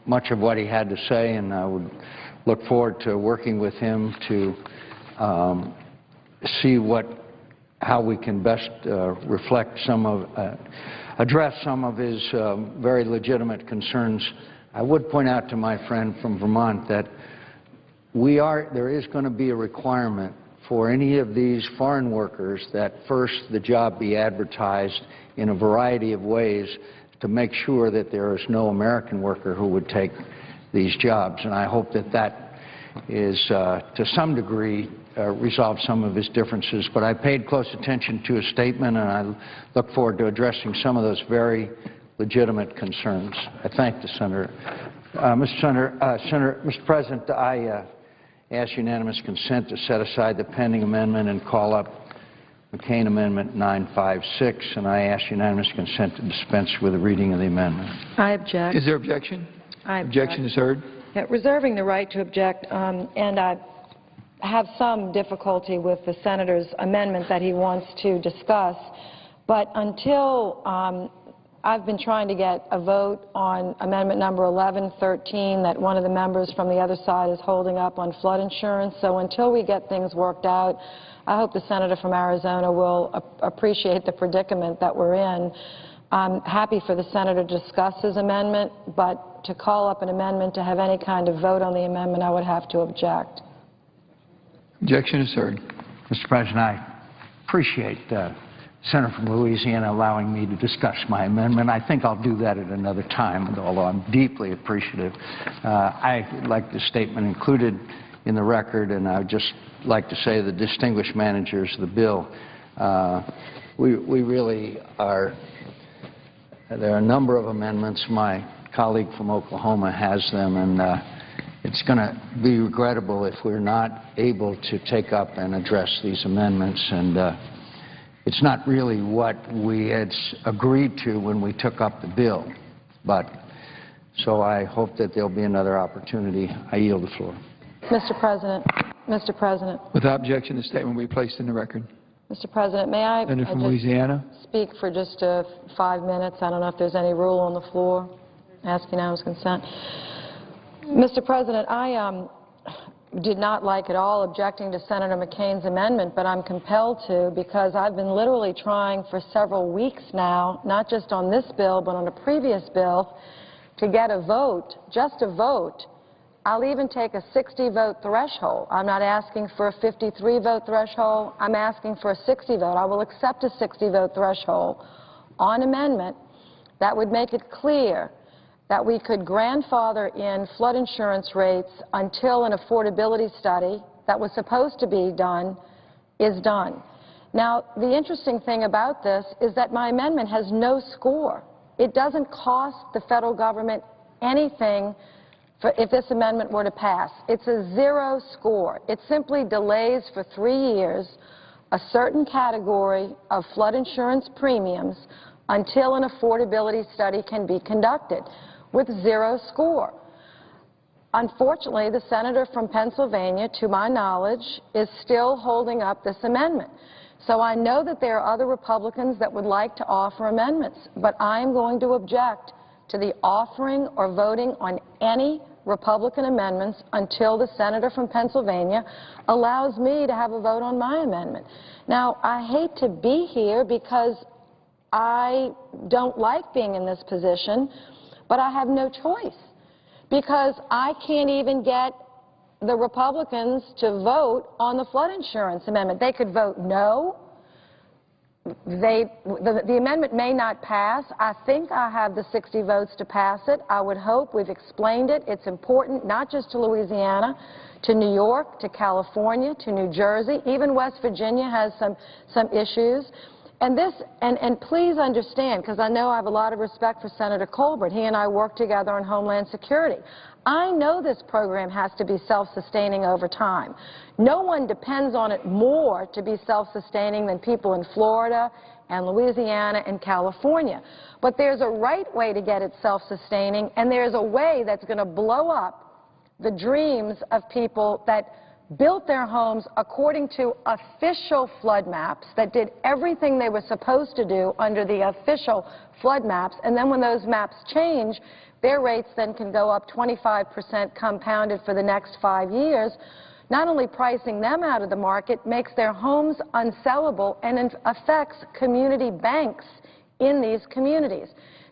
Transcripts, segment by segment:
much of what he had to say, and I would look forward to working with him to see how we can best address some of his very legitimate concerns. I would point out to my friend from Vermont that there is going to be a requirement for any of these foreign workers that first the job be advertised in a variety of ways to make sure that there is no American worker who would take these jobs. And I hope that that is, to some degree, resolve some of his differences. But I paid close attention to his statement, and I look forward to addressing some of those very legitimate concerns. I thank the Senator. Mr. President, I ask unanimous consent to set aside the pending amendment and call up McCain Amendment 956, and I ask unanimous consent to dispense with the reading of the amendment. I object. Is there objection? I object. Objection is heard. Yeah, reserving the right to object, and I have some difficulty with the Senator's amendment that he wants to discuss, but until I've been trying to get a vote on amendment number 1113 that one of the members from the other side is holding up on flood insurance. So until we get things worked out, I hope the Senator from Arizona will appreciate the predicament that we're in. I'm happy for the Senator to discuss his amendment, but to call up an amendment to have any kind of vote on the amendment, I would have to object. Objection is heard. Mr. President, I appreciate Senator from Louisiana allowing me to discuss my amendment. I think I'll do that at another time, although I'm deeply appreciative. I like the statement included in the record, and I would just like to say the distinguished managers of the bill, we really are, there are a number of amendments. My colleague from Oklahoma has them, and it's going to be regrettable if we're not able to take up and address these amendments. And it's not really what we had agreed to when we took up the bill. But so I hope that there'll be another opportunity. I yield the floor. Mr. President. Without objection, the statement will be placed in the record. Mr. President, may I Senator from Louisiana. Speak for just 5 minutes? I don't know if there's any rule on the floor. Ask unanimous consent. Mr. President, I did not like at all objecting to Senator McCain's amendment, but I'm compelled to because I've been literally trying for several weeks now, not just on this bill, but on a previous bill, to get a vote, just a vote. I'll even take a 60-vote threshold. I'm not asking for a 53-vote threshold. I'm asking for a 60 vote. I will accept a 60-vote threshold on amendment that would make it clear that we could grandfather in flood insurance rates until an affordability study that was supposed to be done is done. Now, the interesting thing about this is that my amendment has no score. It doesn't cost the federal government anything if this amendment were to pass. It's a 0 score. It simply delays for 3 years a certain category of flood insurance premiums until an affordability study can be conducted, with 0 score. Unfortunately, the senator from Pennsylvania, to my knowledge, is still holding up this amendment. So I know that there are other Republicans that would like to offer amendments, but I am going to object to the offering or voting on any Republican amendments until the senator from Pennsylvania allows me to have a vote on my amendment. Now, I hate to be here because I don't like being in this position, but I have no choice because I can't even get the Republicans to vote on the flood insurance amendment. They could vote no. The amendment may not pass. I think I have the 60 votes to pass it. I would hope. We've explained it. It's important not just to Louisiana, to New York, to California, to New Jersey. Even West Virginia has some issues. And please understand, because I know I have a lot of respect for Senator Colbert. He and I work together on Homeland Security. I know this program has to be self-sustaining over time. No one depends on it more to be self-sustaining than people in Florida and Louisiana and California. But there's a right way to get it self-sustaining, and there's a way that's going to blow up the dreams of people that built their homes according to official flood maps that did everything they were supposed to do under the official flood maps, and then when those maps change, their rates then can go up 25% compounded for the next 5 years, not only pricing them out of the market, makes their homes unsellable and affects community banks in these communities.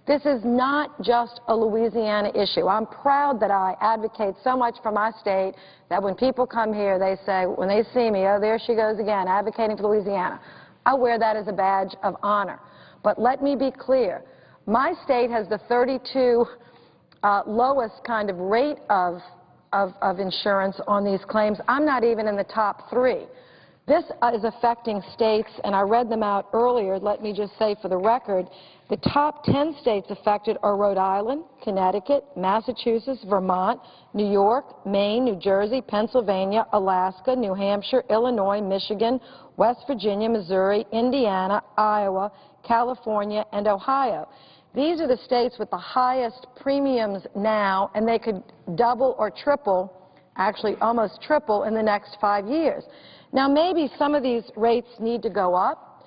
This is not just a Louisiana issue. I'm proud that I advocate so much for my state that when people come here, they say, when they see me, oh, there she goes again, advocating for Louisiana. I wear that as a badge of honor. But let me be clear. My state has the 32 lowest kind of rate of insurance on these claims. I'm not even in the top 3. This is affecting states, and I read them out earlier. Let me just say for the record, the top 10 states affected are Rhode Island, Connecticut, Massachusetts, Vermont, New York, Maine, New Jersey, Pennsylvania, Alaska, New Hampshire, Illinois, Michigan, West Virginia, Missouri, Indiana, Iowa, California, and Ohio. These are the states with the highest premiums now, and they could double or triple, actually almost triple, in the next 5 years. Now, maybe some of these rates need to go up.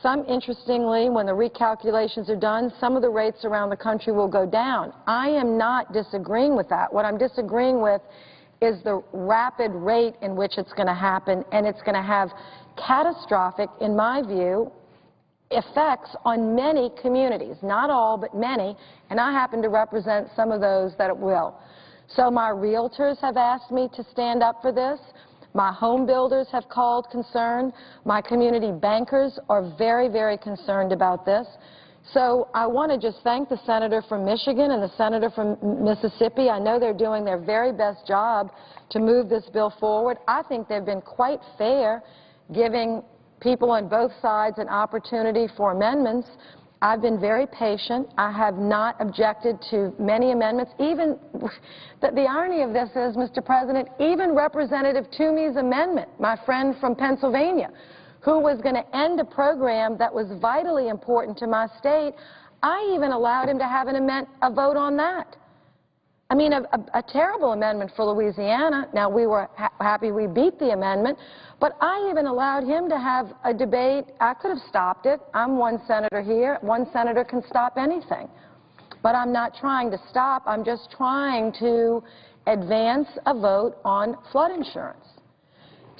Some, interestingly, when the recalculations are done, some of the rates around the country will go down. I am not disagreeing with that. What I'm disagreeing with is the rapid rate in which it's going to happen, and it's going to have catastrophic, in my view, effects on many communities. Not all, but many, and I happen to represent some of those that it will. So my realtors have asked me to stand up for this. My home builders have called concern. My community bankers are very, very concerned about this. So I want to just thank the senator from Michigan and the senator from Mississippi. I know they're doing their very best job to move this bill forward. I think they've been quite fair, giving people on both sides an opportunity for amendments. I've been very patient. I have not objected to many amendments. Even, the irony of this is, Mr. President, even Representative Toomey's amendment, my friend from Pennsylvania, who was going to end a program that was vitally important to my state, I even allowed him to have a vote on that. I mean, a terrible amendment for Louisiana. Now, we were happy we beat the amendment, but I even allowed him to have a debate. I could have stopped it. I'm one senator here. One senator can stop anything. But I'm not trying to stop. I'm just trying to advance a vote on flood insurance.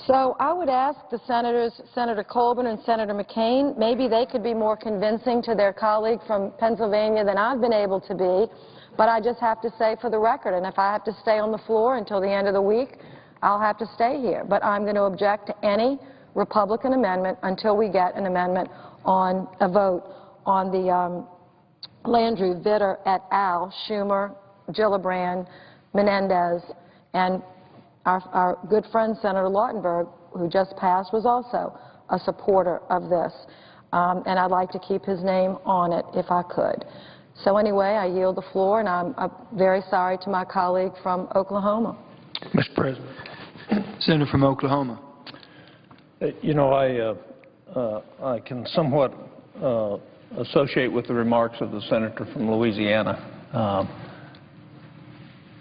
So I would ask the senators, Senator Colburn and Senator McCain, maybe they could be more convincing to their colleague from Pennsylvania than I've been able to be. But I just have to say for the record, and if I have to stay on the floor until the end of the week, I'll have to stay here. But I'm going to object to any Republican amendment until we get an amendment on a vote on the Landrieu, Vitter et al., Schumer, Gillibrand, Menendez, and our good friend Senator Lautenberg, who just passed, was also a supporter of this. And I'd like to keep his name on it if I could. So anyway, I yield the floor, and I'm very sorry to my colleague from Oklahoma. Mr. President. Senator from Oklahoma. You know, I can somewhat associate with the remarks of the senator from Louisiana.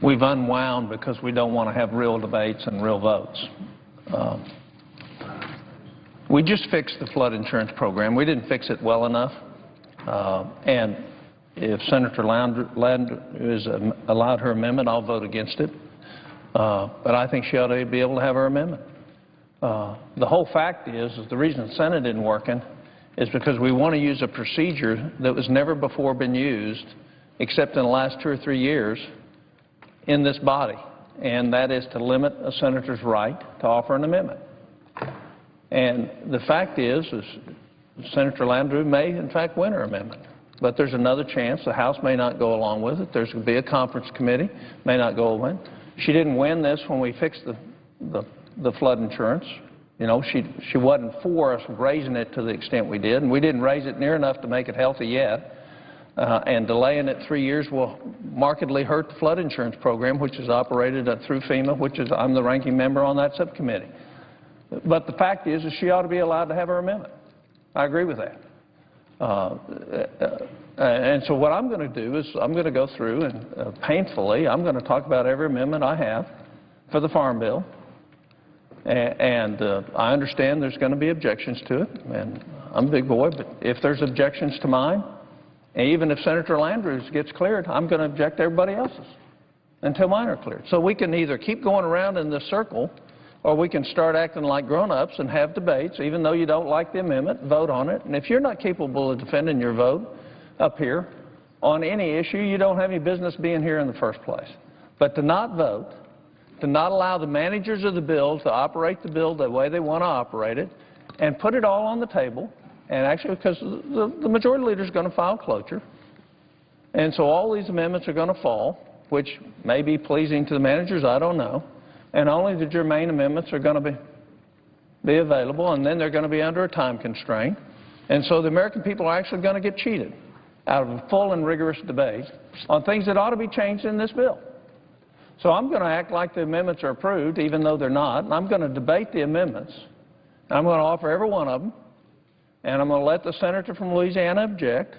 We've unwound because we don't want to have real debates and real votes. We just fixed the flood insurance program. We didn't fix it well enough. And if Senator Landrieu is allowed her amendment, I'll vote against it. But I think she ought to be able to have her amendment. The whole fact is the reason the Senate isn't working is because we want to use a procedure that was never before been used, except in the last 2 or 3 years, in this body, and that is to limit a senator's right to offer an amendment. And the fact is Senator Landrieu may, in fact, win her amendment. But there's another chance. The House may not go along with it. There's going to be a conference committee, may not go along. She didn't win this when we fixed the flood insurance. You know, she wasn't for us raising it to the extent we did, and we didn't raise it near enough to make it healthy yet. And delaying it 3 years will markedly hurt the flood insurance program, which is operated through FEMA, which is I'm the ranking member on that subcommittee. But the fact is she ought to be allowed to have her amendment. I agree with that. And so what I'm going to do is I'm going to go through and painfully I'm going to talk about every amendment I have for the Farm Bill. And I understand there's going to be objections to it, and I'm a big boy, but if there's objections to mine, and even if Senator Landrieu's gets cleared, I'm going to object to everybody else's until mine are cleared. So we can either keep going around in this circle, or we can start acting like grown-ups and have debates, even though you don't like the amendment, vote on it. And if you're not capable of defending your vote up here on any issue, you don't have any business being here in the first place. But to not vote, to not allow the managers of the bill to operate the bill the way they want to operate it, and put it all on the table, and actually because the majority leader is going to file cloture, and so all these amendments are going to fall, which may be pleasing to the managers, I don't know, and only the germane amendments are going to be available, and then they're going to be under a time constraint, and so the American people are actually going to get cheated out of a full and rigorous debate on things that ought to be changed in this bill. So I'm going to act like the amendments are approved, even though they're not, and I'm going to debate the amendments. I'm going to offer every one of them, and I'm going to let the senator from Louisiana object,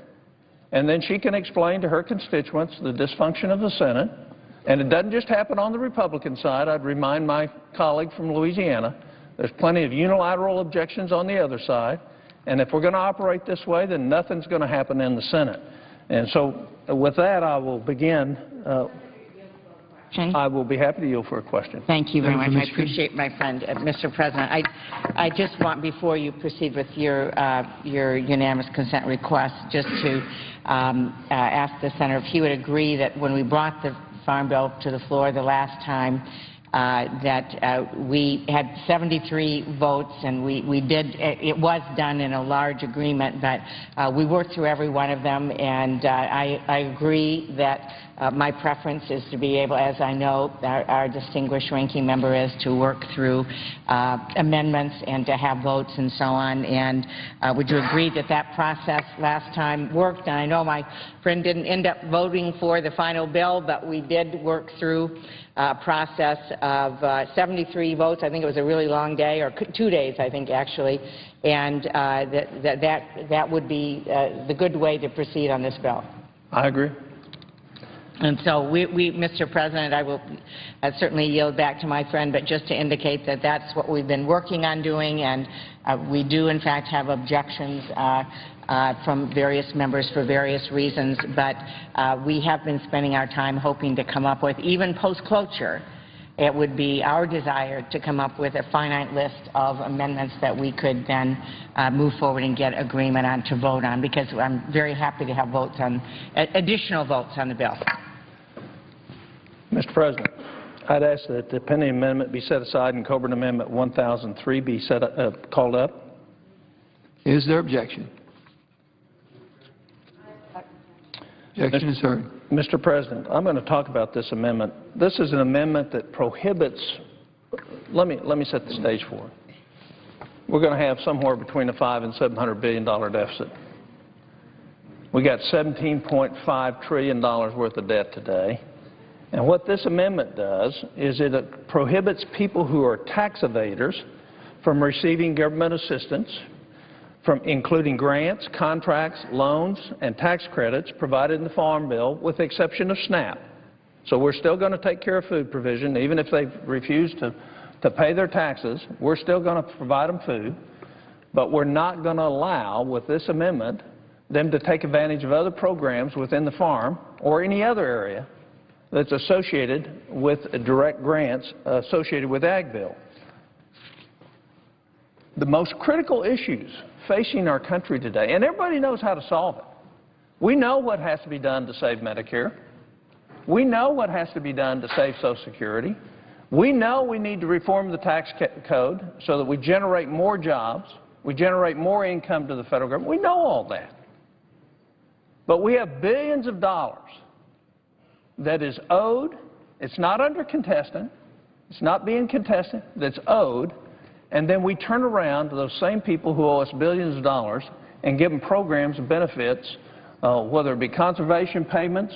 and then she can explain to her constituents the dysfunction of the Senate. And it doesn't just happen on the Republican side. I'd remind my colleague from Louisiana, there's plenty of unilateral objections on the other side, and if we're going to operate this way, then nothing's going to happen in the Senate. And so with that, I will begin. I will be happy to yield for a question. Thank you very much. I appreciate my friend. Mr. President, I just want, before you proceed with your unanimous consent request, just to ask the senator if he would agree that when we brought the Farm Bill to the floor the last time, that we had 73 votes, and we did, it was done in a large agreement, but we worked through every one of them, and I agree that my preference is to be able, as I know our distinguished ranking member is, to work through amendments and to have votes and so on. And would you agree that that process last time worked? And I know my friend didn't end up voting for the final bill, but we did work through a process of 73 votes. I think it was a really long day, or 2 days, I think, actually. And that would be the good way to proceed on this bill. I agree. And so Mr. President, I will certainly yield back to my friend, but just to indicate that that's what we've been working on doing, and we do, in fact, have objections from various members for various reasons, but we have been spending our time hoping to come up with, even post-closure, it would be our desire to come up with a finite list of amendments that we could then move forward and get agreement on to vote on, because I'm very happy to have votes on, additional votes on the bill. Mr. President, I'd ask that the pending amendment be set aside and Coburn Amendment 1003 be called up. Is there objection? Objection is heard. Mr. President, I'm going to talk about this amendment. This is an amendment that prohibits, let me set the stage for it. We're going to have somewhere between a $500 and $700 billion deficit. We got $17.5 trillion worth of debt today. And what this amendment does is it prohibits people who are tax evaders from receiving government assistance, from including grants, contracts, loans, and tax credits provided in the Farm Bill, with the exception of SNAP. So we're still going to take care of food provision, even if they refuse to pay their taxes. We're still going to provide them food, but we're not going to allow, with this amendment, them to take advantage of other programs within the farm or any other area that's associated with direct grants associated with Ag Bill. The most critical issues facing our country today, and everybody knows how to solve it. We know what has to be done to save Medicare. We know what has to be done to save Social Security. We know we need to reform the tax code so that we generate more jobs, we generate more income to the federal government. We know all that. But we have billions of dollars that is owed. It's not under contestant. It's not being contested. That's owed. And then we turn around to those same people who owe us billions of dollars and give them programs and benefits, whether it be conservation payments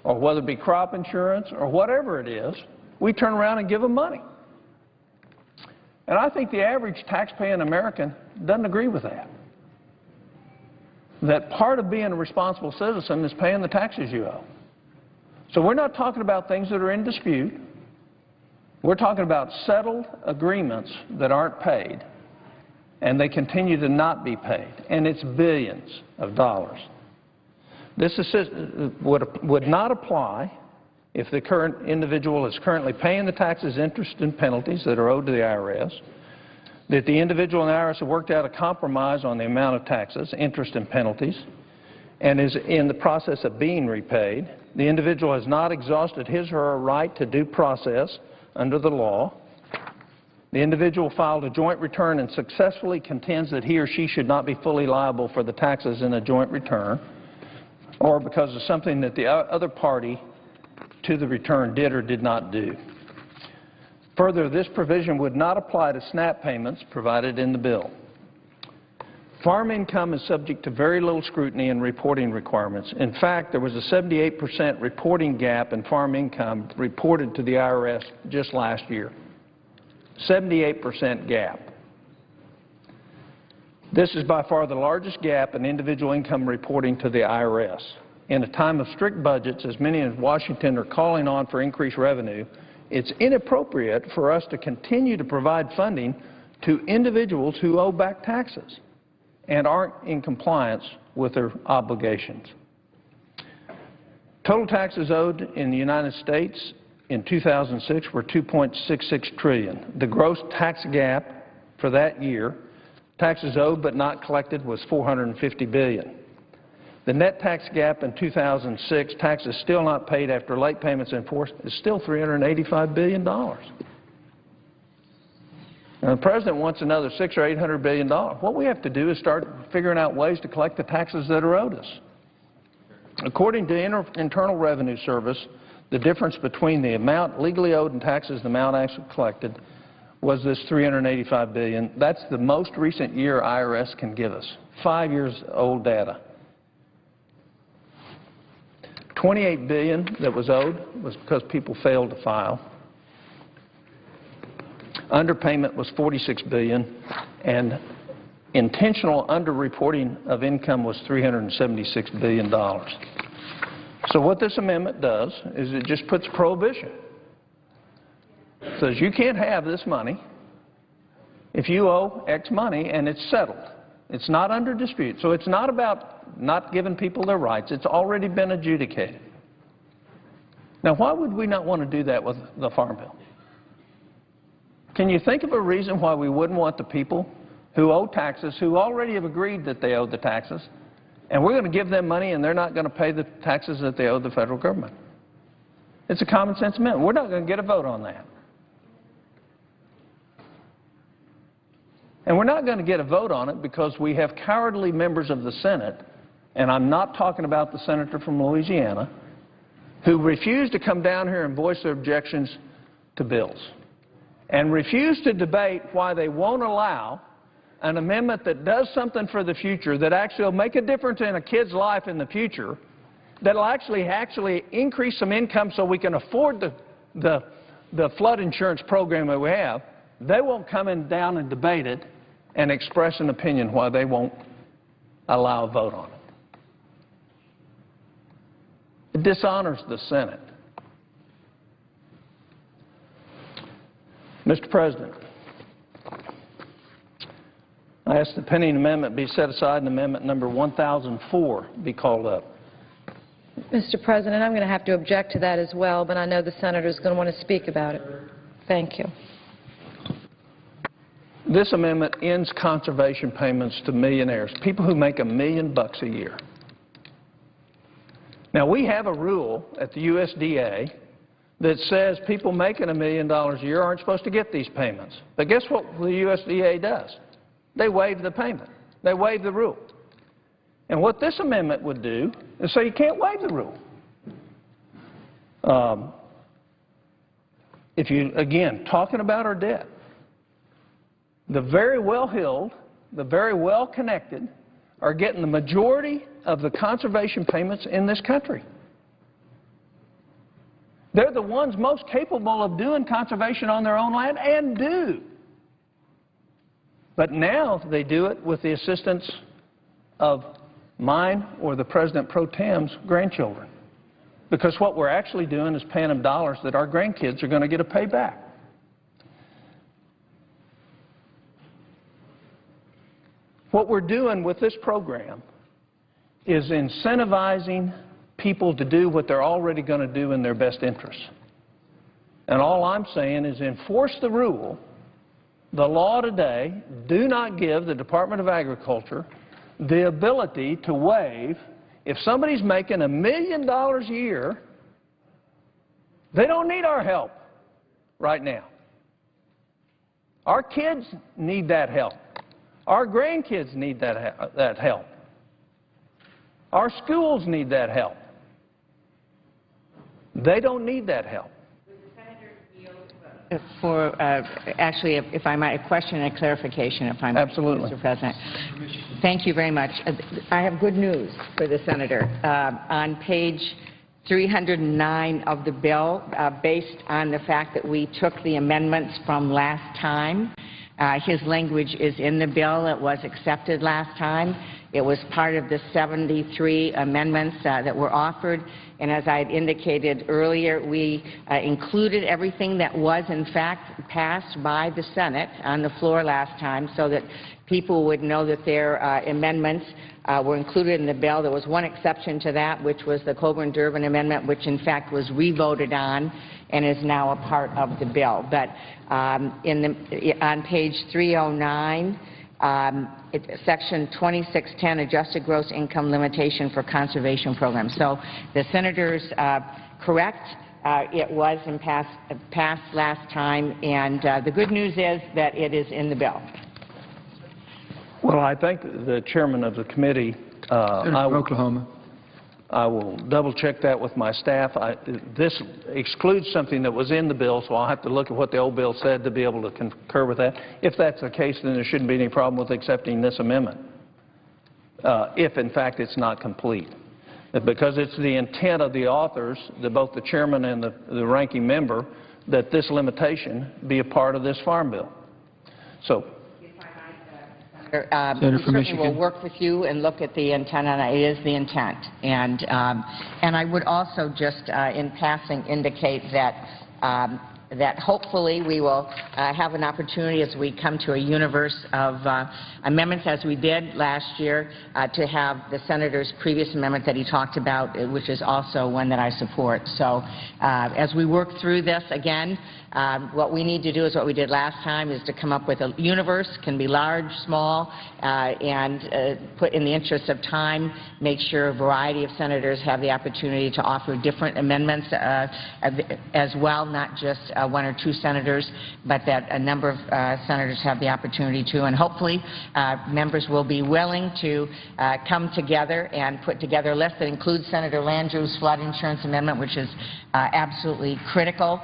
or whether it be crop insurance or whatever it is. We turn around and give them money. And I think the average taxpaying American doesn't agree with that. That part of being a responsible citizen is paying the taxes you owe. So we're not talking about things that are in dispute. We're talking about settled agreements that aren't paid, and they continue to not be paid, and it's billions of dollars. This would not apply if the current individual is currently paying the taxes, interest, and penalties that are owed to the IRS, that the individual and the IRS have worked out a compromise on the amount of taxes, interest, and penalties, and is in the process of being repaid. The individual has not exhausted his or her right to due process under the law. The individual filed a joint return and successfully contends that he or she should not be fully liable for the taxes in a joint return, or because of something that the other party to the return did or did not do. Further, this provision would not apply to SNAP payments provided in the bill. Farm income is subject to very little scrutiny and reporting requirements. In fact, there was a 78% reporting gap in farm income reported to the IRS just last year. 78% gap. This is by far the largest gap in individual income reporting to the IRS. In a time of strict budgets, as many in Washington are calling on for increased revenue, it's inappropriate for us to continue to provide funding to individuals who owe back taxes and aren't in compliance with their obligations. Total taxes owed in the United States in 2006 were $2.66 trillion. The gross tax gap for that year, taxes owed but not collected, was $450 billion. The net tax gap in 2006, taxes still not paid after late payments enforced, is still $385 billion. Now, the President wants another $600 or $800 billion. What we have to do is start figuring out ways to collect the taxes that are owed us. According to the Internal Revenue Service, the difference between the amount legally owed in taxes and the amount actually collected was this $385 billion. That's the most recent year IRS can give us, 5 years old data. $28 billion that was owed was because people failed to file. Underpayment was $46 billion, and intentional underreporting of income was $376 billion. So what this amendment does is it just puts prohibition. It says you can't have this money if you owe X money and it's settled. It's not under dispute. So it's not about not giving people their rights. It's already been adjudicated. Now, why would we not want to do that with the Farm Bill? Can you think of a reason why we wouldn't want the people who owe taxes, who already have agreed that they owe the taxes, and we're going to give them money and they're not going to pay the taxes that they owe the federal government? It's a common sense amendment. We're not going to get a vote on that. And we're not going to get a vote on it because we have cowardly members of the Senate, and I'm not talking about the senator from Louisiana, who refuse to come down here and voice their objections to bills, and refuse to debate why they won't allow an amendment that does something for the future, that actually will make a difference in a kid's life in the future, that will actually increase some income so we can afford the flood insurance program that we have. They won't come in down and debate it and express an opinion why they won't allow a vote on it. It dishonors the Senate. Mr. President, I ask the pending amendment be set aside and amendment number 1004 be called up. Mr. President, I'm going to have to object to that as well, but I know the senator is going to want to speak about it. Thank you. This amendment ends conservation payments to millionaires, people who make $1 million a year. Now, we have a rule at the USDA that says people making $1 million a year aren't supposed to get these payments. But guess what the USDA does? They waive the payment. They waive the rule. And what this amendment would do is say you can't waive the rule. If you, again, talking about our debt, the very well-heeled, the very well-connected are getting the majority of the conservation payments in this country. They're the ones most capable of doing conservation on their own land, and do. But now they do it with the assistance of mine or the President Pro Tem's grandchildren. Because what we're actually doing is paying them dollars that our grandkids are going to get to pay back. What we're doing with this program is incentivizing people to do what they're already going to do in their best interests. And all I'm saying is enforce the rule. The law today, do not give the Department of Agriculture the ability to waive. If somebody's making $1 million a year, they don't need our help right now. Our kids need that help. Our grandkids need that help. Our schools need that help. They don't need that help. Actually, if I might, a question and a clarification, if I might. Absolutely. Mr. President. Thank you very much. I have good news for the Senator. On page 309 of the bill, based on the fact that we took the amendments from last time, his language is in the bill. It was accepted last time. It was part of the 73 amendments that were offered. And as I had indicated earlier, we included everything that was, in fact, passed by the Senate on the floor last time so that people would know that their amendments were included in the bill. There was one exception to that, which was the Coburn-Durbin Amendment, which, in fact, was re-voted on and is now a part of the bill. But on page 309, Section 2610, adjusted gross income limitation for conservation programs. So the Senator's correct. It was passed last time, and the good news is that it is in the bill. Well, I thank the chairman of the committee. Oklahoma. I will double-check that with my staff. This excludes something that was in the bill, so I'll have to look at what the old bill said to be able to concur with that. If that's the case, then there shouldn't be any problem with accepting this amendment, if, in fact, it's not complete. Because it's the intent of the authors, both the chairman and the ranking member, that this limitation be a part of this farm bill. So. We certainly will work with you and look at the intent, and it is the intent. And I would also just, in passing, indicate that hopefully we will have an opportunity as we come to a universe of amendments, as we did last year, to have the Senator's previous amendment that he talked about, which is also one that I support. So as we work through this again, what we need to do is what we did last time, is to come up with a universe, can be large, small, and put in the interest of time, make sure a variety of senators have the opportunity to offer different amendments as well, not just one or two senators, but that a number of senators have the opportunity to. And hopefully members will be willing to come together and put together a list that includes Senator Landrieu's flood insurance amendment, which is absolutely critical.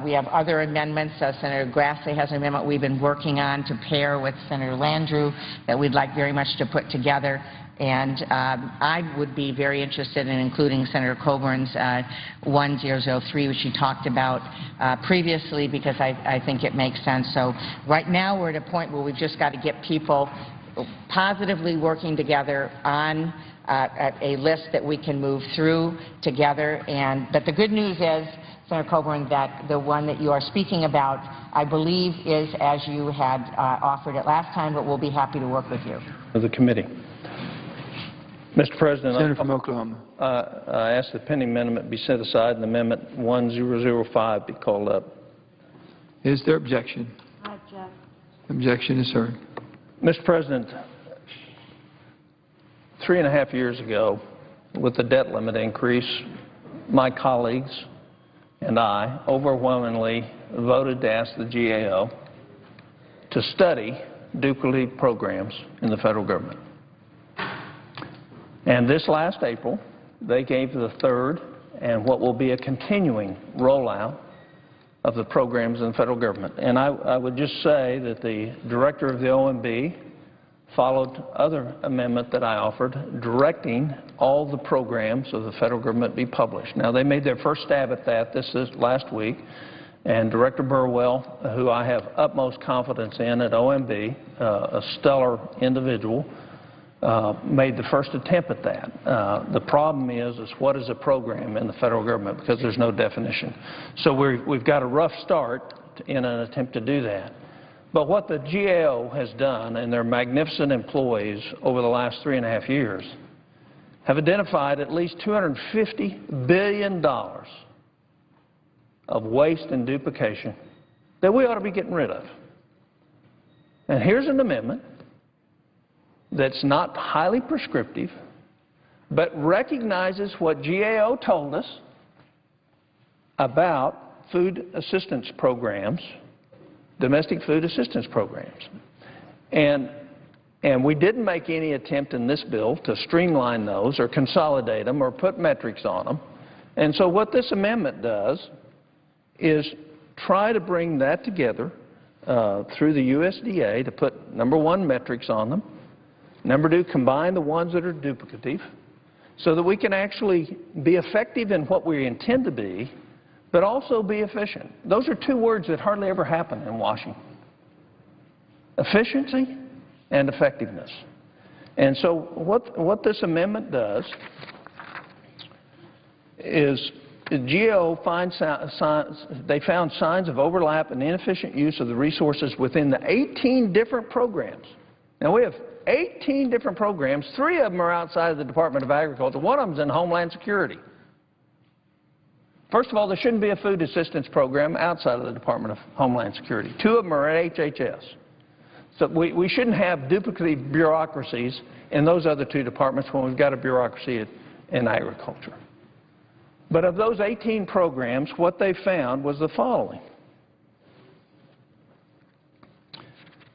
We have other amendments. Senator Grassley has an amendment we've been working on to pair with Senator Landrieu that we'd like very much to put together. And I would be very interested in including Senator Coburn's 1003, which he talked about previously, because I think it makes sense. So right now we're at a point where we've just got to get people positively working together on a list that we can move through together. But the good news is, Senator Coburn, that the one that you are speaking about, I believe, is as you had offered it last time, but we'll be happy to work with you. The committee. Mr. President, Senator from Oklahoma. I ask the pending amendment be set aside and Amendment 1005 be called up. Is there objection? I object. Objection is heard. Mr. President, 3.5 years ago, with the debt limit increase, my colleagues and I overwhelmingly voted to ask the GAO to study duplicative programs in the federal government. And this last April, they gave the third and what will be a continuing rollout of the programs in the federal government. And I would just say that the director of the OMB followed other amendment that I offered, directing all the programs of the federal government be published. Now, they made their first stab at that this last week, and Director Burwell, who I have utmost confidence in at OMB, a stellar individual, made the first attempt at that. The problem is what is a program in the federal government, because there's no definition. So we've got a rough start in an attempt to do that. But what the GAO has done, and their magnificent employees over the last 3.5 years, have identified at least $250 billion of waste and duplication that we ought to be getting rid of. And here's an amendment that's not highly prescriptive, but recognizes what GAO told us about food assistance programs, domestic food assistance programs. And we didn't make any attempt in this bill to streamline those or consolidate them or put metrics on them. And so what this amendment does is try to bring that together through the USDA to put, number one, metrics on them, number two, combine the ones that are duplicative so that we can actually be effective in what we intend to be, but also be efficient. Those are two words that hardly ever happen in Washington: efficiency and effectiveness. And so what this amendment does is GAO they found signs of overlap and inefficient use of the resources within the 18 different programs. Now, we have 18 different programs. 3 of them are outside of the Department of Agriculture. 1 of them is in Homeland Security. First of all, there shouldn't be a food assistance program outside of the Department of Homeland Security. 2 of them are at HHS. So we shouldn't have duplicative bureaucracies in those other 2 departments when we've got a bureaucracy in agriculture. But of those 18 programs, what they found was the following.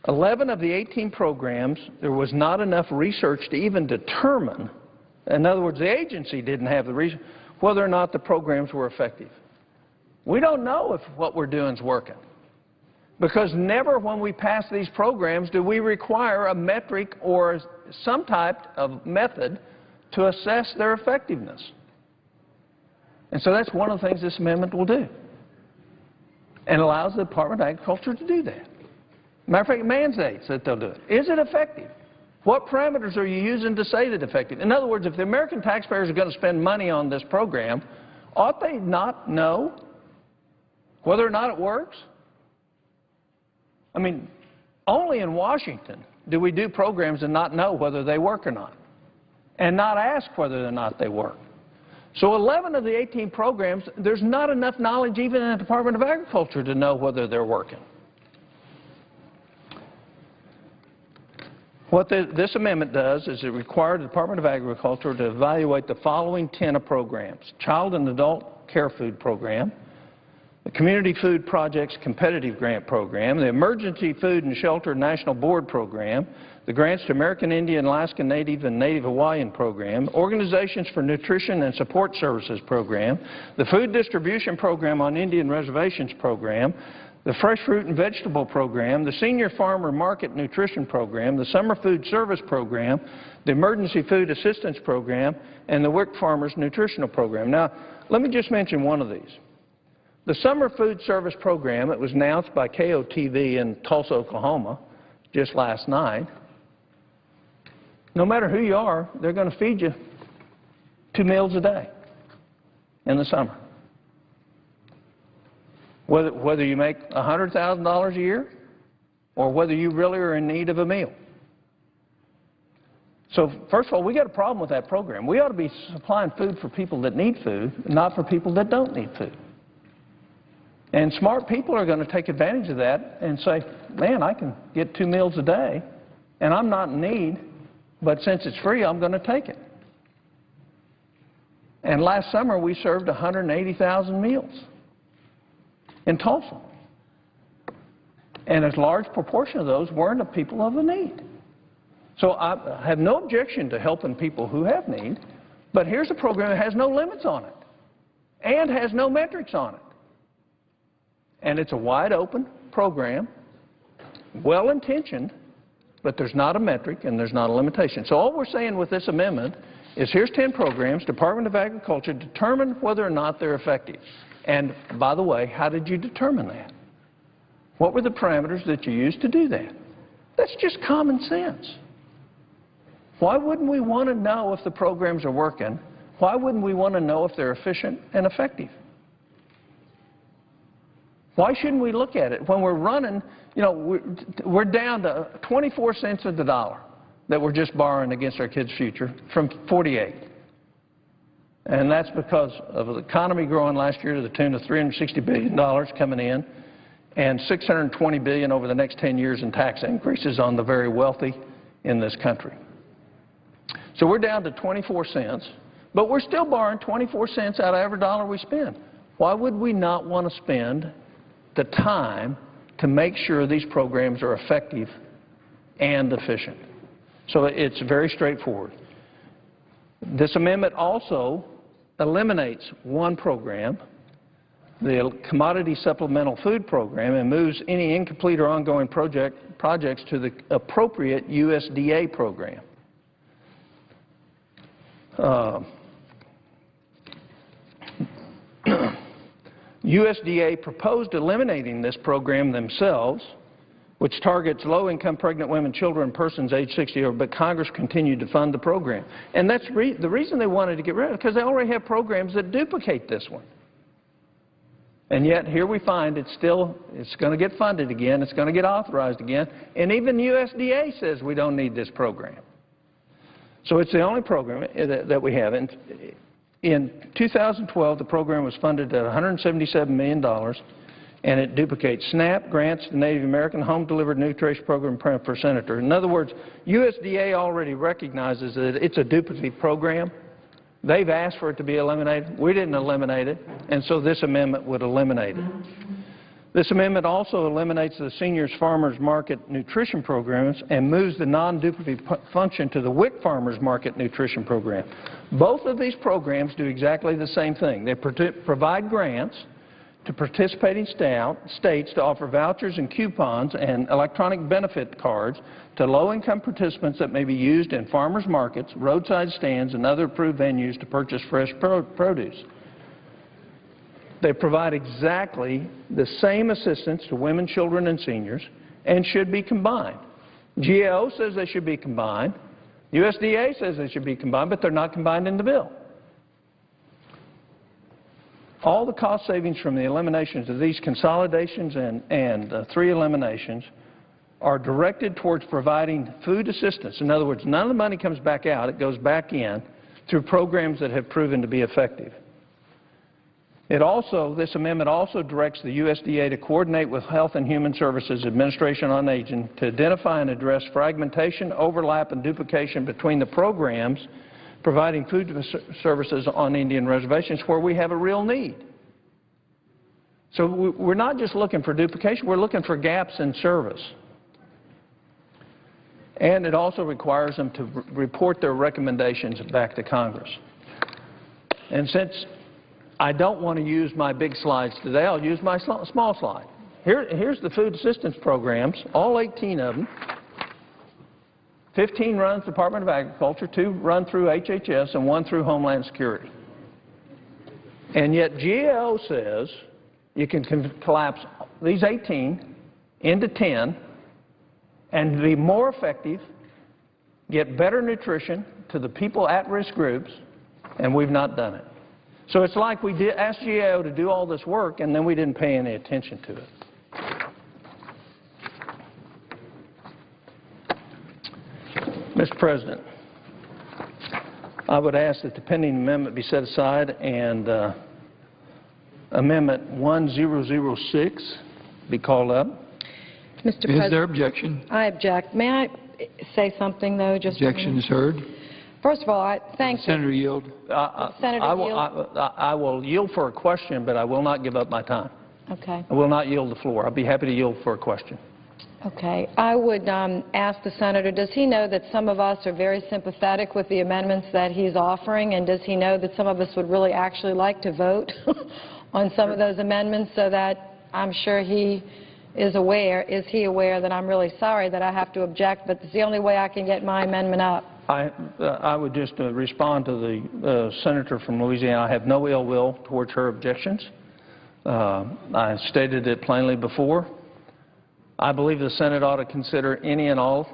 11 of the 18 programs, there was not enough research to even determine, in other words, the agency didn't have the reason, whether or not the programs were effective. We don't know if what we're doing is working, because never when we pass these programs do we require a metric or some type of method to assess their effectiveness. And so that's one of the things this amendment will do, and allows the Department of Agriculture to do that. Matter of fact, it mandates that they'll do it. Is it effective? What parameters are you using to say that it's effective? In other words, if the American taxpayers are going to spend money on this program, ought they not know whether or not it works? I mean, only in Washington do we do programs and not know whether they work or not, and not ask whether or not they work. So 11 of the 18 programs, there's not enough knowledge even in the Department of Agriculture to know whether they're working. What this amendment does is it requires the Department of Agriculture to evaluate the following 10 programs: Child and Adult Care Food Program, the Community Food Projects Competitive Grant Program, the Emergency Food and Shelter National Board Program, the Grants to American Indian, Alaska Native, and Native Hawaiian Program, Organizations for Nutrition and Support Services Program, the Food Distribution Program on Indian Reservations Program, the Fresh Fruit and Vegetable Program, the Senior Farmer Market Nutrition Program, the Summer Food Service Program, the Emergency Food Assistance Program, and the WIC Farmers Nutritional Program. Now, let me just mention one of these. The Summer Food Service Program, it was announced by KOTV in Tulsa, Oklahoma, just last night. No matter who you are, they're going to feed you 2 meals a day in the summer. Whether you make $100,000 a year or whether you really are in need of a meal. So first of all, we got a problem with that program. We ought to be supplying food for people that need food, not for people that don't need food. And smart people are going to take advantage of that and say, man, I can get 2 meals a day and I'm not in need, but since it's free, I'm going to take it. And last summer, we served 180,000 meals in Tulsa. And a large proportion of those weren't the people of the need. So I have no objection to helping people who have need, but here's a program that has no limits on it and has no metrics on it. And it's a wide open program, well-intentioned, but there's not a metric and there's not a limitation. So all we're saying with this amendment is here's 10 programs, Department of Agriculture, determine whether or not they're effective. And by the way, how did you determine that? What were the parameters that you used to do that? That's just common sense. Why wouldn't we want to know if the programs are working? Why wouldn't we want to know if they're efficient and effective? Why shouldn't we look at it? When we're running, you know, we're down to 24 cents of the dollar that we're just borrowing against our kids' future from 48. And that's because of the economy growing last year to the tune of $360 billion coming in and $620 billion over the next 10 years in tax increases on the very wealthy in this country. So we're down to 24 cents, but we're still borrowing 24 cents out of every dollar we spend. Why would we not want to spend the time to make sure these programs are effective and efficient? So it's very straightforward. This amendment also eliminates one program, the Commodity Supplemental Food Program, and moves any incomplete or ongoing projects to the appropriate USDA program. USDA proposed eliminating this program themselves, which targets low-income pregnant women, children, and persons age 60 or over, but Congress continued to fund the program. And that's the reason they wanted to get rid of it, because they already have programs that duplicate this one. And yet here we find it's going to get funded again, it's going to get authorized again, and even USDA says we don't need this program. So it's the only program that we have. In 2012, the program was funded at $177 million, and it duplicates SNAP grants to Native American home-delivered nutrition program per senator. In other words, USDA already recognizes that it's a duplicative program. They've asked for it to be eliminated. We didn't eliminate it, and so this amendment would eliminate it. This amendment also eliminates the Seniors Farmers Market Nutrition Programs and moves the non-duplicative function to the WIC Farmers Market Nutrition Program. Both of these programs do exactly the same thing. They provide grants to participating states to offer vouchers and coupons and electronic benefit cards to low-income participants that may be used in farmers markets, roadside stands, and other approved venues to purchase fresh produce. They provide exactly the same assistance to women, children, and seniors and should be combined. GAO says they should be combined. USDA says they should be combined, but they're not combined in the bill. All the cost savings from the eliminations of these consolidations and three eliminations are directed towards providing food assistance. In other words, none of the money comes back out. It goes back in through programs that have proven to be effective. This amendment also directs the USDA to coordinate with Health and Human Services Administration on Aging to identify and address fragmentation, overlap, and duplication between the programs providing food services on Indian reservations where we have a real need. So we're not just looking for duplication, we're looking for gaps in service. And it also requires them to report their recommendations back to Congress. And since I don't want to use my big slides today, I'll use my small slide. Here's the food assistance programs, all 18 of them. 15 runs Department of Agriculture, 2 run through HHS, and 1 through Homeland Security. And yet GAO says you can collapse these 18 into 10 and be more effective, get better nutrition to the people at-risk groups, and we've not done it. So it's like we asked GAO to do all this work, and then we didn't pay any attention to it. Mr. President, I would ask that the pending amendment be set aside and Amendment 1006 be called up. Mr. President. Is there objection? I object. May I say something, though? Objection is heard. First of all, I thank Senator yield. I will yield for a question, but I will not give up my time. Okay. I will not yield the floor. I'll be happy to yield for a question. Okay. I would ask the Senator, does he know that some of us are very sympathetic with the amendments that he's offering, and does he know that some of us would really actually like to vote on some of those amendments so that I'm sure he is aware, that I'm really sorry that I have to object, but it's the only way I can get my amendment up? I would just respond to the senator from Louisiana. I have no ill will towards her objections. I stated it plainly before. I believe the Senate ought to consider any and all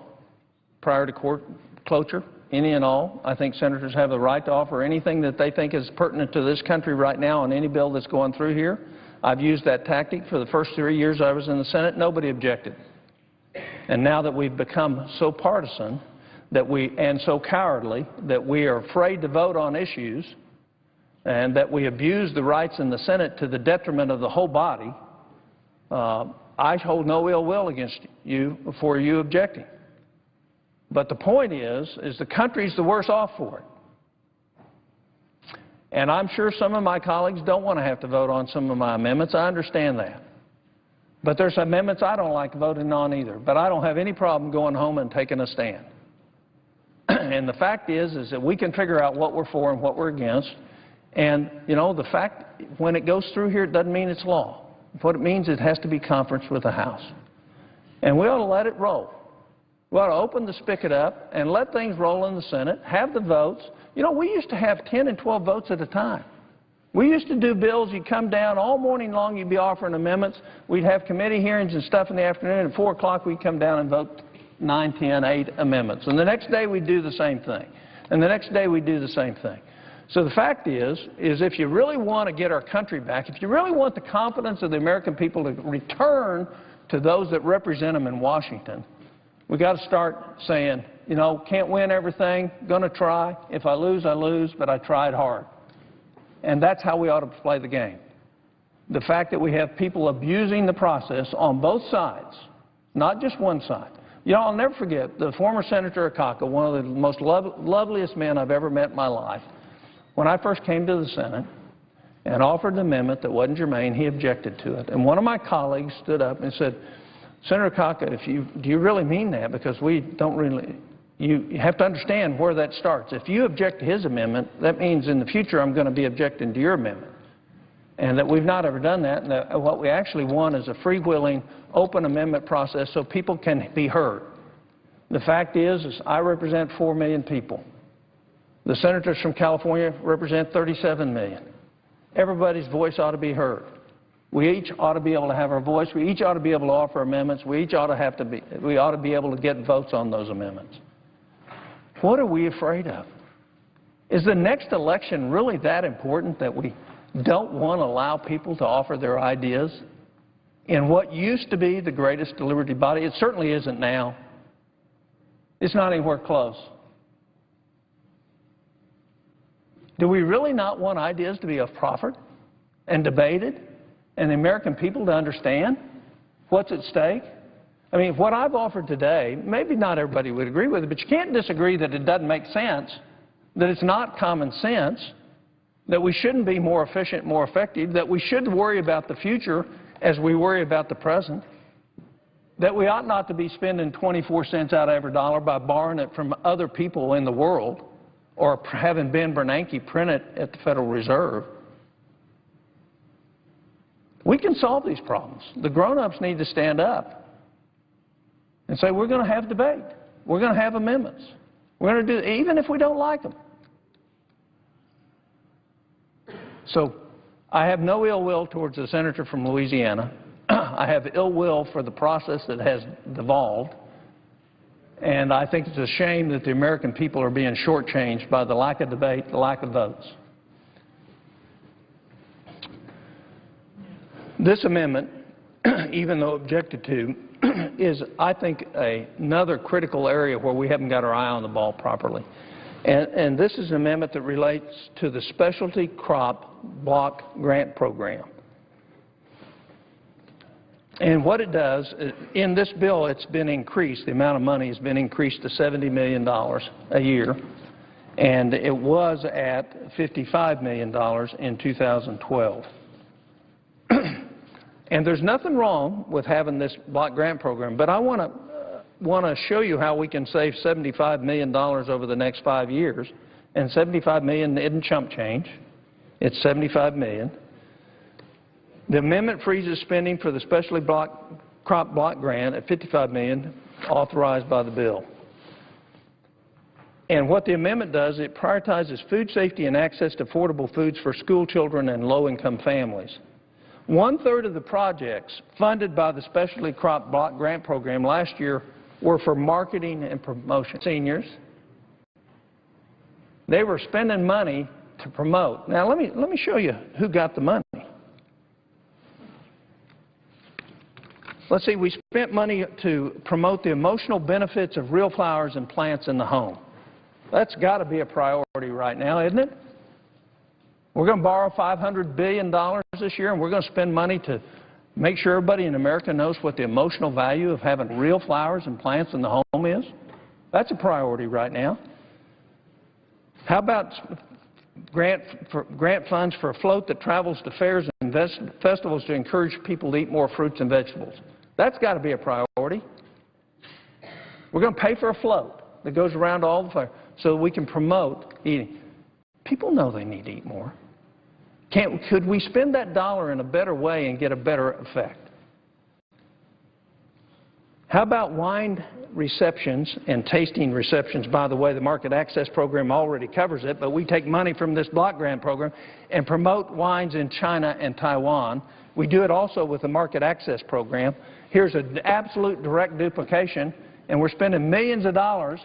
prior to court cloture, any and all. I think senators have the right to offer anything that they think is pertinent to this country right now on any bill that's going through here. I've used that tactic for the first 3 years I was in the Senate. Nobody objected. And now that we've become so partisan and so cowardly that we are afraid to vote on issues and that we abuse the rights in the Senate to the detriment of the whole body, I hold no ill will against you for you objecting. But the point is the country's the worse off for it. And I'm sure some of my colleagues don't want to have to vote on some of my amendments. I understand that. But there's amendments I don't like voting on either. But I don't have any problem going home and taking a stand. And the fact is that we can figure out what we're for and what we're against. And, you know, the fact, when it goes through here, it doesn't mean it's law. What it means, it has to be conference with the House. And we ought to let it roll. We ought to open the spigot up and let things roll in the Senate, have the votes. You know, we used to have 10 and 12 votes at a time. We used to do bills, you'd come down all morning long, you'd be offering amendments. We'd have committee hearings and stuff in the afternoon. At 4 o'clock, we'd come down and vote 9, 10, 8 amendments. And the next day, we'd do the same thing. And the next day, we'd do the same thing. So the fact is if you really want to get our country back, if you really want the confidence of the American people to return to those that represent them in Washington, we've got to start saying, you know, can't win everything, going to try. If I lose, but I tried hard. And that's how we ought to play the game. The fact that we have people abusing the process on both sides, not just one side. You know, I'll never forget the former Senator Akaka, one of the most loveliest men I've ever met in my life. When I first came to the Senate and offered an amendment that wasn't germane, he objected to it. And one of my colleagues stood up and said, Senator Akaka, do you really mean that? Because we don't really, you have to understand where that starts. If you object to his amendment, that means in the future I'm going to be objecting to your amendment. And that we've not ever done that. And that what we actually want is a freewheeling, open amendment process so people can be heard. The fact is I represent 4 million people. The senators from California represent 37 million. Everybody's voice ought to be heard. We each ought to be able to have our voice. We each ought to be able to offer amendments. We each ought to be able to get votes on those amendments. What are we afraid of? Is the next election really that important that we don't want to allow people to offer their ideas in what used to be the greatest deliberative body? It certainly isn't now. It's not anywhere close. Do we really not want ideas to be of profit and debated and the American people to understand what's at stake? I mean, what I've offered today, maybe not everybody would agree with it, but you can't disagree that it doesn't make sense, that it's not common sense, that we shouldn't be more efficient, more effective, that we should worry about the future as we worry about the present, that we ought not to be spending 24 cents out of every dollar by borrowing it from other people in the world or having Ben Bernanke print it at the Federal Reserve. We can solve these problems. The grown-ups need to stand up and say, we're going to have debate. We're going to have amendments. We're going to do, even if we don't like them. So I have no ill will towards the senator from Louisiana. I have ill will for the process that has devolved. And I think it's a shame that the American people are being shortchanged by the lack of debate, the lack of votes. This amendment, even though objected to, is, I think, another critical area where we haven't got our eye on the ball properly. And this is an amendment that relates to the Specialty Crop Block Grant Program. And what it does, in this bill, it's been increased. The amount of money has been increased to $70 million a year. And it was at $55 million in 2012. And there's nothing wrong with having this block grant program, but I want to show you how we can save $75 million over the next 5 years. And $75 million isn't chump change. It's $75 million. The amendment freezes spending for the specialty crop block grant at $55 million authorized by the bill. And what the amendment does, it prioritizes food safety and access to affordable foods for school children and low-income families. 1/3 of the projects funded by the Specialty Crop Block Grant Program last year were for marketing and promotion. Seniors, they were spending money to promote. Now, let me show you who got the money. let's see, we spent money to promote the emotional benefits of real flowers and plants in the home. That's got to be a priority right now, isn't it? We're going to borrow $500 billion this year, and we're going to spend money to make sure everybody in America knows what the emotional value of having real flowers and plants in the home is. That's a priority right now. How about grant funds for a float that travels to fairs and festivals to encourage people to eat more fruits and vegetables? That's got to be a priority. We're going to pay for a float that goes around all the fairs so that we can promote eating. People know they need to eat more. Could we spend that dollar in a better way and get a better effect? How about wine receptions and tasting receptions? By the way, the market access program already covers it, but we take money from this block grant program and promote wines in China and Taiwan. We do it also with the market access program. Here's an absolute direct duplication, and we're spending millions of dollars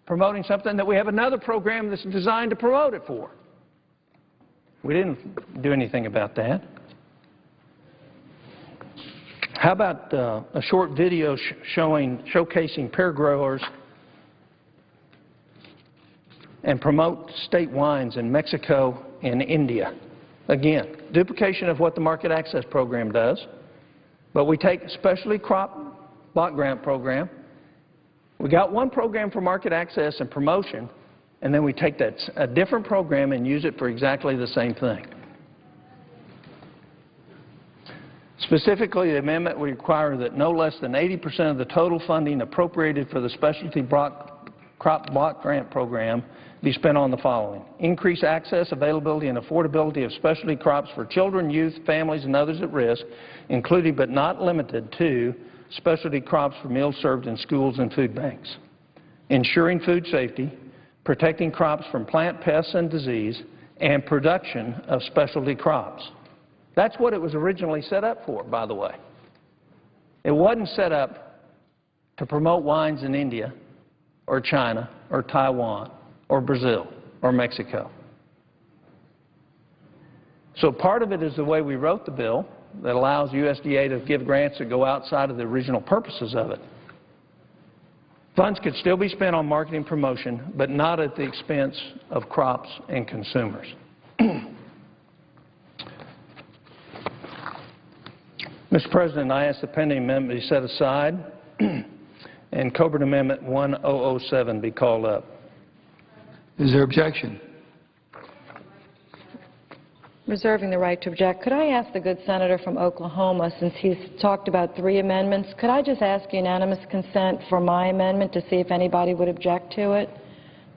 promoting something that we have another program that's designed to promote it for. We didn't do anything about that. How about a short video showcasing pear growers and promote state wines in Mexico and India? Again, duplication of what the market access program does, but we take a specialty crop block grant program. We got one program for market access and promotion, and then we take a different program and use it for exactly the same thing. Specifically, the amendment would require that no less than 80% of the total funding appropriated for the specialty crop block grant program be spent on the following: increase access, availability, and affordability of specialty crops for children, youth, families, and others at risk, including but not limited to specialty crops for meals served in schools and food banks; ensuring food safety, protecting crops from plant pests and disease, and production of specialty crops. That's what it was originally set up for, by the way. It wasn't set up to promote wines in India or China or Taiwan or Brazil or Mexico. So part of it is the way we wrote the bill that allows USDA to give grants that go outside of the original purposes of it. Funds could still be spent on marketing promotion, but not at the expense of crops and consumers. Mr. President, I ask the pending amendment be set aside and Coburn Amendment 1007 be called up. Is there objection? Reserving the right to object. Could I ask the good senator from Oklahoma, since he's talked about 3 amendments, could I just ask unanimous consent for my amendment to see if anybody would object to it?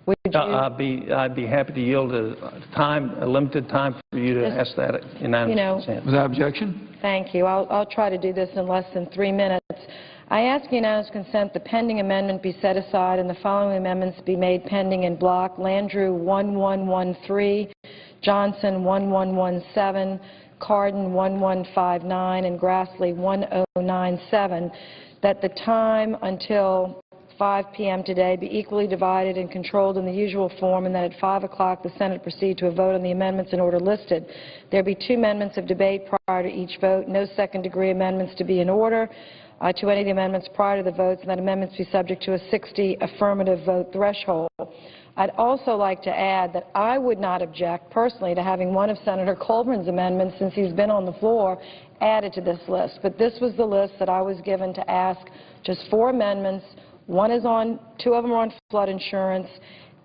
Would you? I'd be happy to yield a limited time for you to ask that unanimous consent. Without objection? Thank you. I'll try to do this in less than 3 minutes. I ask unanimous consent the pending amendment be set aside and the following amendments be made pending in block: Landrieu 1113, Johnson 1117, Cardin 1159, and Grassley 1097, that the time until 5 p.m. today be equally divided and controlled in the usual form, and that at 5 o'clock the Senate proceed to a vote on the amendments in order listed. There be 2 amendments of debate prior to each vote, no second-degree amendments to be in order to any of the amendments prior to the votes, and that amendments be subject to a 60 affirmative vote threshold. I'd also like to add that I would not object personally to having one of Senator Colburn's amendments, since he's been on the floor, added to this list. But this was the list that I was given to ask just 4 amendments. 2 of them are on flood insurance,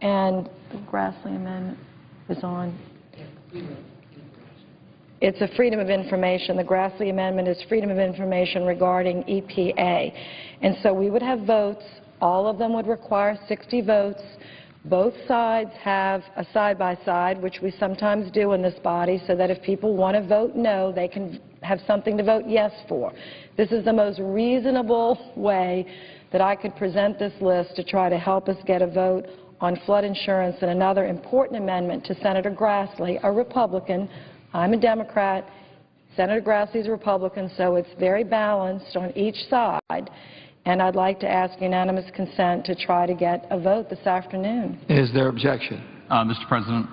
and the Grassley amendment is on. It's a freedom of information. The Grassley amendment is freedom of information regarding EPA. And so we would have votes. All of them would require 60 votes. Both sides have a side-by-side, which we sometimes do in this body, so that if people want to vote no, they can have something to vote yes for. This is the most reasonable way that I could present this list to try to help us get a vote on flood insurance and another important amendment to Senator Grassley, a Republican. I'm a Democrat. Senator Grassley's a Republican, so it's very balanced on each side. And I'd like to ask unanimous consent to try to get a vote this afternoon. Is there objection? Mr. President,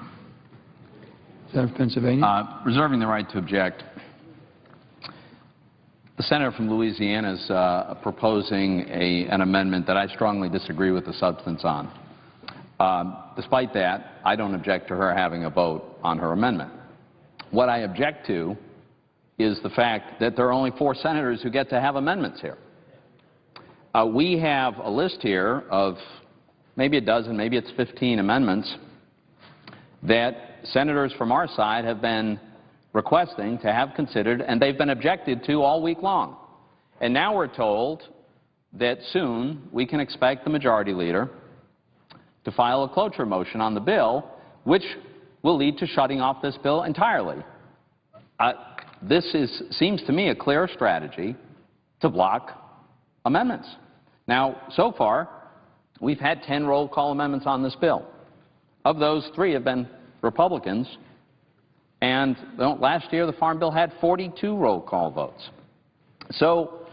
Senator from Pennsylvania. reserving the right to object. The The senator from Louisiana is proposing an amendment that I strongly disagree with the substance on. Despite that, I don't object to her having a vote on her amendment. What I object to is the fact that there are only 4 senators who get to have amendments here. We have a list here of maybe a dozen, maybe it's 15 amendments that senators from our side have been requesting to have considered, and they've been objected to all week long. And now we're told that soon we can expect the majority leader to file a cloture motion on the bill, which will lead to shutting off this bill entirely. This seems to me a clear strategy to block amendments. Now, so far, we've had 10 roll call amendments on this bill. Of those, 3 have been Republicans, and last year the Farm Bill had 42 roll call votes. So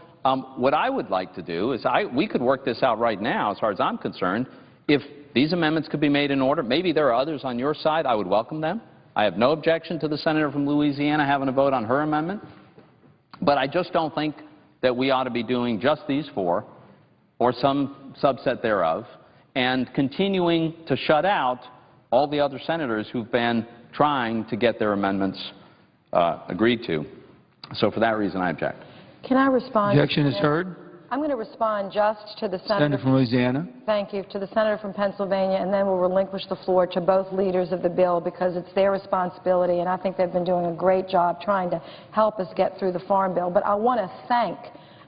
what I would like to do is we could work this out right now, as far as I'm concerned. If these amendments could be made in order, maybe there are others on your side, I would welcome them. I have no objection to the senator from Louisiana having a vote on her amendment, but I just don't think that we ought to be doing just these 4 or some subset thereof and continuing to shut out all the other senators who've been trying to get their amendments agreed to. So for that reason, I object. Can I respond? Objection is heard. I'm going to respond just to the Senator from Louisiana. Thank you. To the senator from Pennsylvania, and then we'll relinquish the floor to both leaders of the bill because it's their responsibility, and I think they've been doing a great job trying to help us get through the Farm Bill. But I want to thank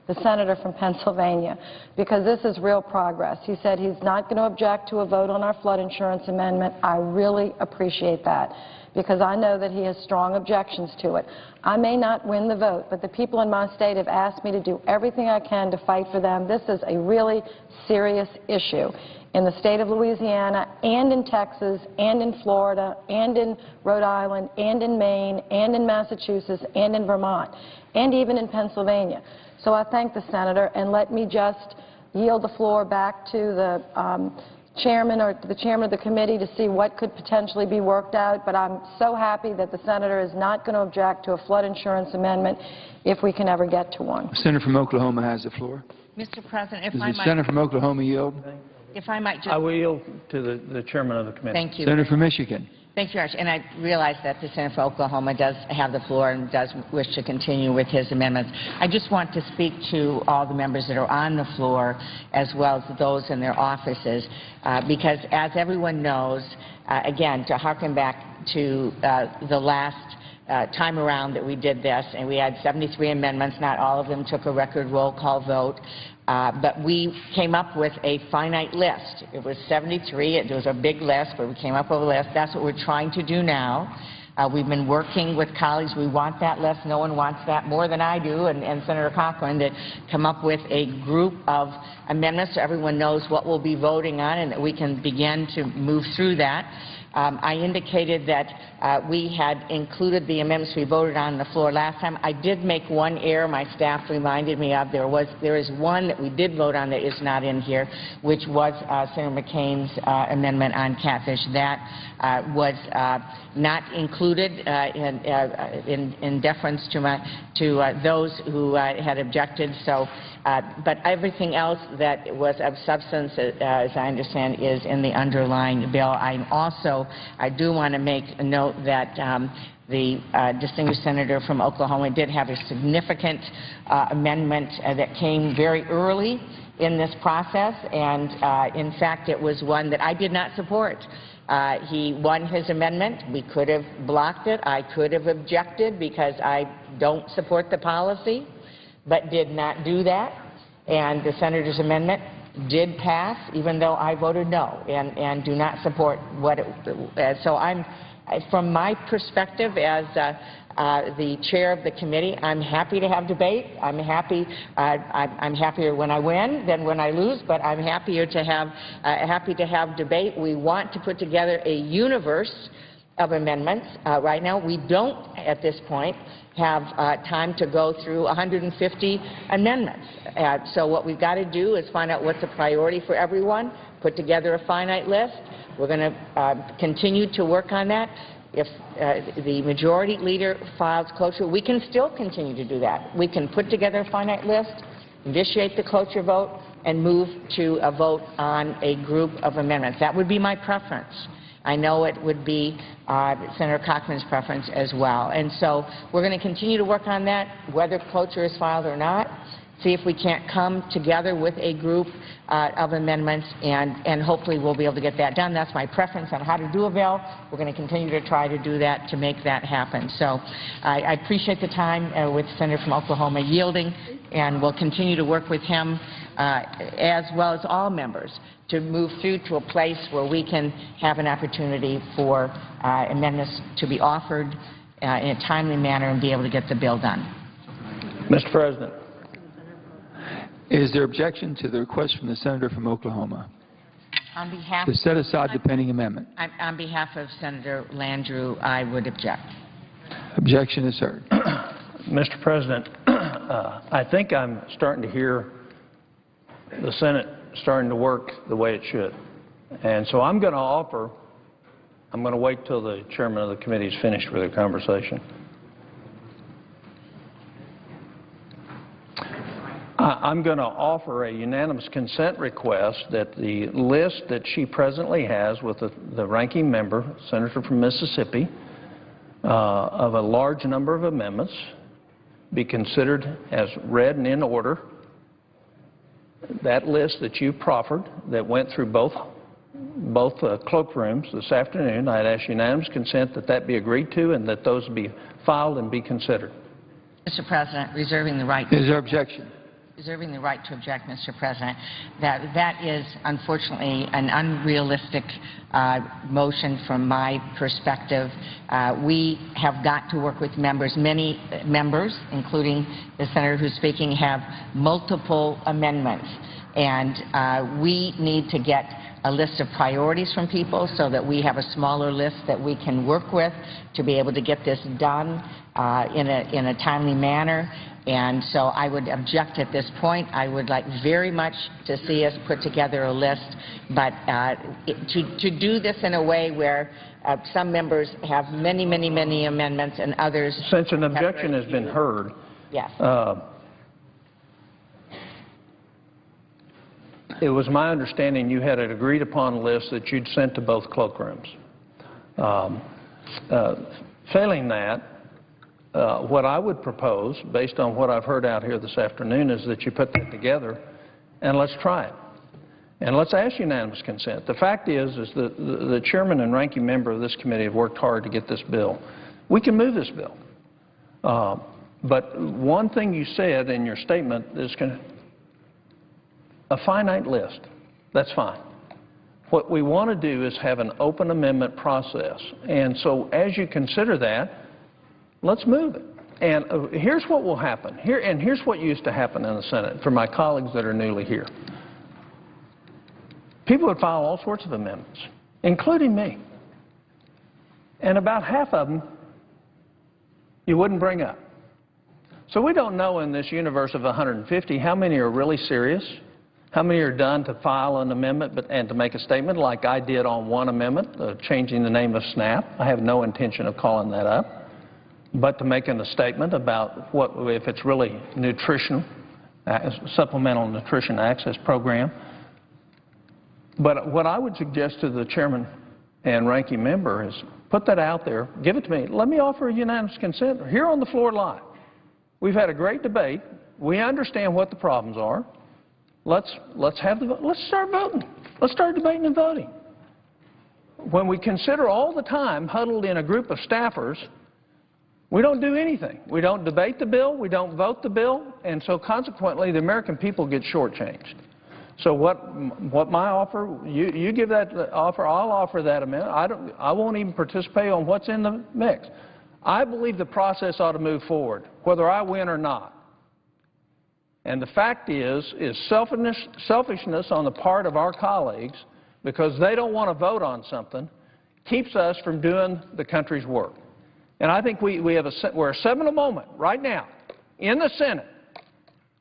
the senator from Pennsylvania because this is real progress. He said he's not going to object to a vote on our flood insurance amendment. I really appreciate that because I know that he has strong objections to it. I may not win the vote, but the people in my state have asked me to do everything I can to fight for them. This is a really serious issue in the state of Louisiana and in Texas and in Florida and in Rhode Island and in Maine and in Massachusetts and in Vermont and even in Pennsylvania. So I thank the senator, and let me just yield the floor back to the chairman or the chairman of the committee to see what could potentially be worked out. But I'm so happy that the senator is not going to object to a flood insurance amendment if we can ever get to one. The senator from Oklahoma has the floor. Mr. President, if Does I the might... senator from Oklahoma yield? If I might just... I will yield to the chairman of the committee. Thank you. Senator from Michigan. Thank you, Arch. And I realize that the senator from Oklahoma does have the floor and does wish to continue with his amendments. I just want to speak to all the members that are on the floor as well as those in their offices because, as everyone knows, again, to harken back to the last time around that we did this, and we had 73 amendments. Not all of them took a record roll call vote. But we came up with a finite list. It was 73. It was a big list, but we came up with a list. That's what we're trying to do now. We've been working with colleagues. We want that list. No one wants that more than I do, and Senator Cochran, to come up with a group of amendments so everyone knows what we'll be voting on and that we can begin to move through that. I indicated that we had included the amendments we voted on the floor last time. I did make one error my staff reminded me of. There is one that we did vote on that is not in here, which was Senator McCain's amendment on catfish. That was not included in deference to those who had objected. So, but everything else that was of substance, as I understand, is in the underlying bill. I do want to make a note that the distinguished senator from Oklahoma did have a significant amendment that came very early in this process, and in fact it was one that I did not support. He won his amendment. We could have blocked it. I could have objected because I don't support the policy, but did not do that. And the senator's amendment did pass, even though I voted no and do not support what it. So I'm, from my perspective as the chair of the committee, I'm happy to have debate. I'm happier when I win than when I lose, but I'm happier to have happy to have debate. We want to put together a universe of amendments. Right now, we don't, at this point, have time to go through 150 amendments. So what we've got to do is find out what's a priority for everyone, put together a finite list. We're going to continue to work on that. If the majority leader files cloture, we can still continue to do that. We can put together a finite list, initiate the cloture vote, and move to a vote on a group of amendments. That would be my preference. I know it would be Senator Cochran's preference as well. And so we're going to continue to work on that, whether cloture is filed or not, see if we can't come together with a group of amendments, and hopefully we'll be able to get that done. That's my preference on how to do a bill. We're going to continue to try to do that to make that happen. So I appreciate the time with the Senator from Oklahoma yielding, and we'll continue to work with him as well as all members to move through to a place where we can have an opportunity for amendments to be offered in a timely manner and be able to get the bill done. Mr. President. Is there objection to the request from the senator from Oklahoma On behalf to set aside the pending amendment? on behalf of Senator Landrieu, I would object. Objection is heard. Mr. President, I think I'm starting to hear the Senate starting to work the way it should. And so I'm going to wait till the chairman of the committee is finished with their conversation. I'm going to offer a unanimous consent request that the list that she presently has with the ranking member, senator from Mississippi, of a large number of amendments be considered as read and in order. That list that you proffered that went through both cloakrooms this afternoon, I'd ask unanimous consent that that be agreed to and that those be filed and be considered. Mr. President, reserving the right. Is there objection? Reserving the right to object, Mr. President. That is unfortunately an unrealistic motion from my perspective. We have got to work with members. Many members, including the senator who's speaking, have multiple amendments, and we need to get a list of priorities from people so that we have a smaller list that we can work with to be able to get this done in a timely manner. And so I would object at this point. I would like very much to see us put together a list, but to do this in a way where some members have many, many, many amendments and others... Since an objection has been heard, yes. It was my understanding you had an agreed-upon list that you'd sent to both cloakrooms. Failing that, what I would propose, based on what I've heard out here this afternoon, is that you put that together and let's try it. And let's ask unanimous consent. The fact is that the chairman and ranking member of this committee have worked hard to get this bill. We can move this bill. But one thing you said in your statement is a finite list. That's fine. What we want to do is have an open amendment process. And so as you consider that, let's move it. And here's what will happen. Here's what used to happen in the Senate for my colleagues that are newly here. People would file all sorts of amendments, including me. And about half of them you wouldn't bring up. So we don't know in this universe of 150 how many are really serious, how many are done to file an amendment and to make a statement like I did on one amendment, changing the name of SNAP. I have no intention of calling that up. But to making a statement about what if it's really nutrition, supplemental nutrition access program. But what I would suggest to the chairman and ranking member is put that out there, give it to me. Let me offer a unanimous consent here on the floor live. We've had a great debate. We understand what the problems are. Let's start voting. Let's start debating and voting. When we consider all the time huddled in a group of staffers, we don't do anything. We don't debate the bill. We don't vote the bill. And so consequently, the American people get shortchanged. So what my offer, you give that offer, I'll offer that amendment. I won't even participate on what's in the mix. I believe the process ought to move forward, whether I win or not. And the fact is selfishness on the part of our colleagues, because they don't want to vote on something, keeps us from doing the country's work. And I think we're a seminal moment right now in the Senate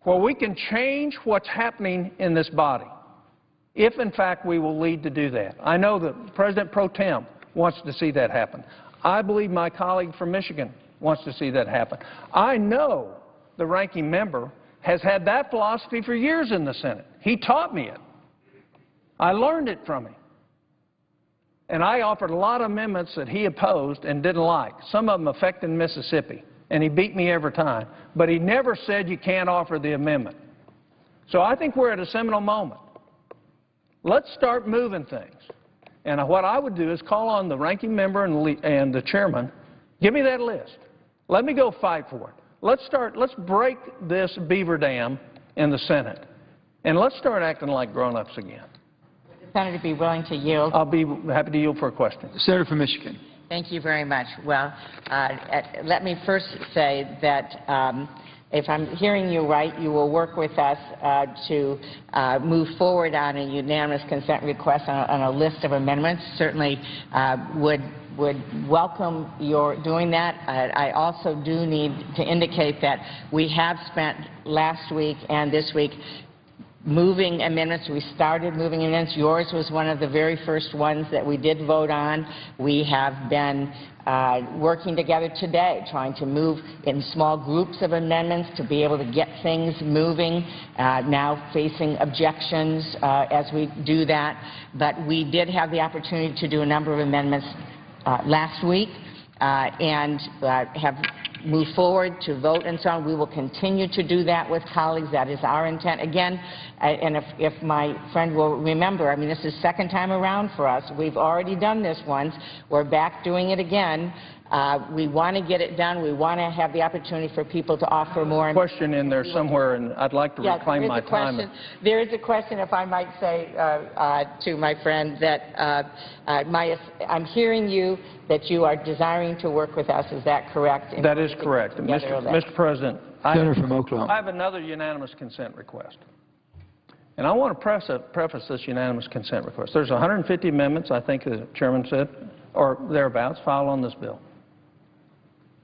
where we can change what's happening in this body, if in fact we will lead to do that. I know that President Pro Tem wants to see that happen. I believe my colleague from Michigan wants to see that happen. I know the ranking member has had that philosophy for years in the Senate. He taught me it. I learned it from him. And I offered a lot of amendments that he opposed and didn't like, some of them affecting Mississippi, and he beat me every time. But he never said you can't offer the amendment. So I think we're at a seminal moment. Let's start moving things. And what I would do is call on the ranking member and the chairman, give me that list. Let me go fight for it. Let's break this beaver dam in the Senate, and let's start acting like grown-ups again. Would the senator be willing to yield? I'll be happy to yield for a question. Senator from Michigan. Thank you very much. Well, let me first say that if I'm hearing you right, you will work with us to move forward on a unanimous consent request on a list of amendments. Certainly would welcome your doing that. I also do need to indicate that we have spent last week and this week moving amendments. We started moving amendments. Yours was one of the very first ones that we did vote on. We have been working together today, trying to move in small groups of amendments to be able to get things moving, now facing objections as we do that. But we did have the opportunity to do a number of amendments last week and have moved forward to vote and so on. We will continue to do that with colleagues. That is our intent. Again, and if my friend will remember, I mean, this is second time around for us. We've already done this once. We're back doing it again. We want to get it done. We want to have the opportunity for people to offer more. Question in there somewhere, and I'd like to reclaim my time. There is a question, if I might say to my friend, that I'm hearing you that you are desiring to work with us. Is that correct? That is correct. Mr. President, Senator from Oklahoma. I have another unanimous consent request. And I want to preface this unanimous consent request. There's 150 amendments, I think the chairman said, or thereabouts, filed on this bill.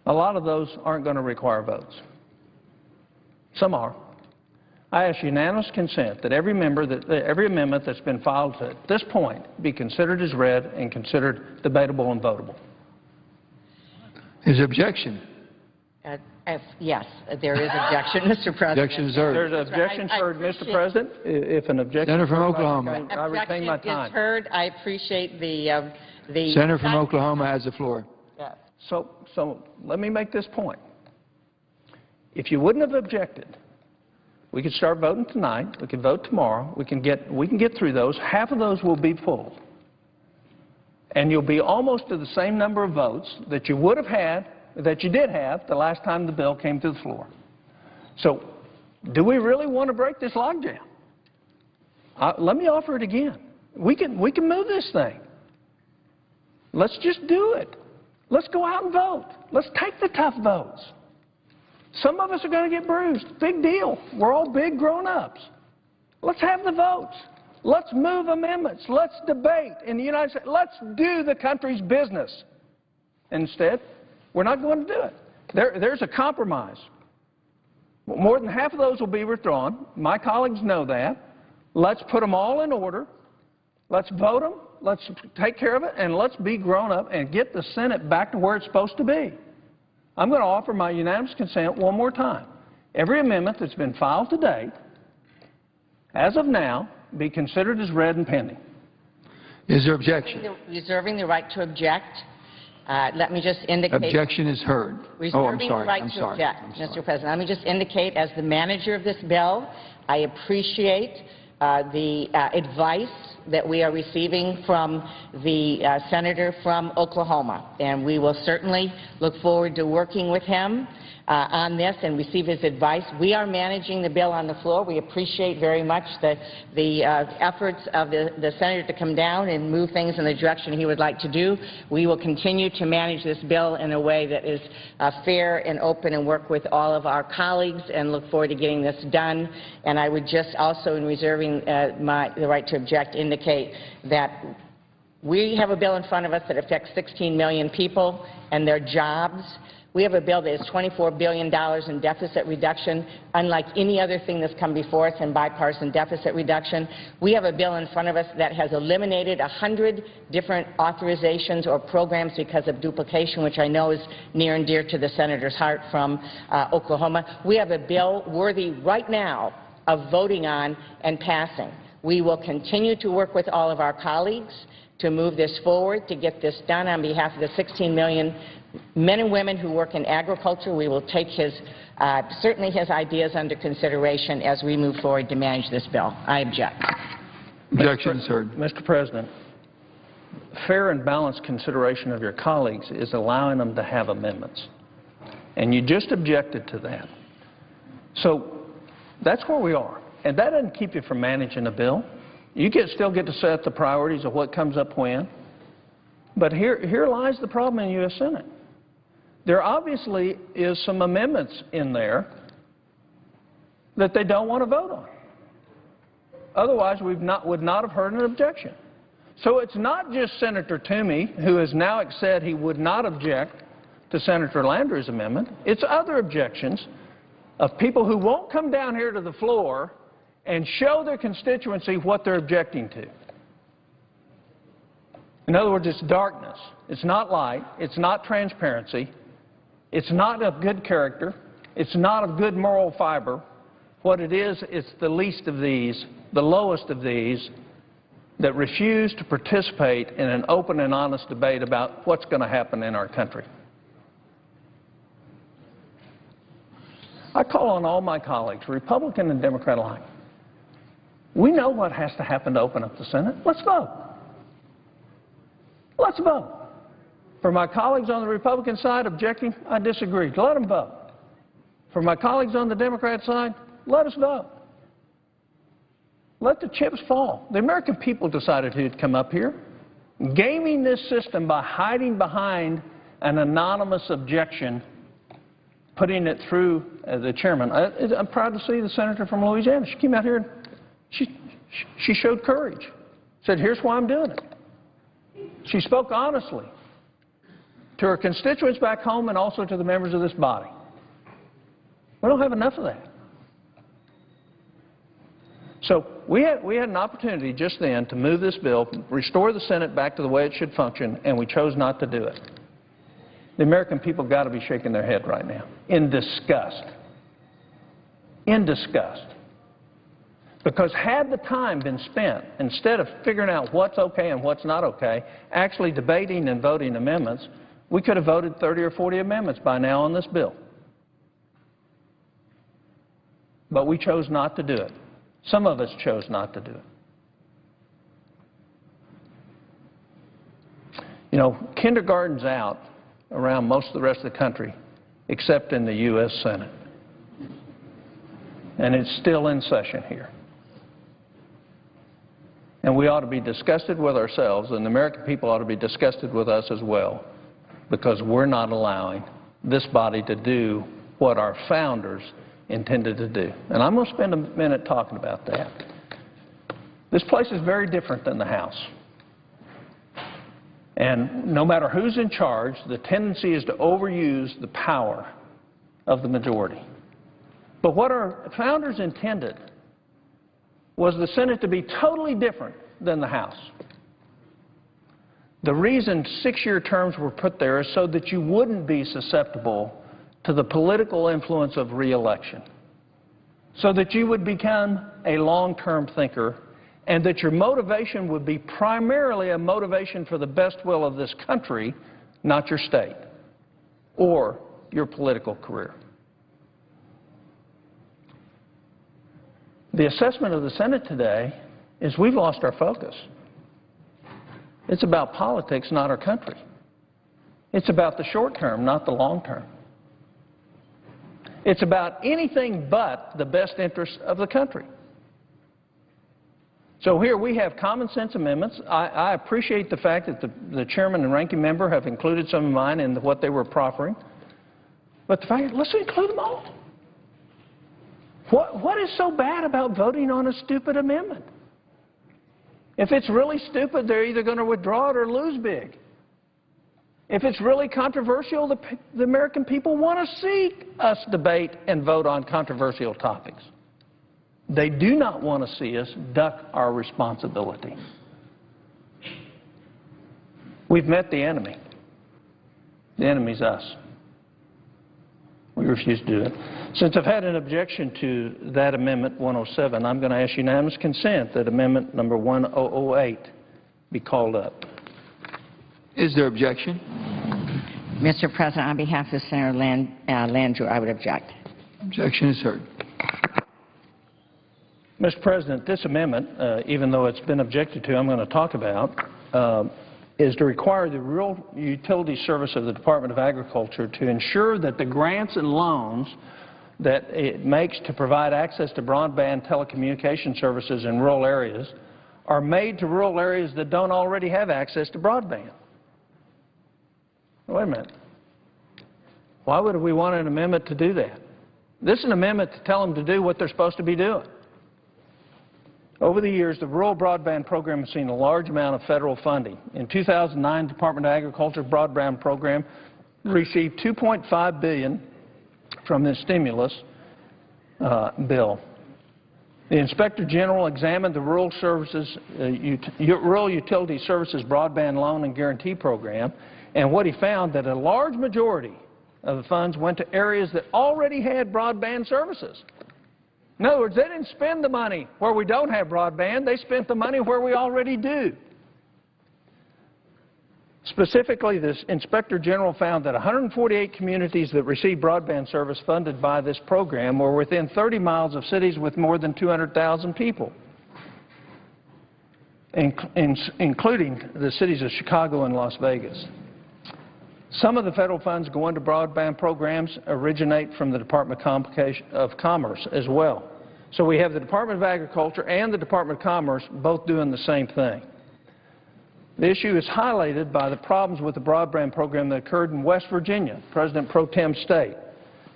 A lot of those aren't going to require votes. Some are. I ask unanimous consent that every amendment that's been filed to this point be considered as read and considered debatable and votable. Is there objection? Yes, there is objection, Mr. President. Objection is heard. There's an objection heard, Mr. President. If an objection Senator from Oklahoma. I retain my time. Objection is heard. I appreciate the Senator from Oklahoma has the floor. Yes. So let me make this point. If you wouldn't have objected, we could start voting tonight. We could vote tomorrow. We can get through those. Half of those will be full. And you'll be almost to the same number of votes that you would have had, that you did have the last time the bill came to the floor. So do we really want to break this logjam? Let me offer it again. We can move this thing. Let's just do it. Let's go out and vote. Let's take the tough votes. Some of us are going to get bruised. Big deal. We're all big grown-ups. Let's have the votes. Let's move amendments. Let's debate in the United States. Let's do the country's business. Instead, we're not going to do it. There's a compromise. More than half of those will be withdrawn. My colleagues know that. Let's put them all in order. Let's vote them. Let's take care of it, and let's be grown up and get the Senate back to where it's supposed to be. I'm going to offer my unanimous consent one more time. Every amendment that's been filed to date, as of now, be considered as read and pending. Is there objection? Reserving the right to object. Let me just indicate. Objection is heard. Oh, I'm sorry. I'm sorry, Mr. President. Let me just indicate, as the manager of this bill, I appreciate the advice that we are receiving from the senator from Oklahoma, and we will certainly look forward to working with him on this and receive his advice. We are managing the bill on the floor. We appreciate very much the efforts of the senator to come down and move things in the direction he would like to do. We will continue to manage this bill in a way that is fair and open and work with all of our colleagues and look forward to getting this done. And I would just also, in reserving the right to object, indicate that we have a bill in front of us that affects 16 million people and their jobs. We have a bill that is $24 billion in deficit reduction, unlike any other thing that's come before us in bipartisan deficit reduction. We have a bill in front of us that has eliminated 100 different authorizations or programs because of duplication, which I know is near and dear to the senator's heart from Oklahoma. We have a bill worthy right now of voting on and passing. We will continue to work with all of our colleagues to move this forward, to get this done on behalf of the 16 million men and women who work in agriculture. We will take certainly his ideas under consideration as we move forward to manage this bill. I object. Objection is heard. Mr. President, fair and balanced consideration of your colleagues is allowing them to have amendments. And you just objected to that. So that's where we are. And that doesn't keep you from managing a bill. You still get to set the priorities of what comes up when. But here lies the problem in U.S. Senate. There obviously is some amendments in there that they don't want to vote on. Otherwise, we would not have heard an objection. So it's not just Senator Toomey, who has now said he would not object to Senator Landrieu's amendment. It's other objections of people who won't come down here to the floor and show their constituency what they're objecting to. In other words, it's darkness. It's not light. It's not transparency. It's not of good character. It's not of good moral fiber. What it is, it's the least of these, the lowest of these, that refuse to participate in an open and honest debate about what's going to happen in our country. I call on all my colleagues, Republican and Democrat alike. We know what has to happen to open up the Senate. Let's vote. Let's vote. For my colleagues on the Republican side objecting, I disagree. Let them vote. For my colleagues on the Democrat side, let us vote. Let the chips fall. The American people decided who'd come up here. Gaming this system by hiding behind an anonymous objection, putting it through the chairman. I'm proud to see the senator from Louisiana. She came out here and she showed courage. Said, here's why I'm doing it. She spoke honestly to her constituents back home and also to the members of this body. We don't have enough of that. So we had an opportunity just then to move this bill, restore the Senate back to the way it should function, and we chose not to do it. The American people got to be shaking their head right now in disgust. In disgust. Because had the time been spent, instead of figuring out what's okay and what's not okay, actually debating and voting amendments, we could have voted 30 or 40 amendments by now on this bill. But we chose not to do it. Some of us chose not to do it. You know, kindergarten's out around most of the rest of the country, except in the U.S. Senate. And it's still in session here. And we ought to be disgusted with ourselves, and the American people ought to be disgusted with us as well, because we're not allowing this body to do what our founders intended to do. And I'm going to spend a minute talking about that. This place is very different than the House. And no matter who's in charge, the tendency is to overuse the power of the majority. But what our founders intended was the Senate to be totally different than the House. The reason 6-year terms were put there is so that you wouldn't be susceptible to the political influence of re-election, so that you would become a long-term thinker, and that your motivation would be primarily a motivation for the best will of this country, not your state or your political career. The assessment of the Senate today is we've lost our focus. It's about politics, not our country. It's about the short term, not the long term. It's about anything but the best interests of the country. So here we have common sense amendments. I appreciate the fact that the chairman and ranking member have included some of mine in what they were proffering. But the fact is, let's include them all. What is so bad about voting on a stupid amendment? If it's really stupid, they're either going to withdraw it or lose big. If it's really controversial, the American people want to see us debate and vote on controversial topics. They do not want to see us duck our responsibility. We've met the enemy. The enemy's us. We refuse to do it. Since I've had an objection to that Amendment 107, I'm going to ask unanimous consent that Amendment number 1008 be called up. Is there objection? Mr. President, on behalf of Senator Landrieu, I would object. Objection is heard. Mr. President, this amendment, even though it's been objected to, I'm going to talk about, is to require the Rural Utility Service of the Department of Agriculture to ensure that the grants and loans that it makes to provide access to broadband telecommunication services in rural areas are made to rural areas that don't already have access to broadband. Wait a minute. Why would we want an amendment to do that? This is an amendment to tell them to do what they're supposed to be doing. Over the years, the rural broadband program has seen a large amount of federal funding. In 2009, the Department of Agriculture's broadband program received $2.5 billion from this stimulus bill. The Inspector General examined the Rural Utility Services Broadband Loan and Guarantee Program, and what he found that a large majority of the funds went to areas that already had broadband services. In other words, they didn't spend the money where we don't have broadband. They spent the money where we already do. Specifically, this Inspector General found that 148 communities that received broadband service funded by this program were within 30 miles of cities with more than 200,000 people, including the cities of Chicago and Las Vegas. Some of the federal funds going to broadband programs originate from the Department of Commerce as well. So we have the Department of Agriculture and the Department of Commerce both doing the same thing. The issue is highlighted by the problems with the broadband program that occurred in West Virginia, President Pro Tem state.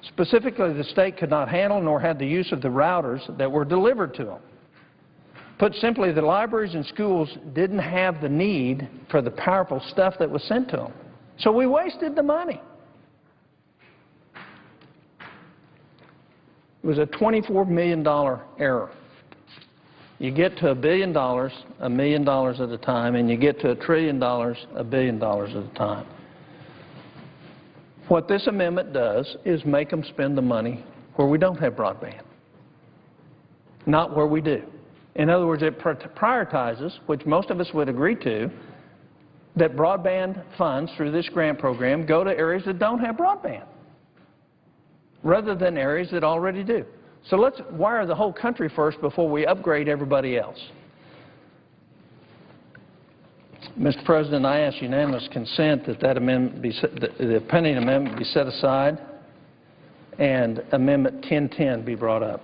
Specifically, the state could not handle nor had the use of the routers that were delivered to them. Put simply, the libraries and schools didn't have the need for the powerful stuff that was sent to them. So we wasted the money. It was a $24 million error. You get to $1 billion, $1 million at a time, and you get to $1 trillion, $1 billion at a time. What this amendment does is make them spend the money where we don't have broadband, not where we do. In other words, it prioritizes, which most of us would agree to, that broadband funds through this grant program go to areas that don't have broadband rather than areas that already do. So let's wire the whole country first before we upgrade everybody else. Mr. President, I ask unanimous consent that the pending amendment be set aside and Amendment 1010 be brought up.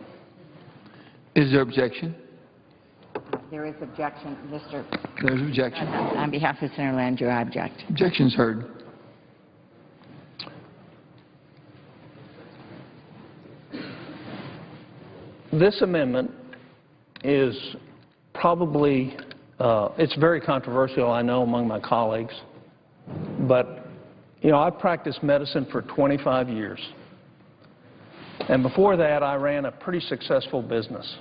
Is there objection? There is objection, Mr. There's objection. On behalf of Senator Landrieu, I object. Objection is heard. This amendment is probably, it's very controversial, I know, among my colleagues, but, you know, I've practiced medicine for 25 years. And before that, I ran a pretty successful business.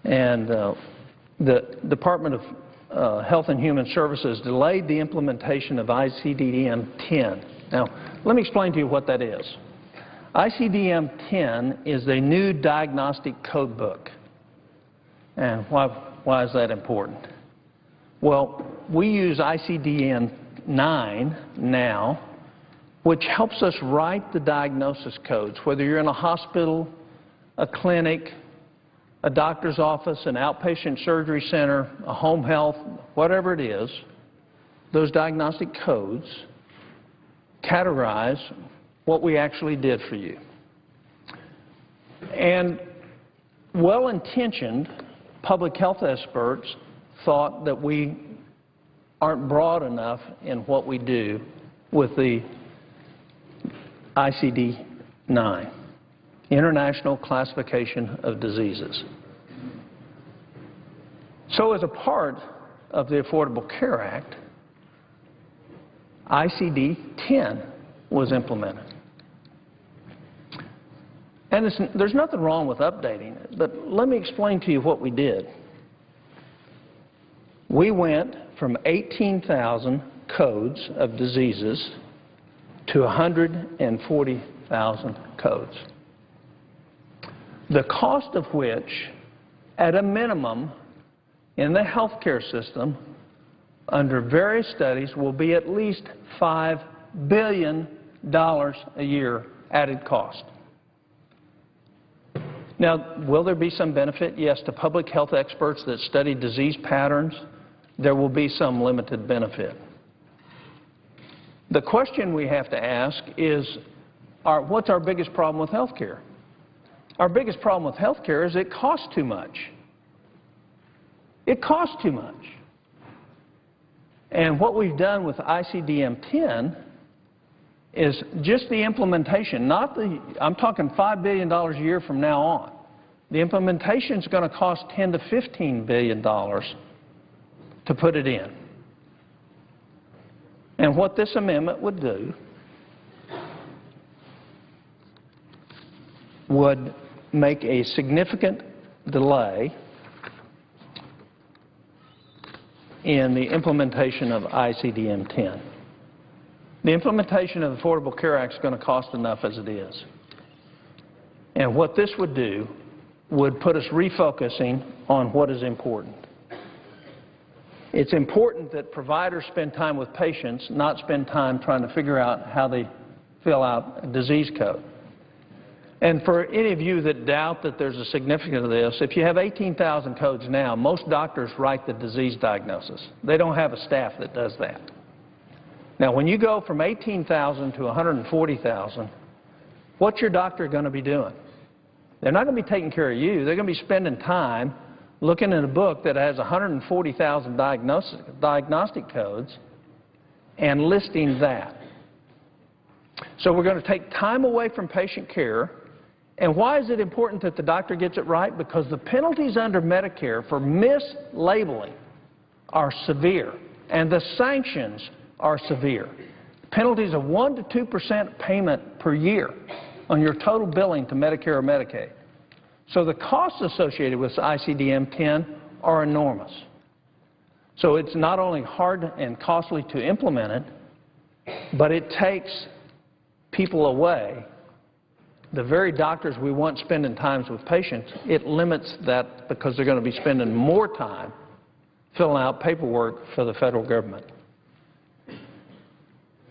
And the Department of Health and Human Services delayed the implementation of ICD-10. Now, let me explain to you what that is. ICD-10 is a new diagnostic code book. And why is that important? Well, we use ICD-9 now, which helps us write the diagnosis codes, whether you're in a hospital, a clinic, a doctor's office, an outpatient surgery center, a home health, whatever it is, those diagnostic codes categorize what we actually did for you. And well-intentioned public health experts thought that we aren't broad enough in what we do with the ICD-9, International Classification of Diseases. So as a part of the Affordable Care Act, ICD-10 was implemented. And there's nothing wrong with updating it, but let me explain to you what we did. We went from 18,000 codes of diseases to 140,000 codes, the cost of which, at a minimum, in the healthcare system, under various studies, will be at least $5 billion a year added cost. Now, will there be some benefit? Yes, to public health experts that study disease patterns, there will be some limited benefit. The question we have to ask is, what's our biggest problem with health care? Our biggest problem with health care is it costs too much. It costs too much. And what we've done with ICD-10 is just the implementation, I'm talking $5 billion a year from now on. The implementation is going to cost $10 to $15 billion to put it in. And what this amendment would do would make a significant delay in the implementation of ICD-10. The implementation of the Affordable Care Act is going to cost enough as it is. And what this would do would put us refocusing on what is important. It's important that providers spend time with patients, not spend time trying to figure out how they fill out a disease code. And for any of you that doubt that there's a significance of this, if you have 18,000 codes now, most doctors write the disease diagnosis. They don't have a staff that does that. Now, when you go from 18,000 to 140,000, what's your doctor going to be doing? They're not going to be taking care of you. They're going to be spending time looking at a book that has 140,000 diagnostic codes and listing that. So we're going to take time away from patient care. And why is it important that the doctor gets it right? Because the penalties under Medicare for mislabeling are severe, and the sanctions are severe. Penalties of 1% to 2% payment per year on your total billing to Medicare or Medicaid. So the costs associated with ICD-10 are enormous. So it's not only hard and costly to implement it, but it takes people away. The very doctors we want spending time with patients, it limits that because they're going to be spending more time filling out paperwork for the federal government.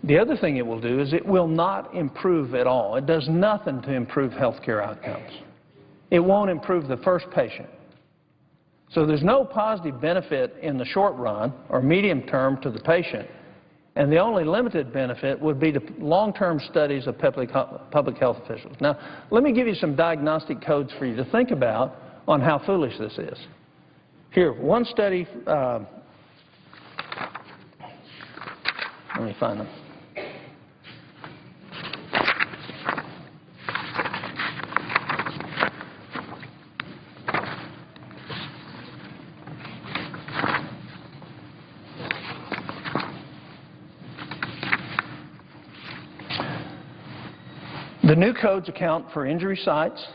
The other thing it will do is it will not improve at all. It does nothing to improve health care outcomes. It won't improve the first patient. So there's no positive benefit in the short run or medium term to the patient, and the only limited benefit would be to long-term studies of public health officials. Now, let me give you some diagnostic codes for you to think about on how foolish this is. Here, one study, let me find them. The new codes account for injury sites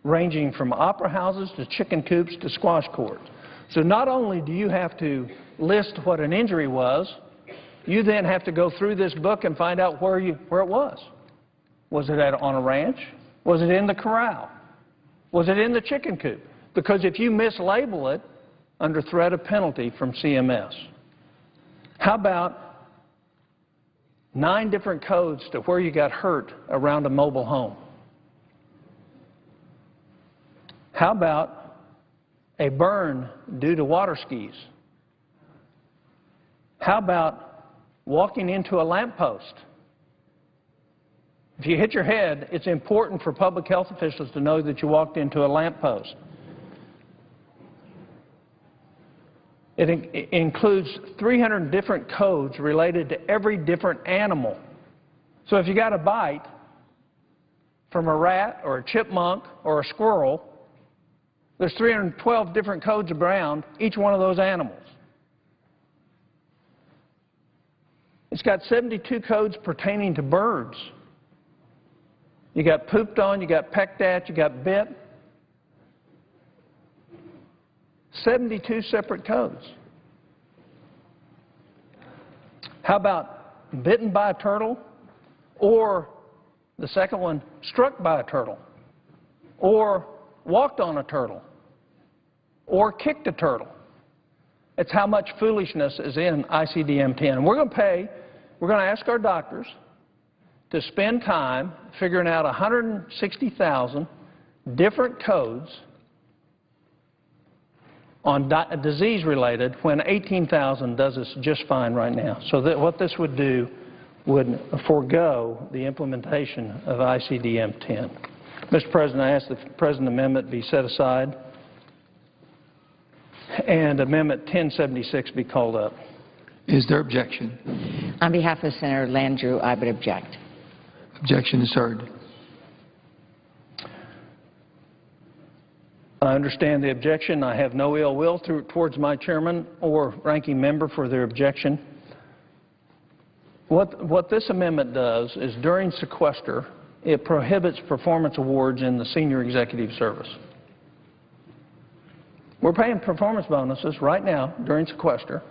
ranging from opera houses to chicken coops to squash courts. So not only do you have to list what an injury was, you then have to go through this book and find out where it was. Was it on a ranch? Was it in the corral? Was it in the chicken coop? Because if you mislabel it, under threat of penalty from CMS. How about 9 different codes to where you got hurt around a mobile home? How about a burn due to water skis? How about walking into a lamppost? If you hit your head, it's important for public health officials to know that you walked into a lamppost. It includes 300 different codes related to every different animal. So if you got a bite from a rat or a chipmunk or a squirrel, there's 312 different codes around each one of those animals. It's got 72 codes pertaining to birds. You got pooped on, you got pecked at, you got bit. 72 separate codes. How about bitten by a turtle, or the second one, struck by a turtle, or walked on a turtle, or kicked a turtle? It's how much foolishness is in ICD-10. And we're going to ask our doctors to spend time figuring out 160,000 different codes on disease-related when 18,000 does this just fine right now. So that what this would do would forego the implementation of ICD-10. Mr. President, I ask that the President Amendment be set aside and Amendment 1076 be called up. Is there objection? On behalf of Senator Landrieu, I would object. Objection is heard. I understand the objection. I have no ill will towards my chairman or ranking member for their objection. What this amendment does is during sequester, it prohibits performance awards in the senior executive service. We're paying performance bonuses right now during sequester.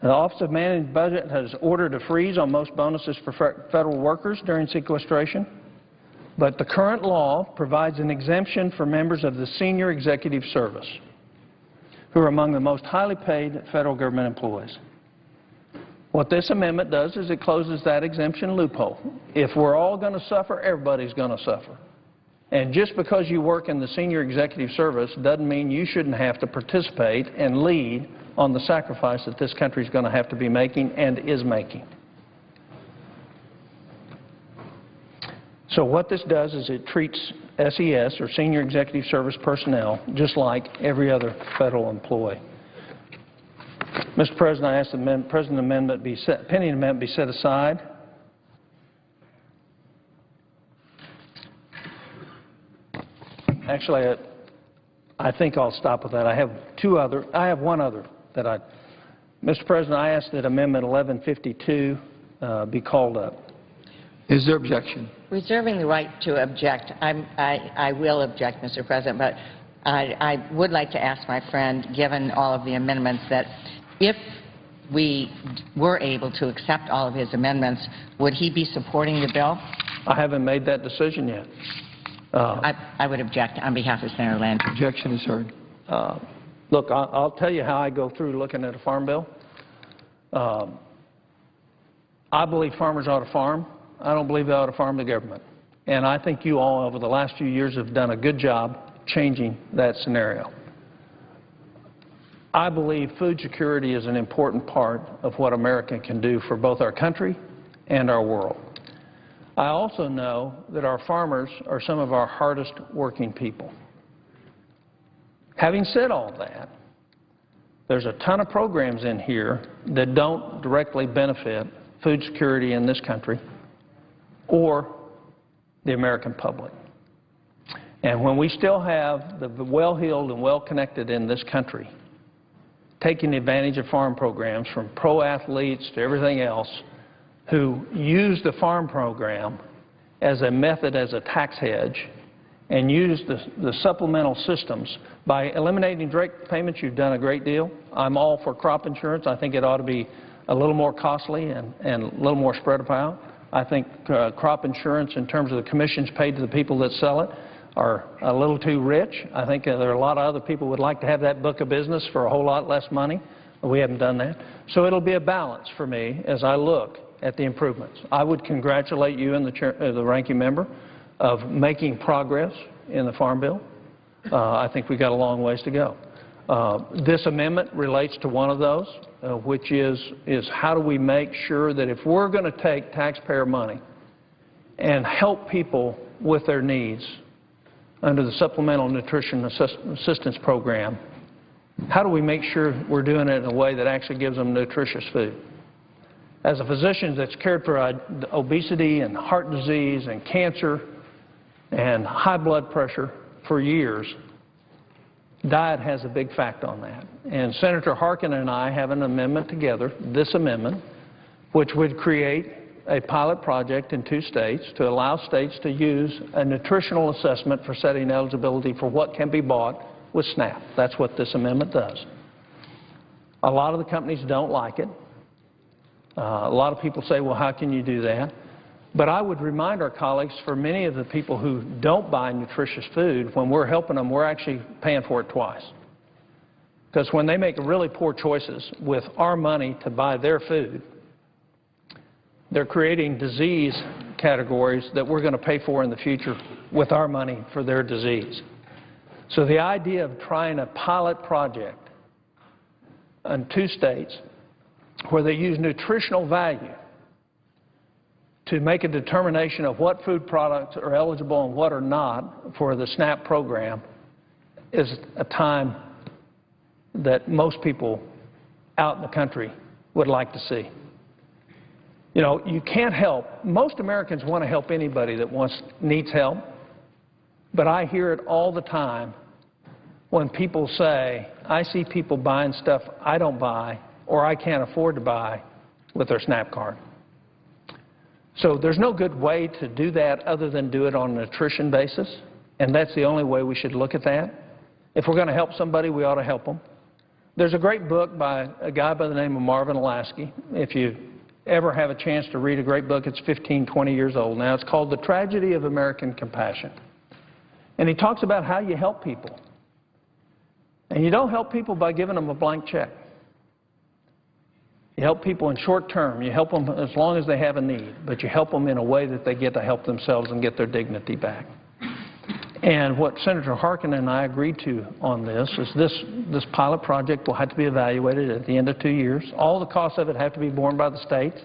The Office of Managed Budget has ordered a freeze on most bonuses for federal workers during sequestration. But the current law provides an exemption for members of the senior executive service, who are among the most highly paid federal government employees. What this amendment does is it closes that exemption loophole. If we're all going to suffer, everybody's going to suffer. And just because you work in the senior executive service doesn't mean you shouldn't have to participate and lead on the sacrifice that this country is going to have to be making and is making. So what this does is it treats SES, or Senior Executive Service personnel, just like every other federal employee. Mr. President, I ask that the pending amendment be set aside. Actually, I think I'll stop with that. I have one other that Mr. President, I ask that Amendment 1152 be called up. Is there objection? Reserving the right to object, I will object, Mr. President, but I would like to ask my friend, given all of the amendments, that if we were able to accept all of his amendments, would he be supporting the bill? I haven't made that decision yet. I would object on behalf of Senator Landrieu. Objection is heard. Look, I'll tell you how I go through looking at a farm bill. I believe farmers ought to farm. I don't believe they ought to farm the government. And I think you all, over the last few years, have done a good job changing that scenario. I believe food security is an important part of what America can do for both our country and our world. I also know that our farmers are some of our hardest working people. Having said all that, there's a ton of programs in here that don't directly benefit food security in this country or the American public. And when we still have the well-heeled and well-connected in this country taking advantage of farm programs, from pro athletes to everything else, who use the farm program as a method, as a tax hedge, and use the supplemental systems. By eliminating direct payments, you've done a great deal. I'm all for crop insurance. I think it ought to be a little more costly and a little more spread out. I think crop insurance, in terms of the commissions paid to the people that sell it, are a little too rich. I think there are a lot of other people who would like to have that book of business for a whole lot less money. But we haven't done that. So it'll be a balance for me as I look at the improvements. I would congratulate you and the ranking member of making progress in the Farm Bill. I think we've got a long ways to go. This amendment relates to one of those, which is how do we make sure that if we're going to take taxpayer money and help people with their needs under the Supplemental Nutrition Assistance Program, how do we make sure we're doing it in a way that actually gives them nutritious food? As a physician that's cared for obesity and heart disease and cancer and high blood pressure for years, diet has a big fact on that. And Senator Harkin and I have an amendment together, this amendment, which would create a pilot project in 2 states to allow states to use a nutritional assessment for setting eligibility for what can be bought with SNAP. That's what this amendment does. A lot of the companies don't like it. A lot of people say, well, how can you do that? But I would remind our colleagues, for many of the people who don't buy nutritious food, when we're helping them, we're actually paying for it twice. Because when they make really poor choices with our money to buy their food, they're creating disease categories that we're going to pay for in the future with our money for their disease. So the idea of trying a pilot project in 2 states where they use nutritional value to make a determination of what food products are eligible and what are not for the SNAP program is a time that most people out in the country would like to see. You know, you can't help. Most Americans want to help anybody that needs help, but I hear it all the time when people say, I see people buying stuff I don't buy or I can't afford to buy with their SNAP card. So there's no good way to do that other than do it on a nutrition basis, and that's the only way we should look at that. If we're going to help somebody, we ought to help them. There's a great book by a guy by the name of Marvin Lasky. If you ever have a chance to read a great book, it's 15, 20 years old now. It's called The Tragedy of American Compassion. And he talks about how you help people. And you don't help people by giving them a blank check. You help people in short term. You help them as long as they have a need, but you help them in a way that they get to help themselves and get their dignity back. And what Senator Harkin and I agreed to on this is this pilot project will have to be evaluated at the end of 2 years. All the costs of it have to be borne by the states.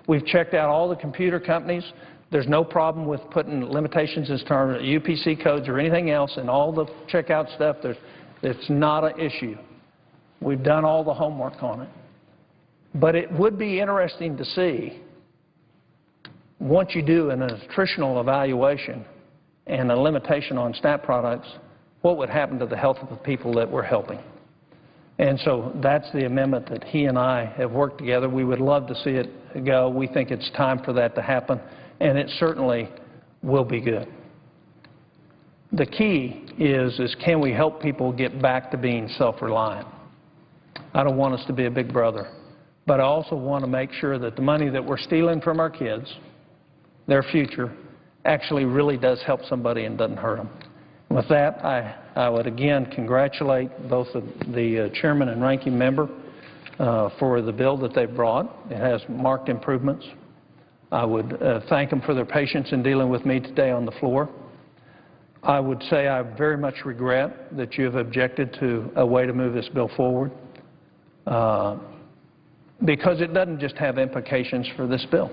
We've checked out all the computer companies. There's no problem with putting limitations as terms of UPC codes or anything else and all the checkout stuff. It's not an issue. We've done all the homework on it. But it would be interesting to see, once you do a nutritional evaluation and a limitation on SNAP products, what would happen to the health of the people that we're helping. And so that's the amendment that he and I have worked together. We would love to see it go. We think it's time for that to happen, and it certainly will be good. The key is can we help people get back to being self-reliant? I don't want us to be a big brother, but I also want to make sure that the money that we're stealing from our kids, their future, actually really does help somebody and doesn't hurt them. With that, I would again congratulate both the chairman and ranking member for the bill that they've brought. It has marked improvements. I would thank them for their patience in dealing with me today on the floor. I would say I very much regret that you have objected to a way to move this bill forward because it doesn't just have implications for this bill.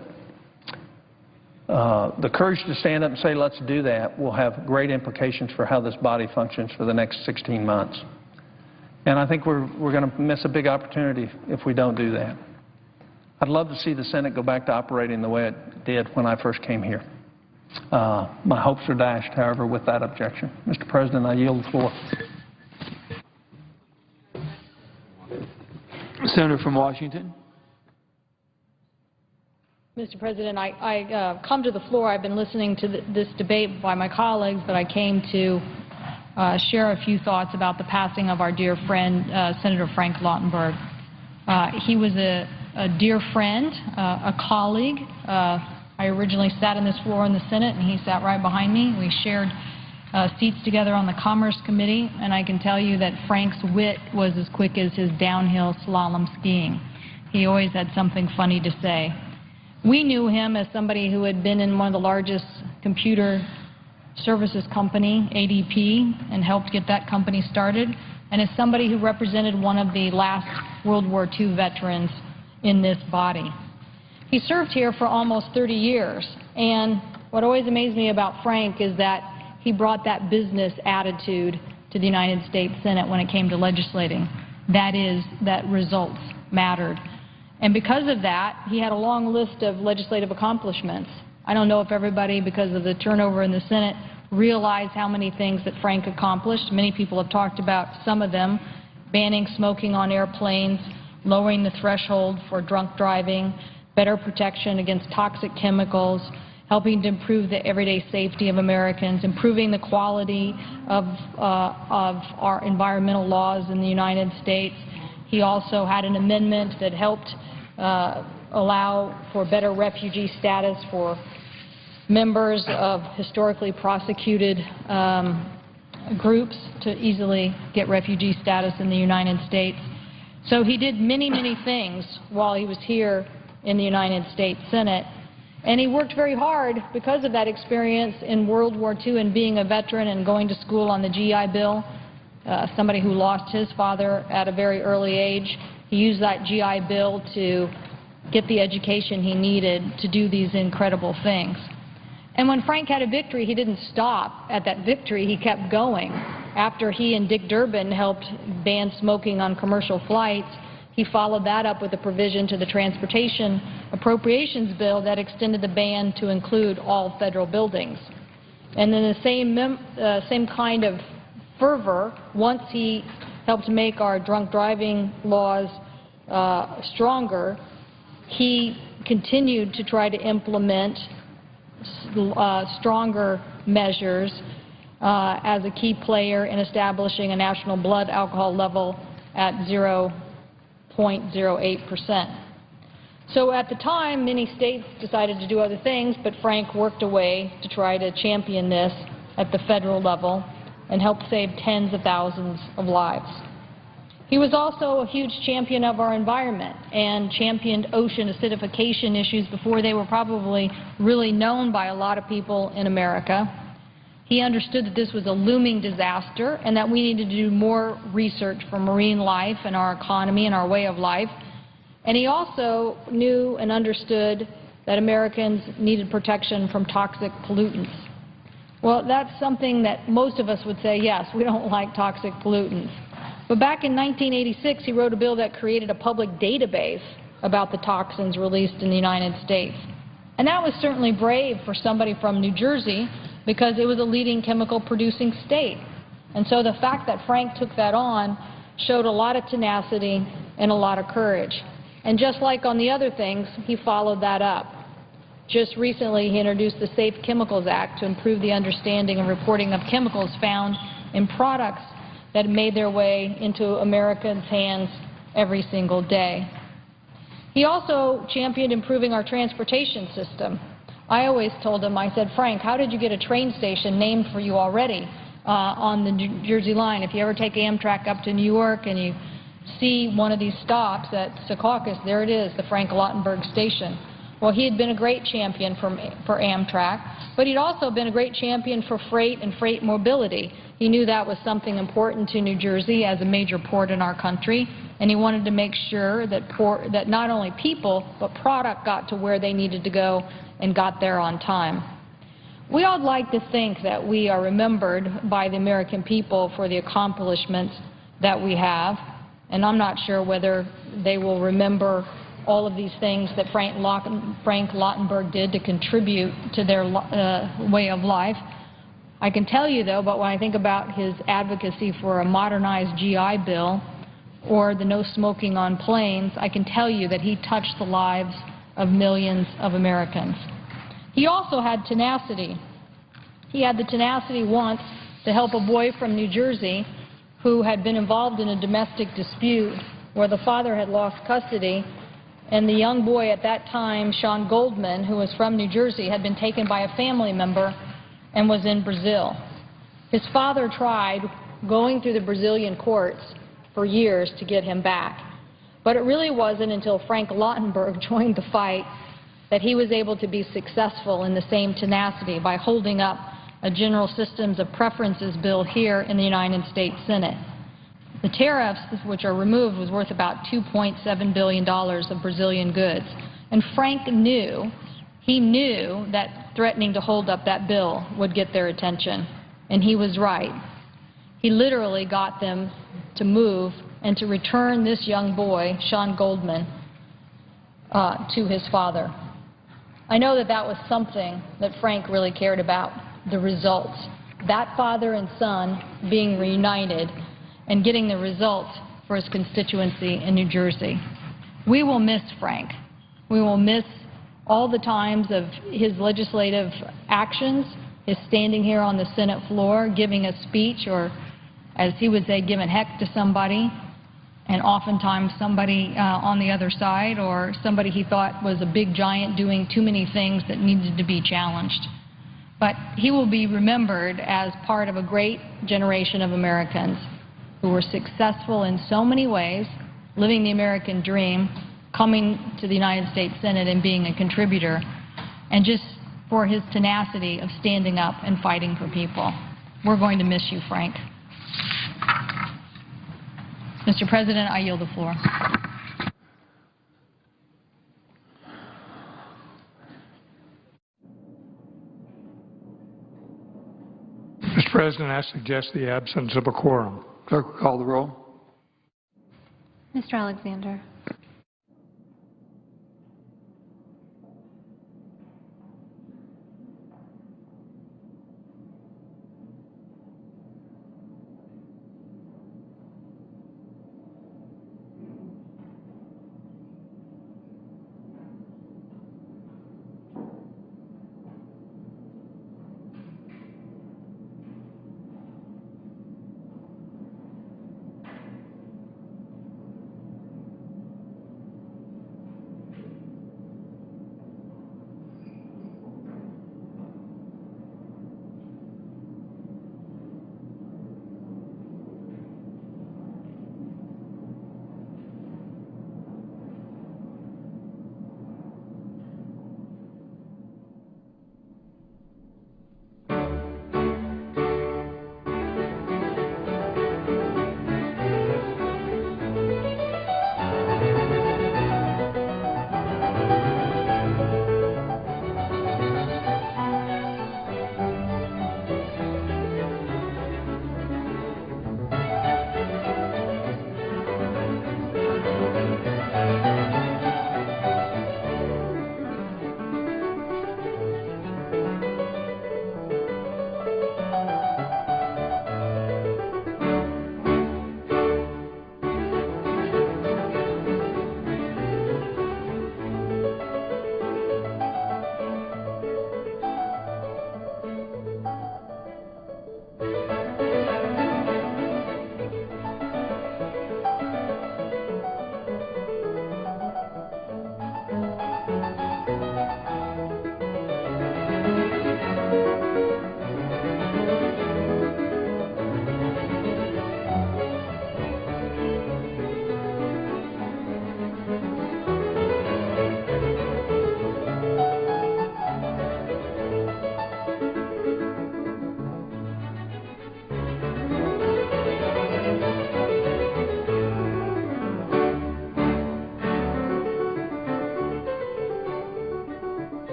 The courage to stand up and say, let's do that, will have great implications for how this body functions for the next 16 months. And I think we're going to miss a big opportunity if we don't do that. I'd love to see the Senate go back to operating the way it did when I first came here. My hopes are dashed, however, with that objection. Mr. President, I yield the floor. Senator from Washington. Mr. President, I come to the floor. I've been listening to this debate by my colleagues, but I came to share a few thoughts about the passing of our dear friend, Senator Frank Lautenberg. He was a dear friend, a colleague. I originally sat on this floor in the Senate, and he sat right behind me. We shared seats together on the Commerce Committee, and I can tell you that Frank's wit was as quick as his downhill slalom skiing. He always had something funny to say. We knew him as somebody who had been in one of the largest computer services company, ADP, and helped get that company started, and as somebody who represented one of the last World War II veterans in this body. He served here for almost 30 years, and what always amazed me about Frank is that he brought that business attitude to the United States Senate when it came to legislating. That is, that results mattered. And because of that, he had a long list of legislative accomplishments. I don't know if everybody, because of the turnover in the Senate, realized how many things that Frank accomplished. Many people have talked about some of them: banning smoking on airplanes, lowering the threshold for drunk driving, better protection against toxic chemicals, helping to improve the everyday safety of Americans, improving the quality of our environmental laws in the United States. He also had an amendment that helped allow for better refugee status for members of historically prosecuted groups to easily get refugee status in the United States. So he did many, many things while he was here in the United States Senate. And he worked very hard because of that experience in World War II and being a veteran and going to school on the GI Bill. Somebody who lost his father at a very early age. He used that GI Bill to get the education he needed to do these incredible things. And when Frank had a victory, he didn't stop at that victory. He kept going. After he and Dick Durbin helped ban smoking on commercial flights, he followed that up with a provision to the Transportation Appropriations Bill that extended the ban to include all federal buildings. And in the same kind of fervor, once he helped make our drunk driving laws stronger, he continued to try to implement stronger measures as a key player in establishing a national blood alcohol level at 0.08%. So at the time, many states decided to do other things, but Frank worked away to try to champion this at the federal level and helped save tens of thousands of lives. He was also a huge champion of our environment and championed ocean acidification issues before they were probably really known by a lot of people in America. He understood that this was a looming disaster and that we needed to do more research for marine life and our economy and our way of life. And he also knew and understood that Americans needed protection from toxic pollutants. Well, that's something that most of us would say, yes, we don't like toxic pollutants. But back in 1986, he wrote a bill that created a public database about the toxins released in the United States. And that was certainly brave for somebody from New Jersey because it was a leading chemical-producing state. And so the fact that Frank took that on showed a lot of tenacity and a lot of courage. And just like on the other things, he followed that up. Just recently, he introduced the Safe Chemicals Act to improve the understanding and reporting of chemicals found in products that made their way into Americans' hands every single day. He also championed improving our transportation system. I always told him, I said, Frank, how did you get a train station named for you already on the New Jersey line? If you ever take Amtrak up to New York and you see one of these stops at Secaucus, there it is, the Frank Lautenberg Station. Well, he had been a great champion for Amtrak, but he'd also been a great champion for freight and freight mobility. He knew that was something important to New Jersey as a major port in our country, and he wanted to make sure that not only people, but product got to where they needed to go and got there on time. We all like to think that we are remembered by the American people for the accomplishments that we have, and I'm not sure whether they will remember all of these things that Frank Lautenberg did to contribute to their way of life. I can tell you, though, but when I think about his advocacy for a modernized GI Bill or the no smoking on planes, I can tell you that he touched the lives of millions of Americans. He also had tenacity. He had the tenacity once to help a boy from New Jersey who had been involved in a domestic dispute where the father had lost custody, and the young boy at that time, Sean Goldman, who was from New Jersey, had been taken by a family member and was in Brazil. His father tried going through the Brazilian courts for years to get him back. But it really wasn't until Frank Lautenberg joined the fight that he was able to be successful in the same tenacity by holding up a General Systems of Preferences bill here in the United States Senate. The tariffs which are removed was worth about $2.7 billion of Brazilian goods. And Frank knew, he knew that threatening to hold up that bill would get their attention. And he was right. He literally got them to move and to return this young boy, Sean Goldman, to his father. I know that that was something that Frank really cared about, the results. That father and son being reunited and getting the results for his constituency in New Jersey. We will miss Frank, We will miss all the times of his legislative actions, his standing here on the Senate floor, giving a speech, or, as he would say, giving heck to somebody, and oftentimes somebody on the other side, or somebody he thought was a big giant doing too many things that needed to be challenged. But he will be remembered as part of a great generation of Americans who were successful in so many ways, living the American dream, coming to the United States Senate and being a contributor, and just for his tenacity of standing up and fighting for people. We're going to miss you, Frank. Mr. President, I yield the floor. Mr. President, I suggest the absence of a quorum. Clerk will call the roll. Mr. Alexander.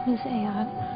Ms. Ayotte.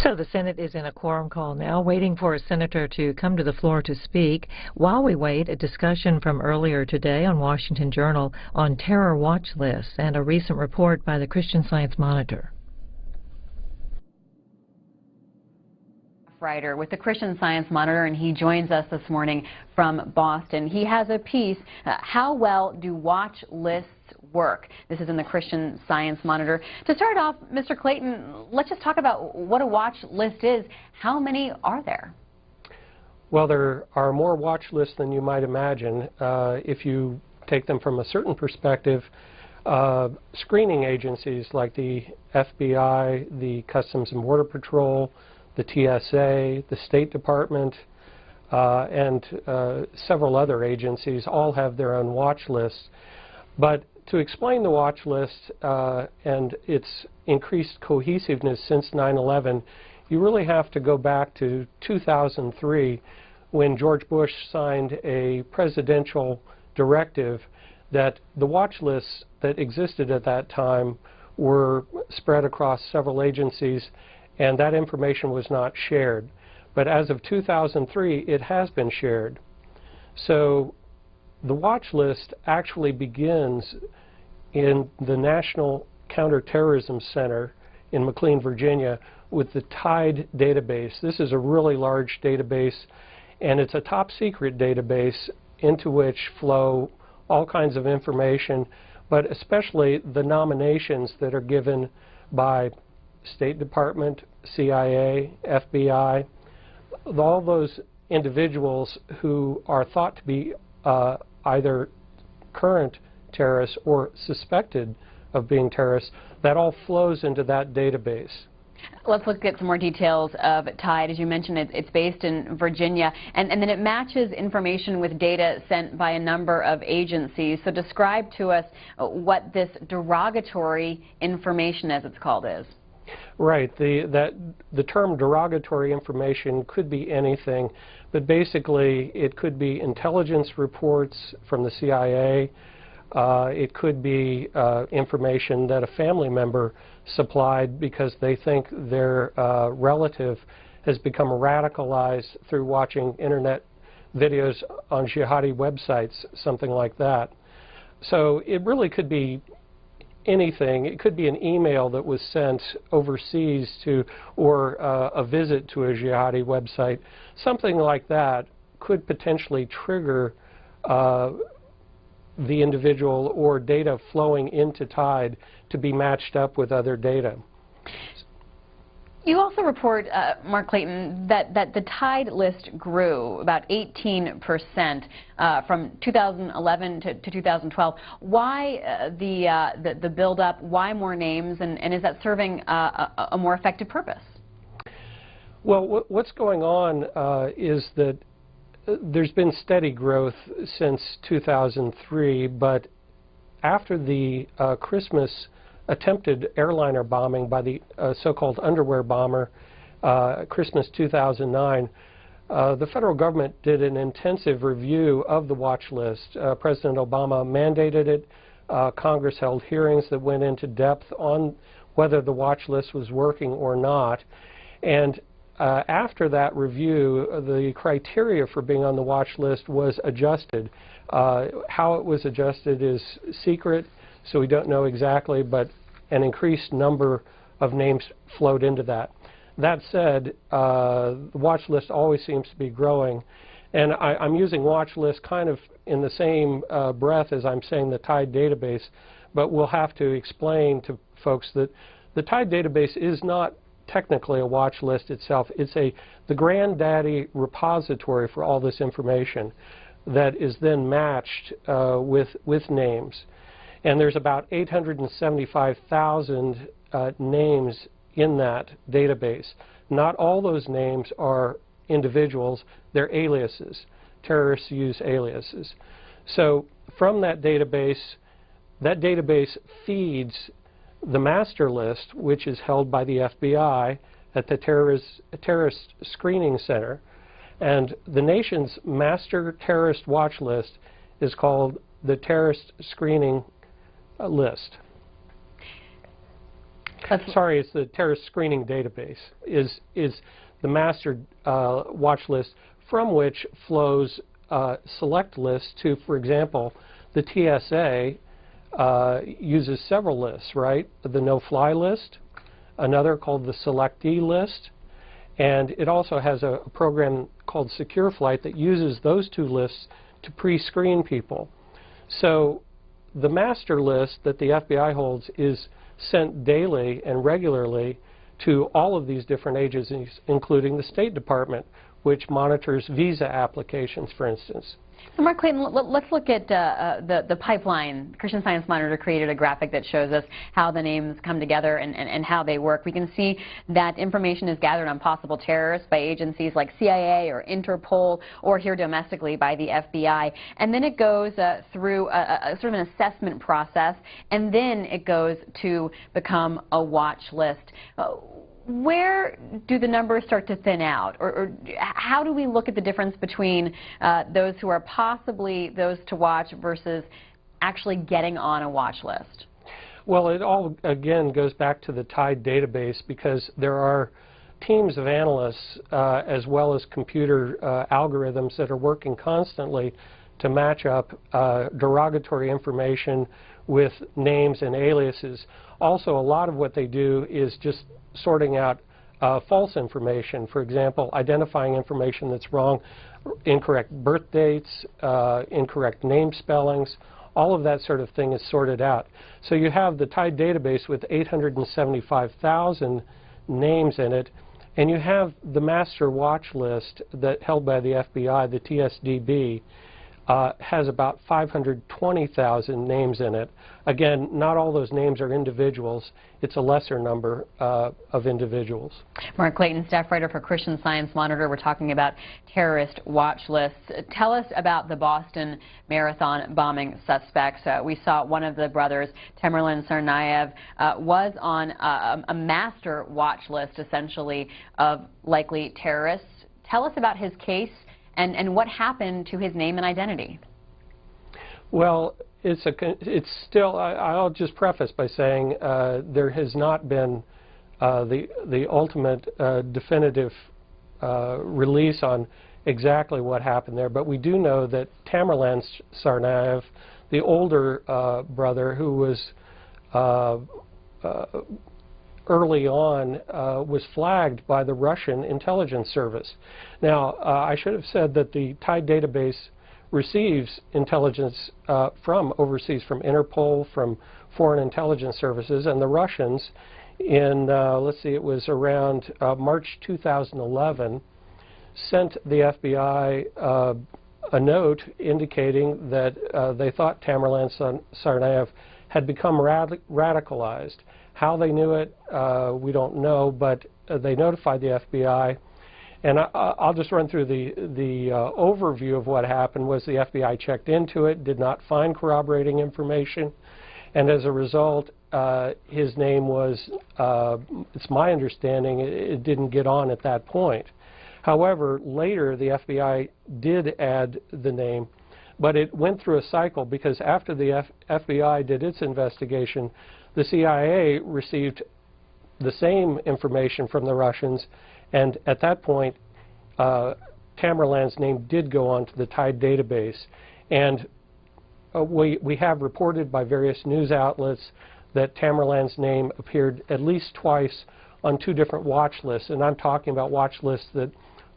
So the Senate is in a quorum call now, waiting for a senator to come to the floor to speak. While we wait, a discussion from earlier today on Washington Journal on terror watch lists and a recent report by the Christian Science Monitor. Writer with the Christian Science Monitor, and he joins us this morning from Boston. He has a piece, How Well Do Watch Lists Work? This is in the Christian Science Monitor. To start off, Mr. Clayton, let's just talk about what a watch list is. How many are there? Well, there are more watch lists than you might imagine. If you take them from a certain perspective, screening agencies like the FBI, the Customs and Border Patrol, the TSA, the State Department, and several other agencies all have their own watch lists. But to explain the watch list and its increased cohesiveness since 9/11, you really have to go back to 2003 when George Bush signed a presidential directive that the watch lists that existed at that time were spread across several agencies, and that information was not shared. But as of 2003, it has been shared. So the watch list actually begins in the National Counterterrorism Center in McLean, Virginia, with the TIDE database. This is a really large database, and it's a top secret database into which flow all kinds of information, but especially the nominations that are given by State Department, CIA, FBI, all those individuals who are thought to be either current terrorists or suspected of being terrorists. That all flows into that database. Let's look at some more details of TIDE. As you mentioned, it's based in Virginia, and then it matches information with data sent by a number of agencies. So describe to us what this derogatory information, as it's called, is. Right. The term derogatory information could be anything, but basically it could be intelligence reports from the CIA. It could be information that a family member supplied because they think their relative has become radicalized through watching internet videos on jihadi websites, something like that. So it really could be anything. It could be an email that was sent overseas to, or a visit to a jihadi website. Something like that could potentially trigger the individual or data flowing into TIDE to be matched up with other data. You also report, Mark Clayton, that the TIDE list grew about 18% from 2011 to 2012. Why the build-up? Why more names? And is that serving a more effective purpose? Well, what's going on is that there's been steady growth since 2003, but after the Christmas attempted airliner bombing by the so-called underwear bomber, Christmas 2009, the federal government did an intensive review of the watch list. President Obama mandated it. Congress held hearings that went into depth on whether the watch list was working or not. And after that review, the criteria for being on the watch list was adjusted. How it was adjusted is secret, so we don't know exactly, but an increased number of names flowed into that. That said, the watch list always seems to be growing, and I'm using watch list kind of in the same breath as I'm saying the TIDE database, but we'll have to explain to folks that the TIDE database is not technically a watch list itself. It's the granddaddy repository for all this information that is then matched with names. And there's about 875,000 names in that database. Not all those names are individuals, they're aliases. Terrorists use aliases. So from that database feeds the master list, which is held by the FBI at the Terrorist Screening Center. And the nation's master terrorist watch list is called the Terrorist Screening List. Sorry, it's the Terrorist Screening Database, is the master watch list from which flows select lists to, for example, the TSA uses several lists, right? The no-fly list, another called the selectee list, and it also has a program called Secure Flight that uses those two lists to pre-screen people. So the master list that the FBI holds is sent daily and regularly to all of these different agencies, including the State Department, which monitors visa applications, for instance. So Mark Clayton, let's look at the pipeline. Christian Science Monitor created a graphic that shows us how the names come together and how they work. We can see that information is gathered on possible terrorists by agencies like CIA or Interpol, or here domestically by the FBI. And then it goes through a sort of an assessment process, and then it goes to become a watch list. Where do the numbers start to thin out, or how do we look at the difference between those who are possibly those to watch versus actually getting on a watch list? Well, it all, again, goes back to the TIDE database, because there are teams of analysts as well as computer algorithms that are working constantly to match up derogatory information with names and aliases. Also, a lot of what they do is just sorting out false information. For example, identifying information that's wrong, incorrect birth dates, incorrect name spellings. All of that sort of thing is sorted out. So you have the TIDE database with 875,000 names in it, and you have the master watch list that held by the FBI, the TSDB, has about 520,000 names in it. Again, not all those names are individuals. It's a lesser number of individuals. Mark Clayton, staff writer for Christian Science Monitor. We're talking about terrorist watch lists. Tell us about the Boston Marathon bombing suspects. We saw one of the brothers, Tamerlan Tsarnaev, was on a master watch list, essentially, of likely terrorists. Tell us about his case and what happened to his name and identity. Well, it's still, I'll just preface by saying there has not been the ultimate definitive release on exactly what happened there, but we do know that Tamerlan Tsarnaev, the older brother who was early on was flagged by the Russian intelligence service. Now, I should have said that the TIDE database receives intelligence from overseas, from Interpol, from foreign intelligence services, and the Russians in, let's see, it was around March 2011, sent the FBI a note indicating that they thought Tamerlan Tsarnaev had become radicalized. How they knew it, we don't know, but they notified the FBI. And I'll just run through the overview of what happened. Was the FBI checked into it, did not find corroborating information, and as a result, his name was, it's my understanding, it didn't get on at that point. However, later the FBI did add the name, but it went through a cycle, because after the FBI did its investigation, the CIA received the same information from the Russians, and at that point, Tamerlan's name did go onto the TIDE database. And we have reported by various news outlets that Tamerlan's name appeared at least twice on 2 different watch lists, and I'm talking about watch lists that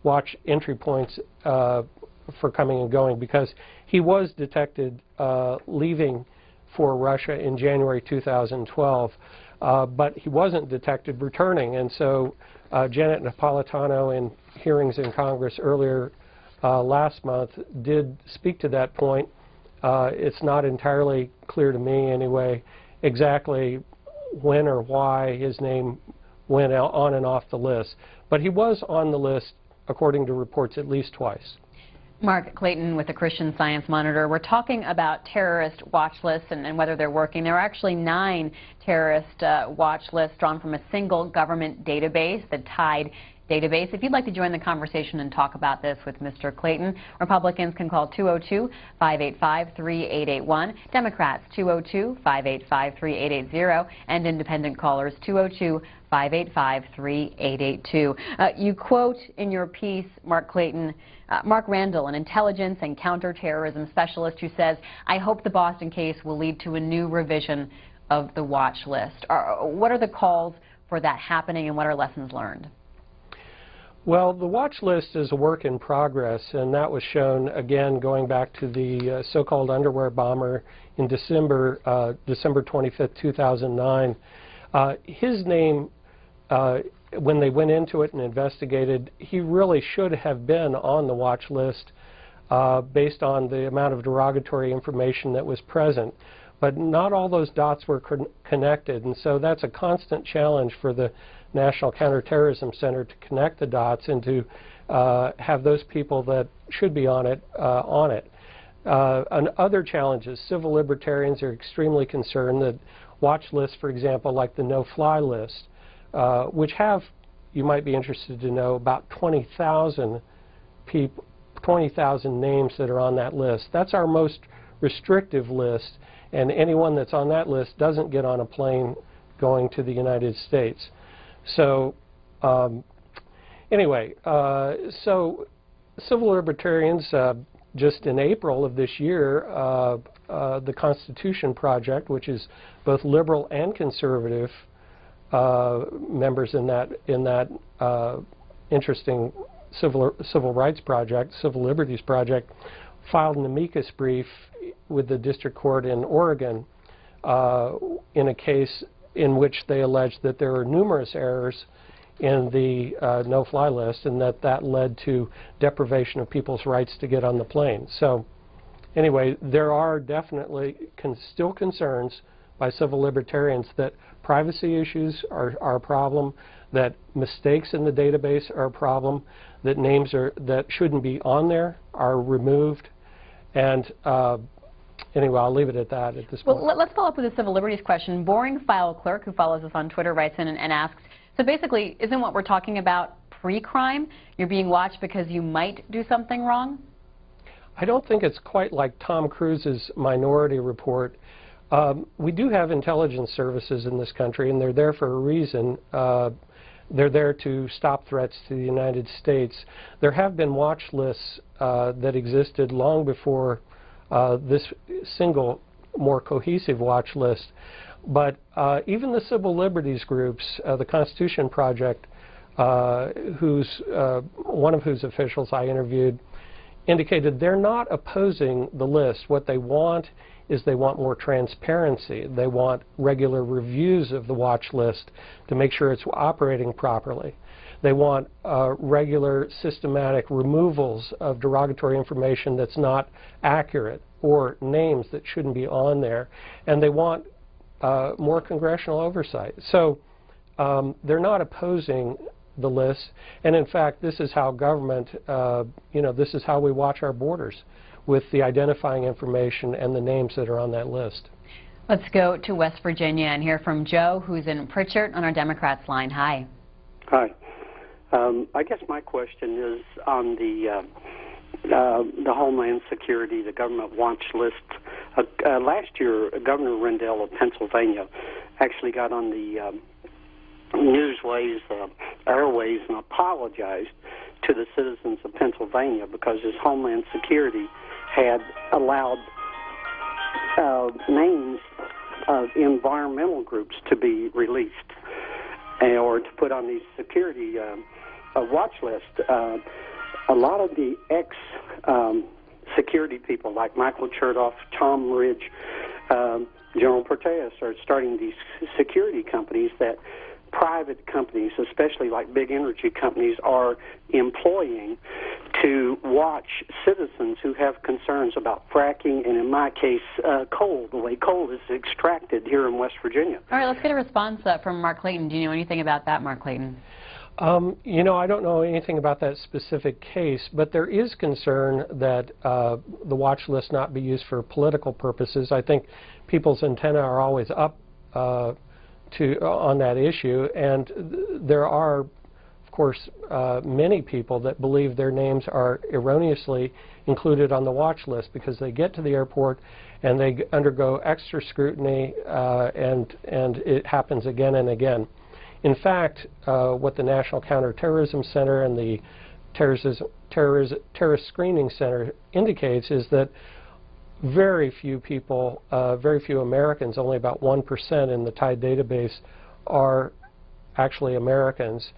watch entry points for coming and going, because he was detected leaving for Russia in January 2012, but he wasn't detected returning. And so Janet Napolitano, in hearings in Congress earlier last month, did speak to that point. It's not entirely clear to me, anyway, exactly when or why his name went on and off the list. But he was on the list, according to reports, at least twice. Mark Clayton with the Christian Science Monitor. We're talking about terrorist watch lists and whether they're working. There are actually 9 terrorist watch lists drawn from a single government database, the TIDE database. If you'd like to join the conversation and talk about this with Mr. Clayton, Republicans can call 202-585-3881, Democrats 202-585-3880, and independent callers 202-585-3882. You quote in your piece, Mark Clayton, Mark Randall, an intelligence and counterterrorism specialist, who says, "I hope the Boston case will lead to a new revision of the watch list." What are the calls for that happening, and what are lessons learned? Well, the watch list is a work in progress, and that was shown, again, going back to the so-called underwear bomber in December 25th, 2009. His name, when they went into it and investigated, he really should have been on the watch list based on the amount of derogatory information that was present. But not all those dots were connected, and so that's a constant challenge for the National Counterterrorism Center to connect the dots and to have those people that should be on it on it. And other challenges, civil libertarians are extremely concerned that watch lists, for example, like the no-fly list, which have, you might be interested to know, about 20,000 people, 20,000 names that are on that list. That's our most restrictive list, and anyone that's on that list doesn't get on a plane going to the United States. So anyway, so civil libertarians, just in April of this year, the Constitution Project, which is both liberal and conservative members in that interesting civil rights project, civil liberties project, filed an amicus brief with the district court in Oregon in a case in which they alleged that there were numerous errors in the no-fly list and that led to deprivation of people's rights to get on the plane. So anyway, there are definitely still concerns by civil libertarians that privacy issues are a problem, that mistakes in the database are a problem, that names that shouldn't be on there are removed. And anyway, I'll leave it at that at this point. Well, let's follow up with a civil liberties question. Boring File Clerk, who follows us on Twitter, writes in and asks, so basically, isn't what we're talking about pre-crime? You're being watched because you might do something wrong? I don't think it's quite like Tom Cruise's Minority Report. We do have intelligence services in this country, and they're there for a reason. They're there to stop threats to the United States. There have been watch lists that existed long before this single, more cohesive watch list. But even the civil liberties groups, the Constitution Project, one of whose officials I interviewed, indicated they're not opposing the list. What they want is they want more transparency. They want regular reviews of the watch list to make sure it's operating properly. They want regular systematic removals of derogatory information that's not accurate or names that shouldn't be on there. And they want more congressional oversight. So they're not opposing the list. And in fact, this is how government, this is how we watch our borders, with the identifying information and the names that are on that list. Let's go to West Virginia and hear from Joe, who's in Pritchard on our Democrats line. Hi. Hi. I guess my question is on the Homeland Security, the government watch list. Last year, Governor Rendell of Pennsylvania actually got on the newsways, airways, and apologized to the citizens of Pennsylvania because his Homeland Security had allowed names of environmental groups to be released or to put on these security watch lists. A lot of the ex-security people like Michael Chertoff, Tom Ridge, General Proteus are starting these security companies that private companies, especially like big energy companies, are employing to watch citizens who have concerns about fracking and, in my case, coal, the way coal is extracted here in West Virginia. All right, let's get a response from Mark Clayton. Do you know anything about that, Mark Clayton? I don't know anything about that specific case, but there is concern that the watch list not be used for political purposes. I think people's antennae are always up on that issue, and there are, of course, many people that believe their names are erroneously included on the watch list because they get to the airport and they undergo extra scrutiny, and it happens again and again. In fact, what the National Counterterrorism Center and the Terrorist Screening Center indicates is that very few people, very few Americans, only about 1% in the TIDE database are actually Americans.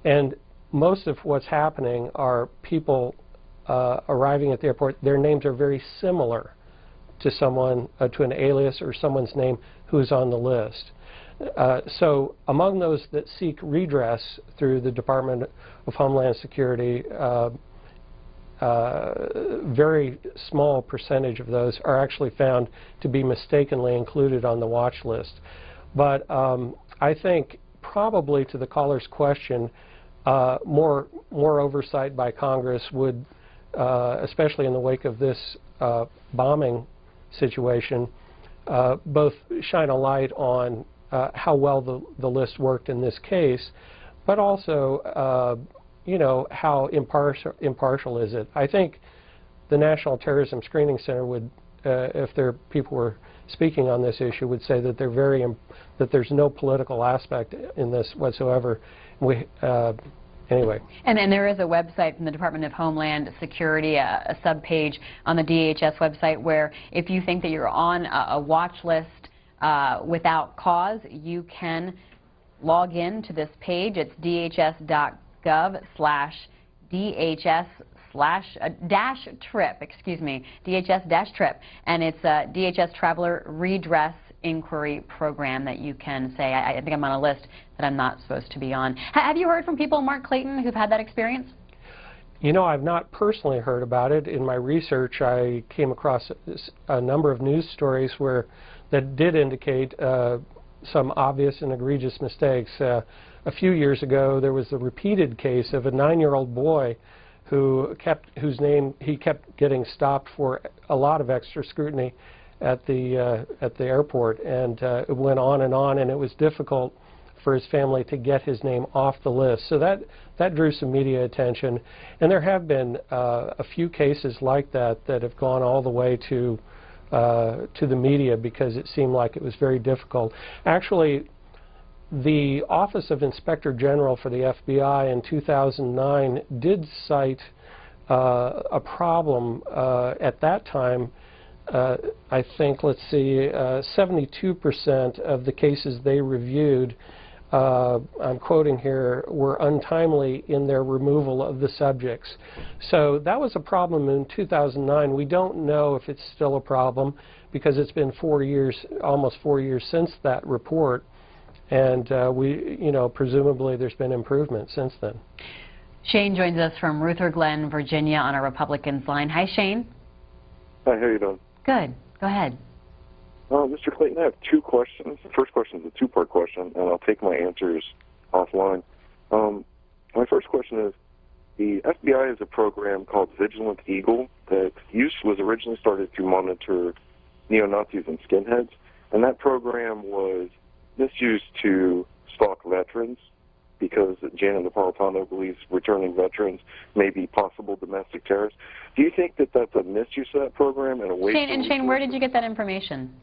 And most of what's happening are people arriving at the airport, their names are very similar to someone, to an alias or someone's name who's on the list. So among those that seek redress through the Department of Homeland Security, very small percentage of those are actually found to be mistakenly included on the watch list. But I think probably to the caller's question, more oversight by Congress would, especially in the wake of this bombing situation, both shine a light on how well the list worked in this case, but also you know, how impartial is it. I think the National Terrorism Screening Center would, if their people were speaking on this issue, would say that that there's no political aspect in this whatsoever. Anyway. And there is a website from the Department of Homeland Security, a subpage on the DHS website, where if you think that you're on a watch list without cause, you can log in to this page. It's DHS.gov/DHS/-trip, excuse me, DHS-trip, and it's a DHS Traveler Redress Inquiry Program that you can say, I think I'm on a list that I'm not supposed to be on. Have you heard from people, Mark Clayton, who've had that experience? You know, I've not personally heard about it. In my research, I came across a number of news stories that did indicate some obvious and egregious mistakes. A few years ago, there was a repeated case of a 9-year-old boy whose name he kept getting stopped for a lot of extra scrutiny at the airport, and it went on, and it was difficult for his family to get his name off the list. So that drew some media attention, and there have been a few cases like that have gone all the way to the media because it seemed like it was very difficult. Actually, the Office of Inspector General for the FBI in 2009 did cite a problem at that time. I think, let's see, 72% of the cases they reviewed, I'm quoting here, were untimely in their removal of the subjects. So that was a problem in 2009. We don't know if it's still a problem because it's been 4 years, almost 4 years since that report, and presumably there's been improvement since then. Shane joins us from Ruther Glen, Virginia, on a Republicans line. Hi, Shane. Hi, how you doing? Good. Go ahead. Mr. Clayton, I have two questions. The first question is a two-part question, and I'll take my answers offline. My first question is, the FBI has a program called Vigilant Eagle that was originally started to monitor neo-Nazis and skinheads, and that program was misused to stalk veterans because Janet Napolitano believes returning veterans may be possible domestic terrorists. Do you think that that's a misuse of that program and a waste? Shane, where did you get that information?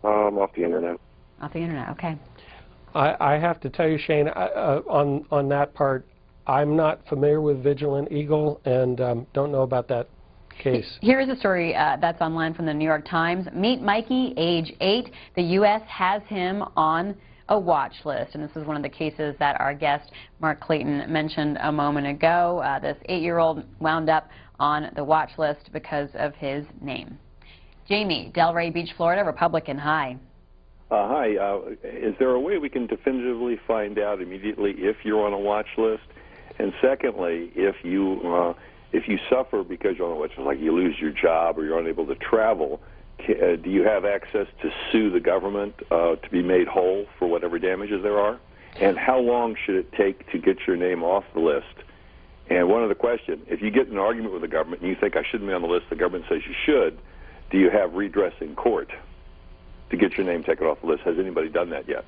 Off the internet. Off the internet, okay. I have to tell you, Shane, on that part, I'm not familiar with Vigilant Eagle and don't know about that case. Here is a story that's online from the New York Times. Meet Mikey, age 8. The U.S. has him on a watch list, and this is one of the cases that our guest Mark Clayton mentioned a moment ago. This 8-year-old wound up on the watch list because of his name. Jamie, Delray Beach, Florida, Republican. Hi. Hi. Is there a way we can definitively find out immediately if you're on a watch list? And secondly, if you suffer because you're on a watch list, like you lose your job or you're unable to travel, do you have access to sue the government to be made whole for whatever damages there are? And how long should it take to get your name off the list? And one other question, if you get in an argument with the government and you think I shouldn't be on the list, the government says you should, do you have redress in court to get your name taken off the list? Has anybody done that yet?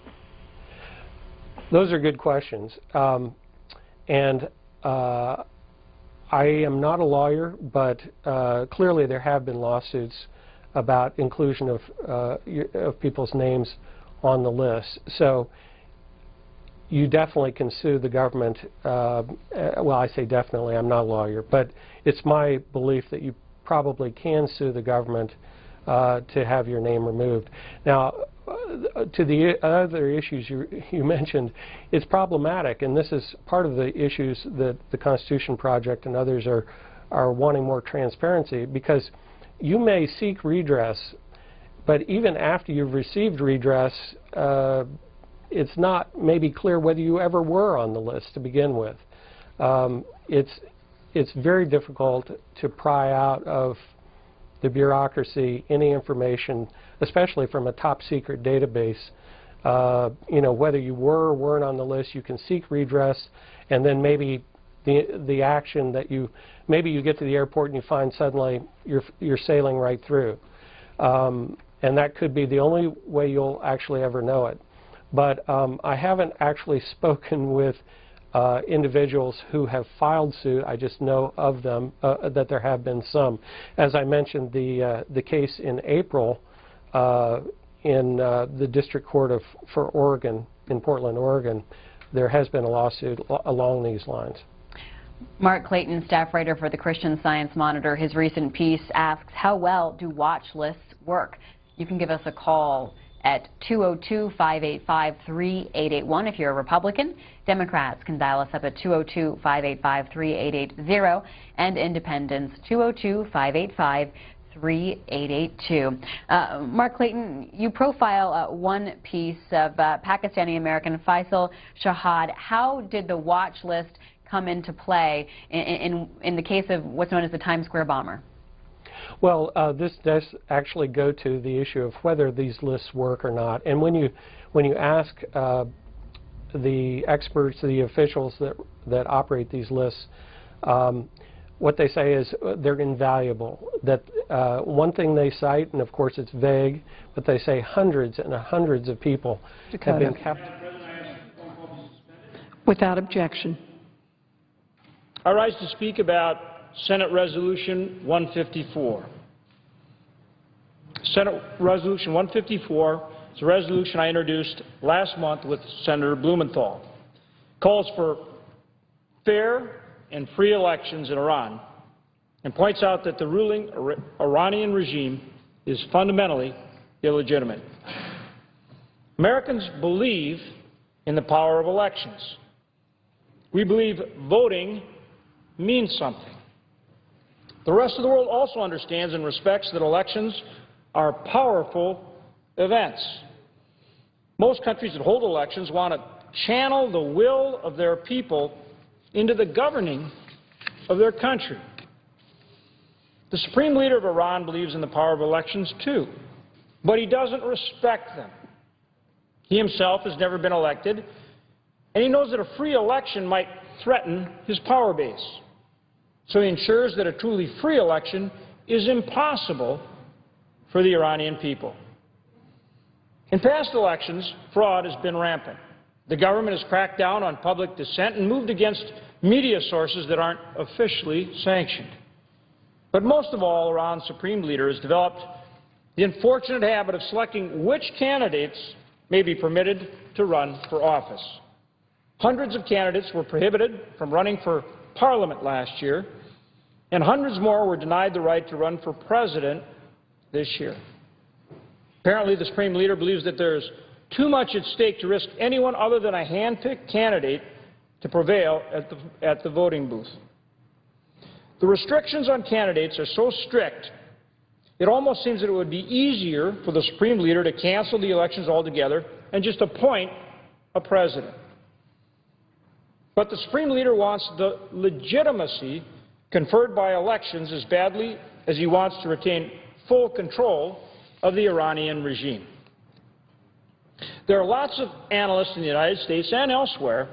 Those are good questions. I am not a lawyer, but clearly there have been lawsuits about inclusion of people's names on the list. So you definitely can sue the government. Well, I say definitely, I'm not a lawyer, but it's my belief that you probably can sue the government to have your name removed. Now, to the other issues you mentioned, it's problematic, and this is part of the issues that the Constitution Project and others are wanting more transparency, because you may seek redress, but even after you've received redress, it's not maybe clear whether you ever were on the list to begin with. it's very difficult to pry out of the bureaucracy any information, especially from a top secret database. Whether you were or weren't on the list, you can seek redress, and then maybe the action that maybe you get to the airport and you find suddenly you're sailing right through. And that could be the only way you'll actually ever know it. But I haven't actually spoken with individuals who have filed suit. I just know of them, that there have been some. As I mentioned, the case in April in the District Court for Oregon, in Portland, Oregon, there has been a lawsuit along these lines. Mark Clayton, staff writer for the Christian Science Monitor, his recent piece asks, how well do watch lists work? You can give us a call at 202-585-3881 if you're a Republican. Democrats can dial us up at 202-585-3880, and Independents 202-585-3882. Mark Clayton, you profile one piece of Pakistani-American Faisal Shahad. How did the watch list come into play in the case of what's known as the Times Square bomber? Well, this does actually go to the issue of whether these lists work or not. And when you ask the experts, the officials that operate these lists, what they say is they're invaluable. That one thing they cite, and of course it's vague, but they say hundreds and hundreds of people have been kept. Without objection. I rise to speak about Senate Resolution 154. Senate Resolution 154 is a resolution I introduced last month with Senator Blumenthal. It calls for fair and free elections in Iran and points out that the ruling Iranian regime is fundamentally illegitimate. Americans believe in the power of elections. We believe voting means something. The rest of the world also understands and respects that elections are powerful events. Most countries that hold elections want to channel the will of their people into the governing of their country. The Supreme Leader of Iran believes in the power of elections too, but he doesn't respect them. He himself has never been elected, and he knows that a free election might threaten his power base. So he ensures that a truly free election is impossible for the Iranian people. In past elections, fraud has been rampant. The government has cracked down on public dissent and moved against media sources that aren't officially sanctioned. But most of all, Iran's Supreme Leader has developed the unfortunate habit of selecting which candidates may be permitted to run for office. Hundreds of candidates were prohibited from running for Parliament last year, and hundreds more were denied the right to run for president this year. Apparently, the Supreme Leader believes that there's too much at stake to risk anyone other than a hand-picked candidate to prevail at the voting booth. The restrictions on candidates are so strict, it almost seems that it would be easier for the Supreme Leader to cancel the elections altogether and just appoint a president. But the Supreme Leader wants the legitimacy conferred by elections as badly as he wants to retain full control of the Iranian regime. There are lots of analysts in the United States and elsewhere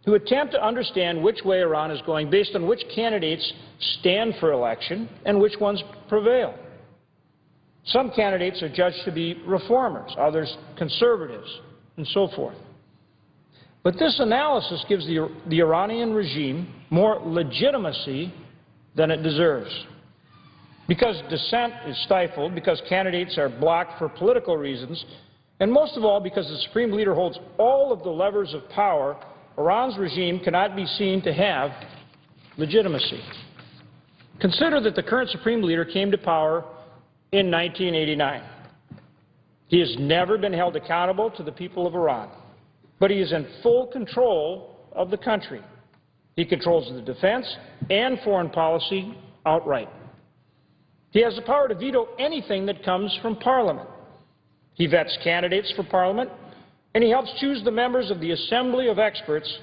who attempt to understand which way Iran is going based on which candidates stand for election and which ones prevail. Some candidates are judged to be reformers, others conservatives, and so forth. But this analysis gives the Iranian regime more legitimacy than it deserves. Because dissent is stifled, because candidates are blocked for political reasons, and most of all because the Supreme Leader holds all of the levers of power, Iran's regime cannot be seen to have legitimacy. Consider that the current Supreme Leader came to power in 1989. He has never been held accountable to the people of Iran, but he is in full control of the country. He controls the defense and foreign policy outright. He has the power to veto anything that comes from Parliament. He vets candidates for Parliament, and he helps choose the members of the Assembly of Experts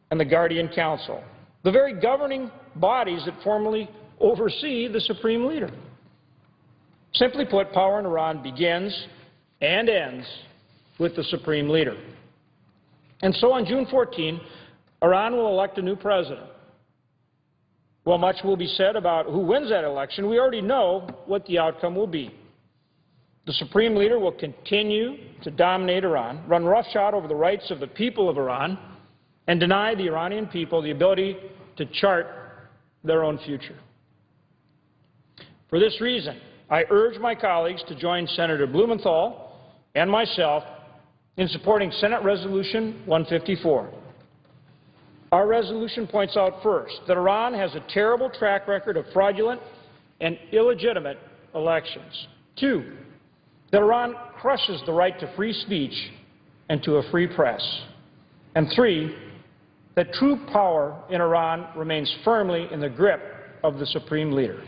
and the Guardian Council. the very governing bodies that formally oversee the supreme leader. Simply put, power in Iran begins and ends with the supreme leader. And so on June 14, Iran will elect a new president. While much will be said about who wins that election, we already know what the outcome will be. The supreme leader will continue to dominate Iran, run roughshod over the rights of the people of Iran, and deny the Iranian people the ability to chart their own future. For this reason, I urge my colleagues to join Senator Blumenthal and myself in supporting Senate Resolution 154. Our resolution points out first that Iran has a terrible track record of fraudulent and illegitimate elections. Two, that Iran crushes the right to free speech and to a free press. And three, that true power in Iran remains firmly in the grip of the supreme leader.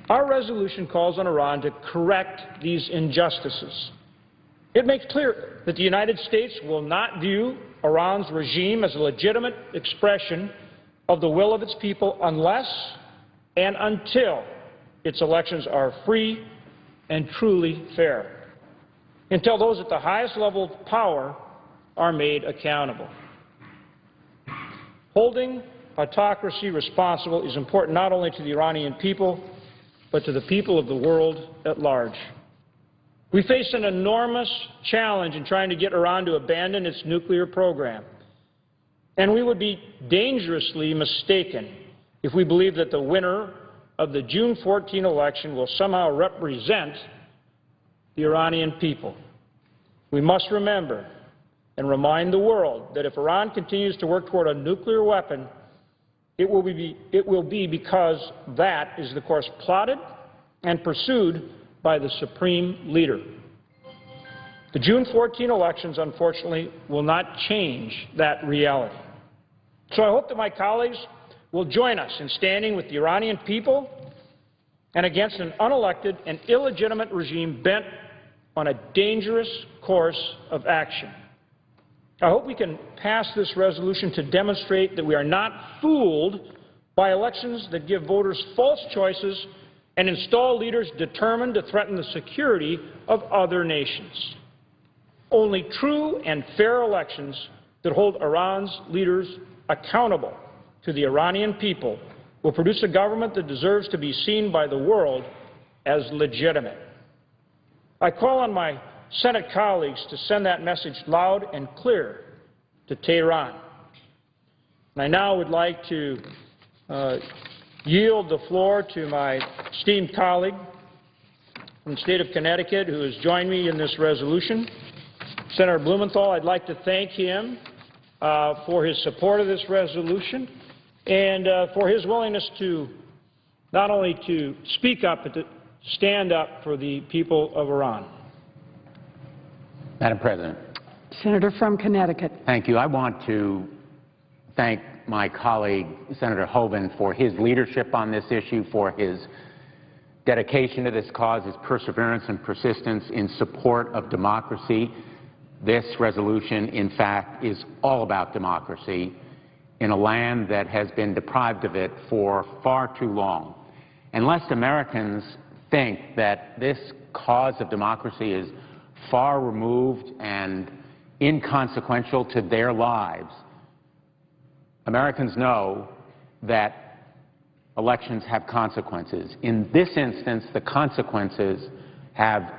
Our resolution calls on Iran to correct these injustices. It makes clear that the United States will not view Iran's regime as a legitimate expression of the will of its people unless and until its elections are free and truly fair, until those at the highest level of power are made accountable. Holding autocracy responsible is important not only to the Iranian people, but to the people of the world at large. We face an enormous challenge in trying to get Iran to abandon its nuclear program, and we would be dangerously mistaken if we believe that the winner of the June 14 election will somehow represent the Iranian people. We must remember and remind the world that if Iran continues to work toward a nuclear weapon, it will be because that is the course plotted and pursued by the supreme leader. The June 14 elections, unfortunately, will not change that reality. So I hope that my colleagues will join us in standing with the Iranian people and against an unelected and illegitimate regime bent on a dangerous course of action. I hope we can pass this resolution to demonstrate that we are not fooled by elections that give voters false choices and install leaders determined to threaten the security of other nations. Only true and fair elections that hold Iran's leaders accountable to the Iranian people will produce a government that deserves to be seen by the world as legitimate. I call on my Senate colleagues to send that message loud and clear to Tehran. And I now would like to yield the floor to my esteemed colleague from the state of Connecticut who has joined me in this resolution, Senator Blumenthal. I'd like to thank him for his support of this resolution and for his willingness to not only to speak up, but to stand up for the people of Iran. Madam President. Senator from Connecticut. Thank you. I want to thank my colleague, Senator Hoeven, for his leadership on this issue, for his dedication to this cause, his perseverance and persistence in support of democracy. This resolution, in fact, is all about democracy in a land that has been deprived of it for far too long. And lest Americans think that this cause of democracy is far removed and inconsequential to their lives, Americans know that elections have consequences. In this instance, the consequences have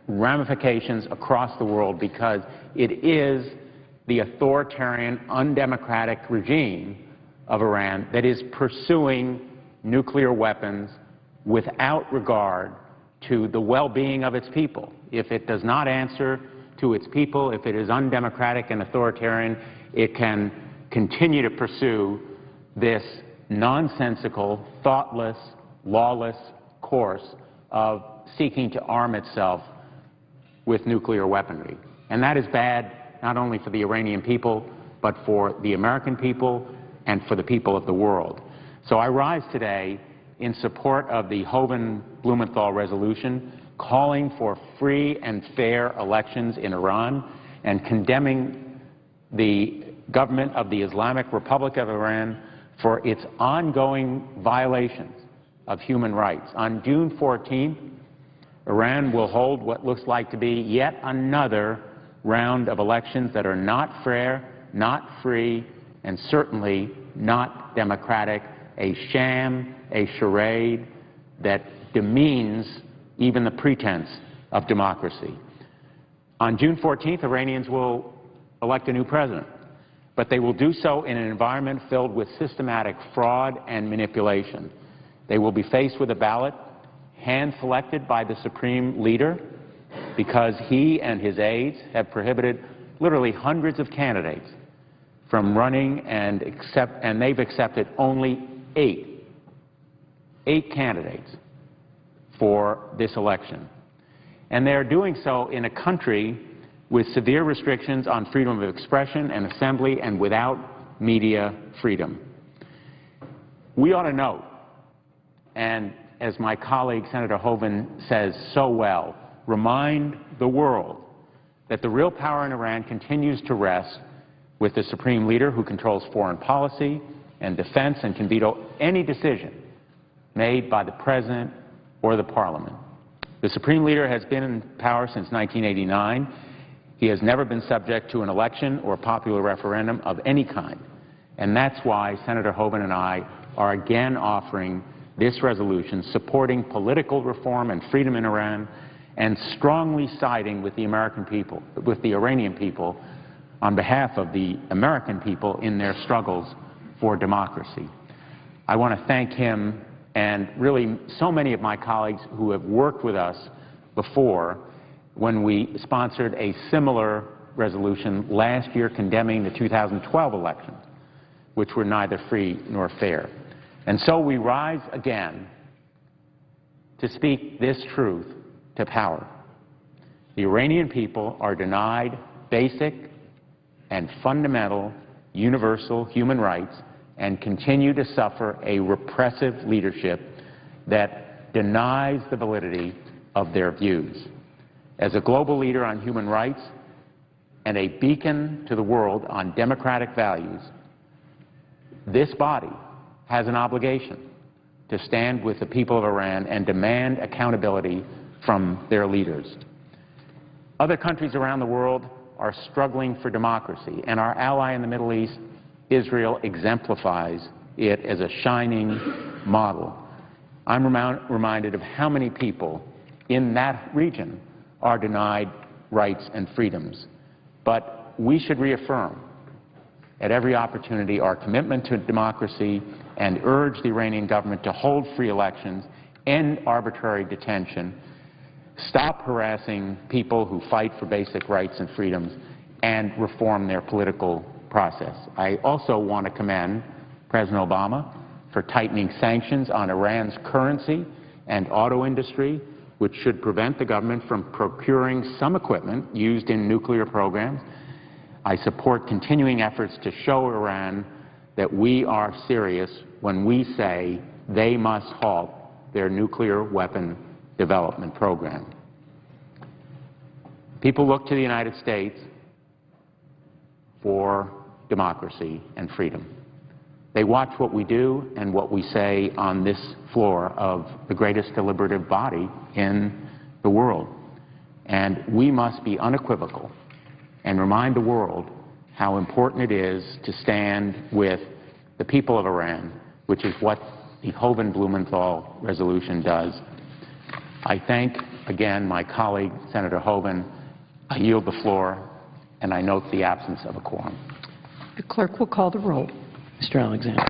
ramifications across the world because it is the authoritarian, undemocratic regime of Iran that is pursuing nuclear weapons without regard to the well-being of its people. If it does not answer to its people, if it is undemocratic and authoritarian, it can continue to pursue this nonsensical, thoughtless, lawless course of seeking to arm itself with nuclear weaponry. And that is bad not only for the Iranian people, but for the American people and for the people of the world. So I rise today in support of the Hoeven-Blumenthal resolution calling for free and fair elections in Iran and condemning the government of the Islamic Republic of Iran for its ongoing violations of human rights. On June 14th, Iran will hold what looks like to be yet another round of elections that are not fair, not free, and certainly not democratic, a sham, a charade that demeans even the pretense of democracy. On June 14th, Iranians will elect a new president, but they will do so in an environment filled with systematic fraud and manipulation. They will be faced with a ballot hand-selected by the supreme leader because he and his aides have prohibited literally hundreds of candidates from running, and they've accepted only eight candidates for this election. And they're doing so in a country with severe restrictions on freedom of expression and assembly and without media freedom. We ought to note, and as my colleague Senator Hoeven says so well, remind the world that the real power in Iran continues to rest with the supreme leader who controls foreign policy and defense and can veto any decision made by the president or the parliament. The supreme leader has been in power since 1989. He has never been subject to an election or popular referendum of any kind. And that's why Senator Hoeven and I are again offering this resolution supporting political reform and freedom in Iran and strongly siding with the American people, with the Iranian people, on behalf of the American people in their struggles for democracy. I want to thank him and really so many of my colleagues who have worked with us before when we sponsored a similar resolution last year condemning the 2012 elections, which were neither free nor fair. And so we rise again to speak this truth to power. The Iranian people are denied basic and fundamental universal human rights and continue to suffer a repressive leadership that denies the validity of their views. As a global leader on human rights and a beacon to the world on democratic values, this body has an obligation to stand with the people of Iran and demand accountability from their leaders. Other countries around the world are struggling for democracy, and our ally in the Middle East, Israel, exemplifies it as a shining model. I'm reminded of how many people in that region are denied rights and freedoms. But we should reaffirm at every opportunity our commitment to democracy and urge the Iranian government to hold free elections, end arbitrary detention, stop harassing people who fight for basic rights and freedoms, and reform their political process. I also want to commend President Obama for tightening sanctions on Iran's currency and auto industry, which should prevent the government from procuring some equipment used in nuclear programs. I support continuing efforts to show Iran that we are serious when we say they must halt their nuclear weapon development program. People look to the United States for democracy and freedom. They watch what we do and what we say on this floor of the greatest deliberative body in the world. And we must be unequivocal and remind the world how important it is to stand with the people of Iran, which is what the Hoeven-Blumenthal resolution does. I thank again my colleague, Senator Hoeven. I yield the floor, and I note the absence of a quorum. The clerk will call the roll. Mr. Alexander.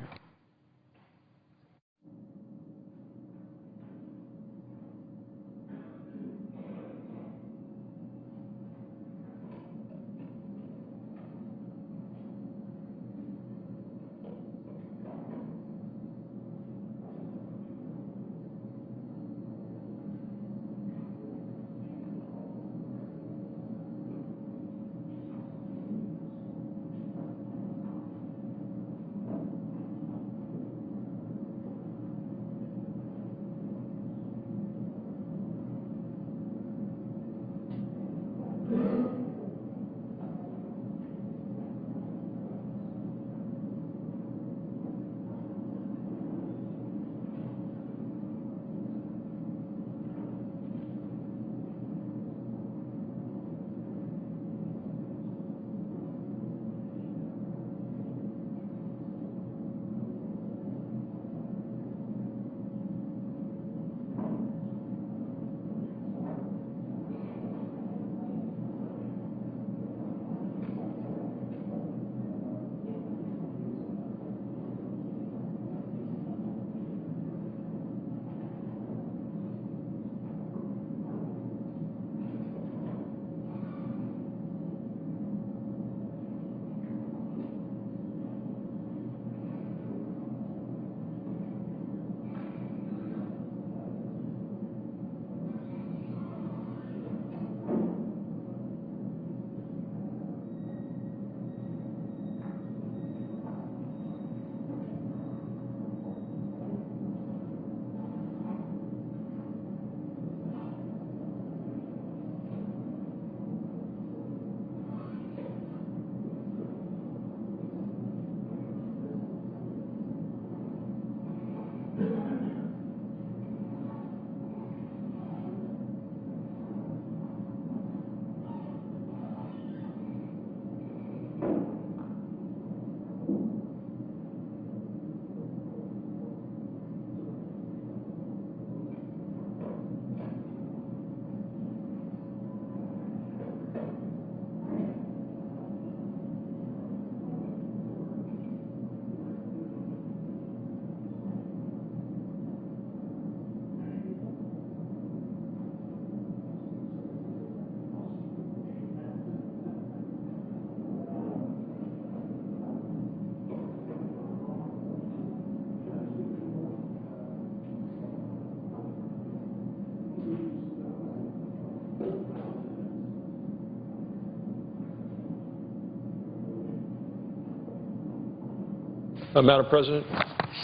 Madam President.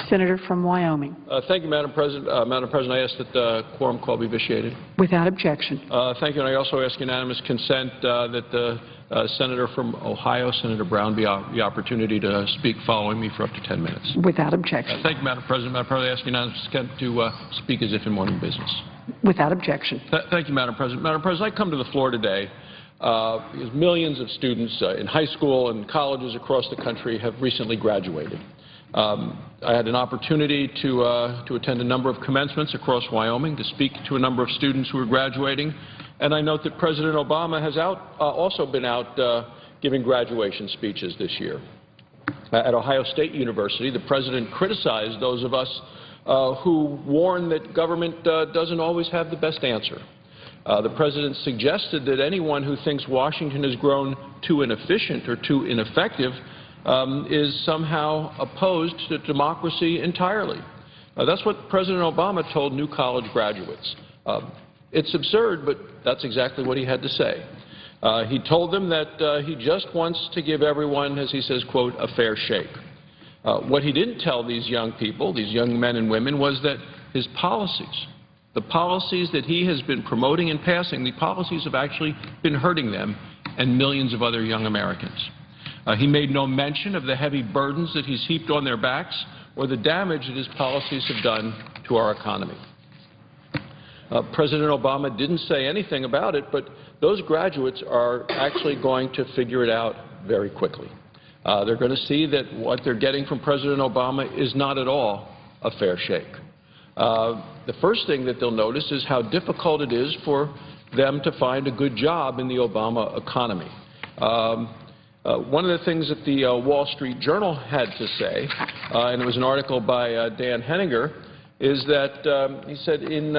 Senator from Wyoming. Thank you, Madam President. Madam President, I ask that the quorum call be vitiated. Without objection. Thank you, and I also ask unanimous consent that the Senator from Ohio, Senator Brown, be the opportunity to speak following me for up to 10 minutes. Without objection. Thank you, Madam President. Madam President, I ask unanimous consent to speak as if in morning business. Without objection. Thank you, Madam President. Madam President, I come to the floor today because millions of students in high school and colleges across the country have recently graduated. I had an opportunity to attend a number of commencements across Wyoming to speak to a number of students who were graduating, and I note that President Obama has also been out giving graduation speeches this year. At Ohio State University, the President criticized those of us who warn that government doesn't always have the best answer. The President suggested that anyone who thinks Washington has grown too inefficient or too ineffective is somehow opposed to democracy entirely. That's what President Obama told new college graduates. It's absurd, but that's exactly what he had to say. He told them that he just wants to give everyone, as he says, quote, a fair shake. What he didn't tell these young people, these young men and women, was that his policies, the policies that he has been promoting and passing, the policies have actually been hurting them and millions of other young Americans. He made no mention of the heavy burdens that he's heaped on their backs or the damage that his policies have done to our economy. President Obama didn't say anything about it, but those graduates are actually going to figure it out very quickly. They're going to see that what they're getting from President Obama is not at all a fair shake. The first thing that they'll notice is how difficult it is for them to find a good job in the Obama economy. One of the things that the Wall Street Journal had to say, and it was an article by Dan Henninger, is that he said in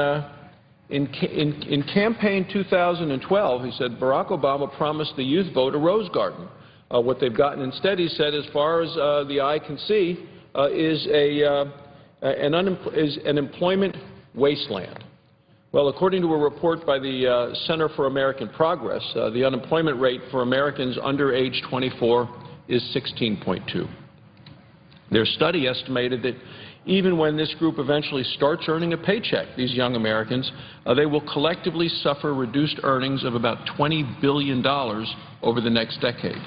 campaign 2012, he said Barack Obama promised the youth vote a rose garden. What they've gotten instead, he said, as far as the eye can see, is an employment wasteland. Well, according to a report by the Center for American Progress, the unemployment rate for Americans under age 24 is 16.2. Their study estimated that even when this group eventually starts earning a paycheck, these young Americans, they will collectively suffer reduced earnings of about $20 billion over the next decade.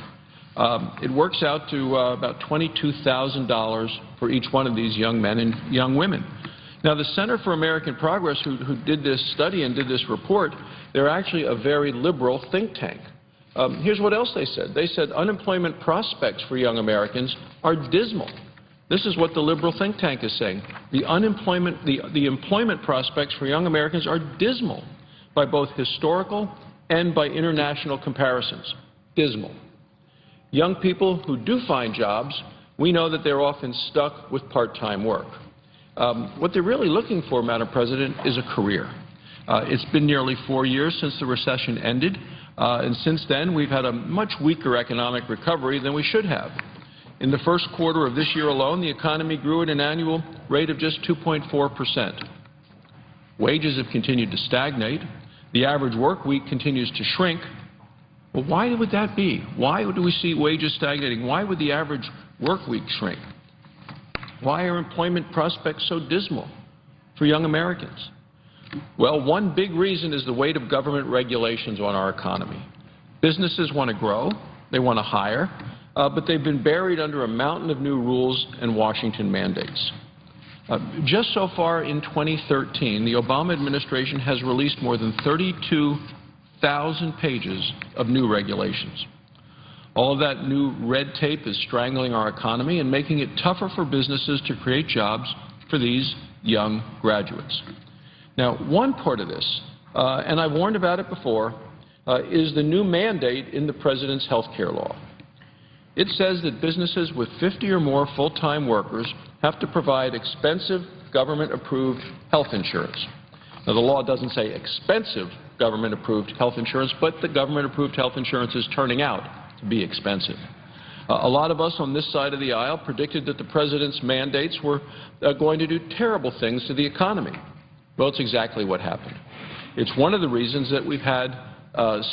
It works out to about $22,000 for each one of these young men and young women. Now, the Center for American Progress, who did this study and did this report, they're actually a very liberal think tank. Here's what else they said. They said unemployment prospects for young Americans are dismal. This is what the liberal think tank is saying. The employment prospects for young Americans are dismal by both historical and by international comparisons. Dismal. Young people who do find jobs, we know that they're often stuck with part-time work. What they're really looking for, Madam President, is a career. It's been nearly 4 years since the recession ended, and since then we've had a much weaker economic recovery than we should have. In the first quarter of this year alone, the economy grew at an annual rate of just 2.4%. Wages have continued to stagnate. The average work week continues to shrink. Well, why would that be? Why do we see wages stagnating? Why would the average work week shrink? Why are employment prospects so dismal for young Americans? Well, one big reason is the weight of government regulations on our economy. Businesses want to grow, they want to hire, but they've been buried under a mountain of new rules and Washington mandates. Just so far in 2013, the Obama administration has released more than 32,000 pages of new regulations. All of that new red tape is strangling our economy and making it tougher for businesses to create jobs for these young graduates. Now, one part of this, and I've warned about it before, is the new mandate in the President's health care law. It says that businesses with 50 or more full-time workers have to provide expensive government-approved health insurance. Now, the law doesn't say expensive government-approved health insurance, but the government-approved health insurance is turning out to be expensive. A lot of us on this side of the aisle predicted that the President's mandates were going to do terrible things to the economy. Well, it's exactly what happened. It's one of the reasons that we've had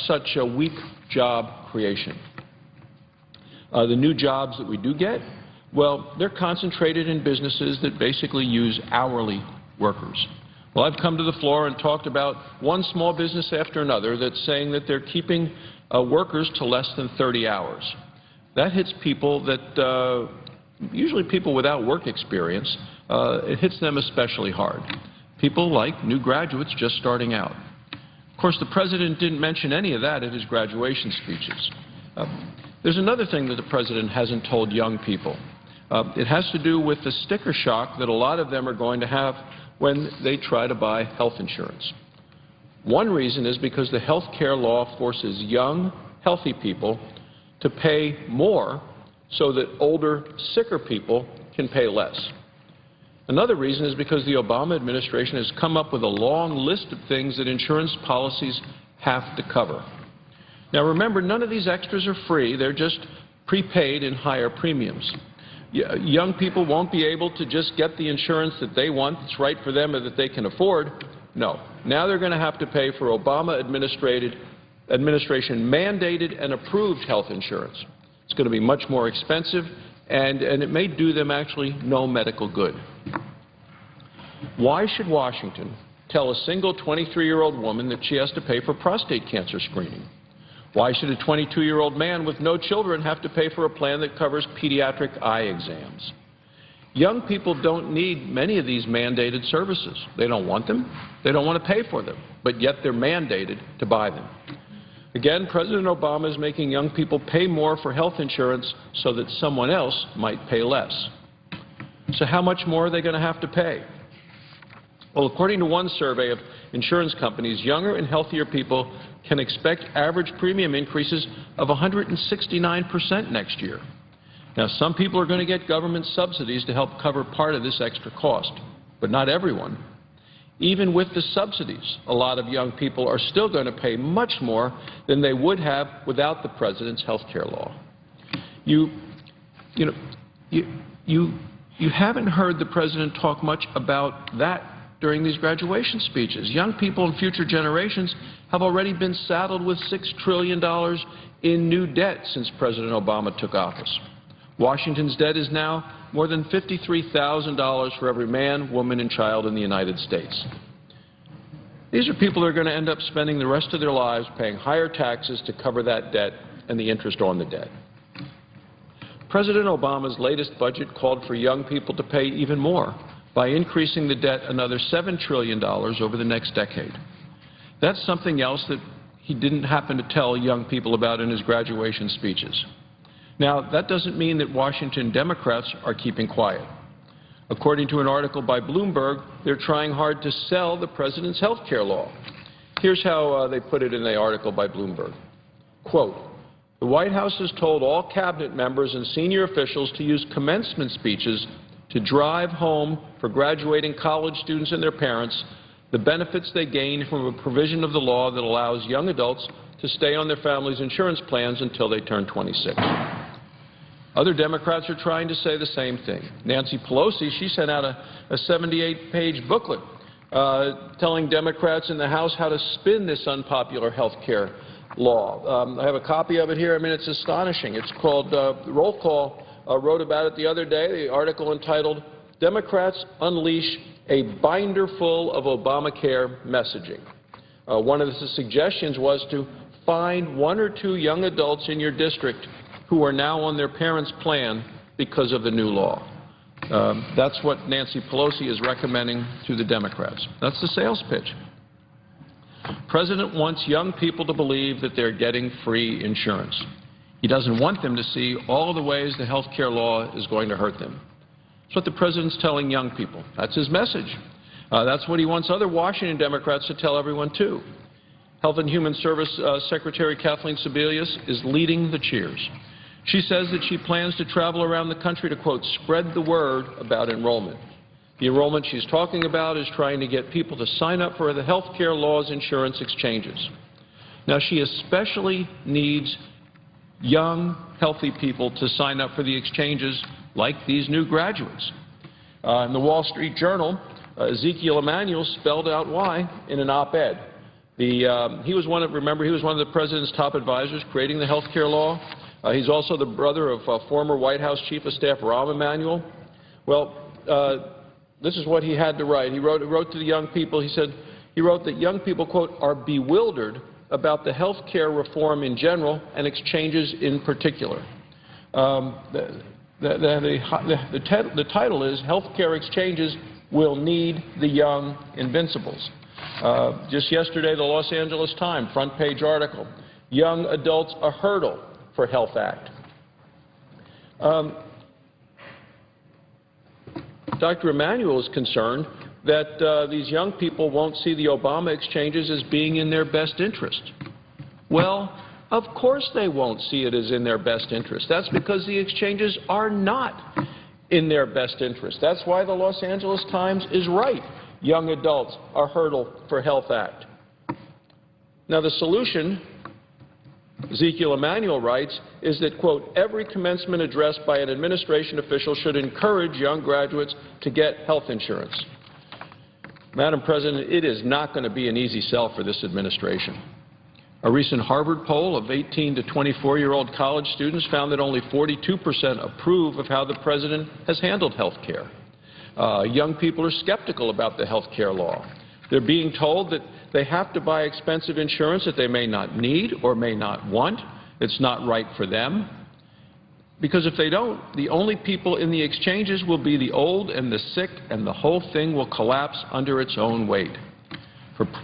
such a weak job creation. The new jobs that we do get Well, they're concentrated in businesses that basically use hourly workers. Well, I've come to the floor and talked about one small business after another that's saying that they're keeping workers to less than 30 hours. That hits people that, usually people without work experience, it hits them especially hard. People like new graduates just starting out. Of course, the President didn't mention any of that at his graduation speeches. There's another thing that the President hasn't told young people. It has to do with the sticker shock that a lot of them are going to have when they try to buy health insurance. One reason is because the health care law forces young, healthy people to pay more so that older, sicker people can pay less. Another reason is because the Obama administration has come up with a long list of things that insurance policies have to cover. Now remember, none of these extras are free. They're just prepaid in higher premiums. Young people won't be able to just get the insurance that they want, that's right for them, or that they can afford. No. Now they're going to have to pay for Obama administration mandated and approved health insurance. It's going to be much more expensive, and it may do them actually no medical good. Why should Washington tell a single 23-year-old woman that she has to pay for prostate cancer screening? Why should a 22-year-old man with no children have to pay for a plan that covers pediatric eye exams? Young people don't need many of these mandated services. They don't want them. They don't want to pay for them, but yet they're mandated to buy them. Again, President Obama is making young people pay more for health insurance so that someone else might pay less. So how much more are they going to have to pay? Well, according to one survey of insurance companies, younger and healthier people can expect average premium increases of 169% next year. Now, some people are going to get government subsidies to help cover part of this extra cost, but not everyone. Even with the subsidies, a lot of young people are still going to pay much more than they would have without the President's health care law. You haven't heard the President talk much about that during these graduation speeches. Young people and future generations have already been saddled with $6 trillion in new debt since President Obama took office. Washington's debt is now more than $53,000 for every man, woman, and child in the United States. These are people that are going to end up spending the rest of their lives paying higher taxes to cover that debt and the interest on the debt. President Obama's latest budget called for young people to pay even more by increasing the debt another $7 trillion over the next decade. That's something else that he didn't happen to tell young people about in his graduation speeches. Now, that doesn't mean that Washington Democrats are keeping quiet. According to an article by Bloomberg, they're trying hard to sell the President's health care law. Here's how they put it in the article by Bloomberg. Quote, "The White House has told all cabinet members and senior officials to use commencement speeches to drive home for graduating college students and their parents the benefits they gain from a provision of the law that allows young adults to stay on their family's insurance plans until they turn 26. Other Democrats are trying to say the same thing. Nancy Pelosi, she sent out a 78-page booklet telling Democrats in the House how to spin this unpopular health care law. I have a copy of it here. I mean, it's astonishing. It's called Roll Call wrote about it the other day, the article entitled, "Democrats Unleash a Binder Full of Obamacare Messaging." One of the suggestions was to find one or two young adults in your district who are now on their parents' plan because of the new law. That's what Nancy Pelosi is recommending to the Democrats. That's the sales pitch. President wants young people to believe that they're getting free insurance. He doesn't want them to see all the ways the health care law is going to hurt them. That's what the President's telling young people. That's his message. That's what he wants other Washington Democrats to tell everyone, too. Health and Human Service Secretary Kathleen Sebelius is leading the cheers. She says that she plans to travel around the country to, quote, spread the word about enrollment. The enrollment she's talking about is trying to get people to sign up for the health care law's insurance exchanges. Now, she especially needs young, healthy people to sign up for the exchanges like these new graduates. In the Wall Street Journal, Ezekiel Emanuel spelled out why in an op-ed. He was one of the President's top advisors creating the health care law. He's also the brother of former White House Chief of Staff Rahm Emanuel. Well, this is what he had to write. He wrote to the young people. He wrote that young people, quote, are bewildered about the health care reform in general and exchanges in particular. The title is Health Care Exchanges Will Need the Young Invincibles. Just yesterday, the Los Angeles Times front page article, Young Adults a Hurdle for Health Act. Dr. Emanuel is concerned that these young people won't see the Obama exchanges as being in their best interest. Well, of course they won't see it as in their best interest. That's because the exchanges are not in their best interest. That's why the Los Angeles Times is right. Young adults, a hurdle for Health Act. Now, the solution, Ezekiel Emanuel writes, is that, quote, every commencement address by an administration official should encourage young graduates to get health insurance. Madam President, it is not going to be an easy sell for this administration. A recent Harvard poll of 18 to 24-year-old college students found that only 42% approve of how the president has handled health care. Young people are skeptical about the health care law. They're being told that they have to buy expensive insurance that they may not need or may not want. It's not right for them. Because if they don't, the only people in the exchanges will be the old and the sick, and the whole thing will collapse under its own weight.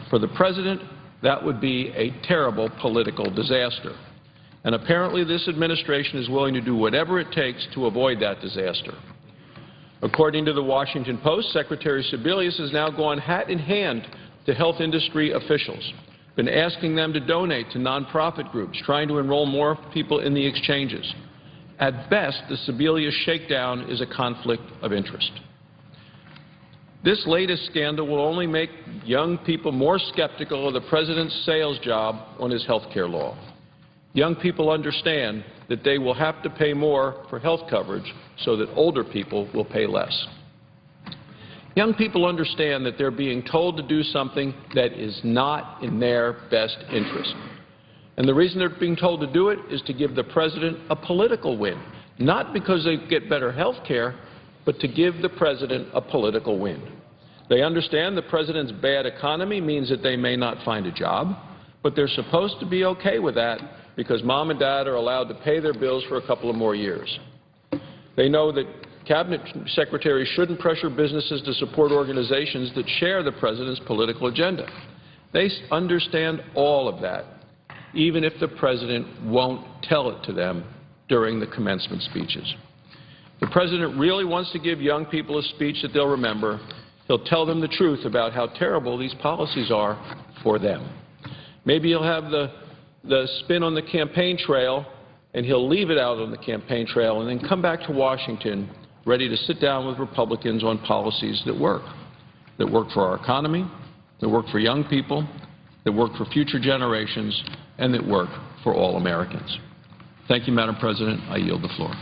For the president, that would be a terrible political disaster. And apparently this administration is willing to do whatever it takes to avoid that disaster. According to the Washington Post, Secretary Sebelius has now gone hat in hand to health industry officials, been asking them to donate to nonprofit groups, trying to enroll more people in the exchanges. At best, the Sebelius shakedown is a conflict of interest. This latest scandal will only make young people more skeptical of the president's sales job on his health care law. Young people understand that they will have to pay more for health coverage so that older people will pay less. Young people understand that they're being told to do something that is not in their best interest. And the reason they're being told to do it is to give the president a political win, not because they get better health care, but to give the president a political win. They understand the president's bad economy means that they may not find a job, but they're supposed to be okay with that because mom and dad are allowed to pay their bills for a couple of more years. They know that cabinet secretaries shouldn't pressure businesses to support organizations that share the president's political agenda. They understand all of that, even if the president won't tell it to them during the commencement speeches. The president really wants to give young people a speech that they'll remember. He'll tell them the truth about how terrible these policies are for them. Maybe he'll have the spin on the campaign trail, and he'll leave it out on the campaign trail and then come back to Washington ready to sit down with Republicans on policies that work for our economy, that work for young people, that work for future generations, and that work for all Americans. Thank you, Madam President. I yield the floor.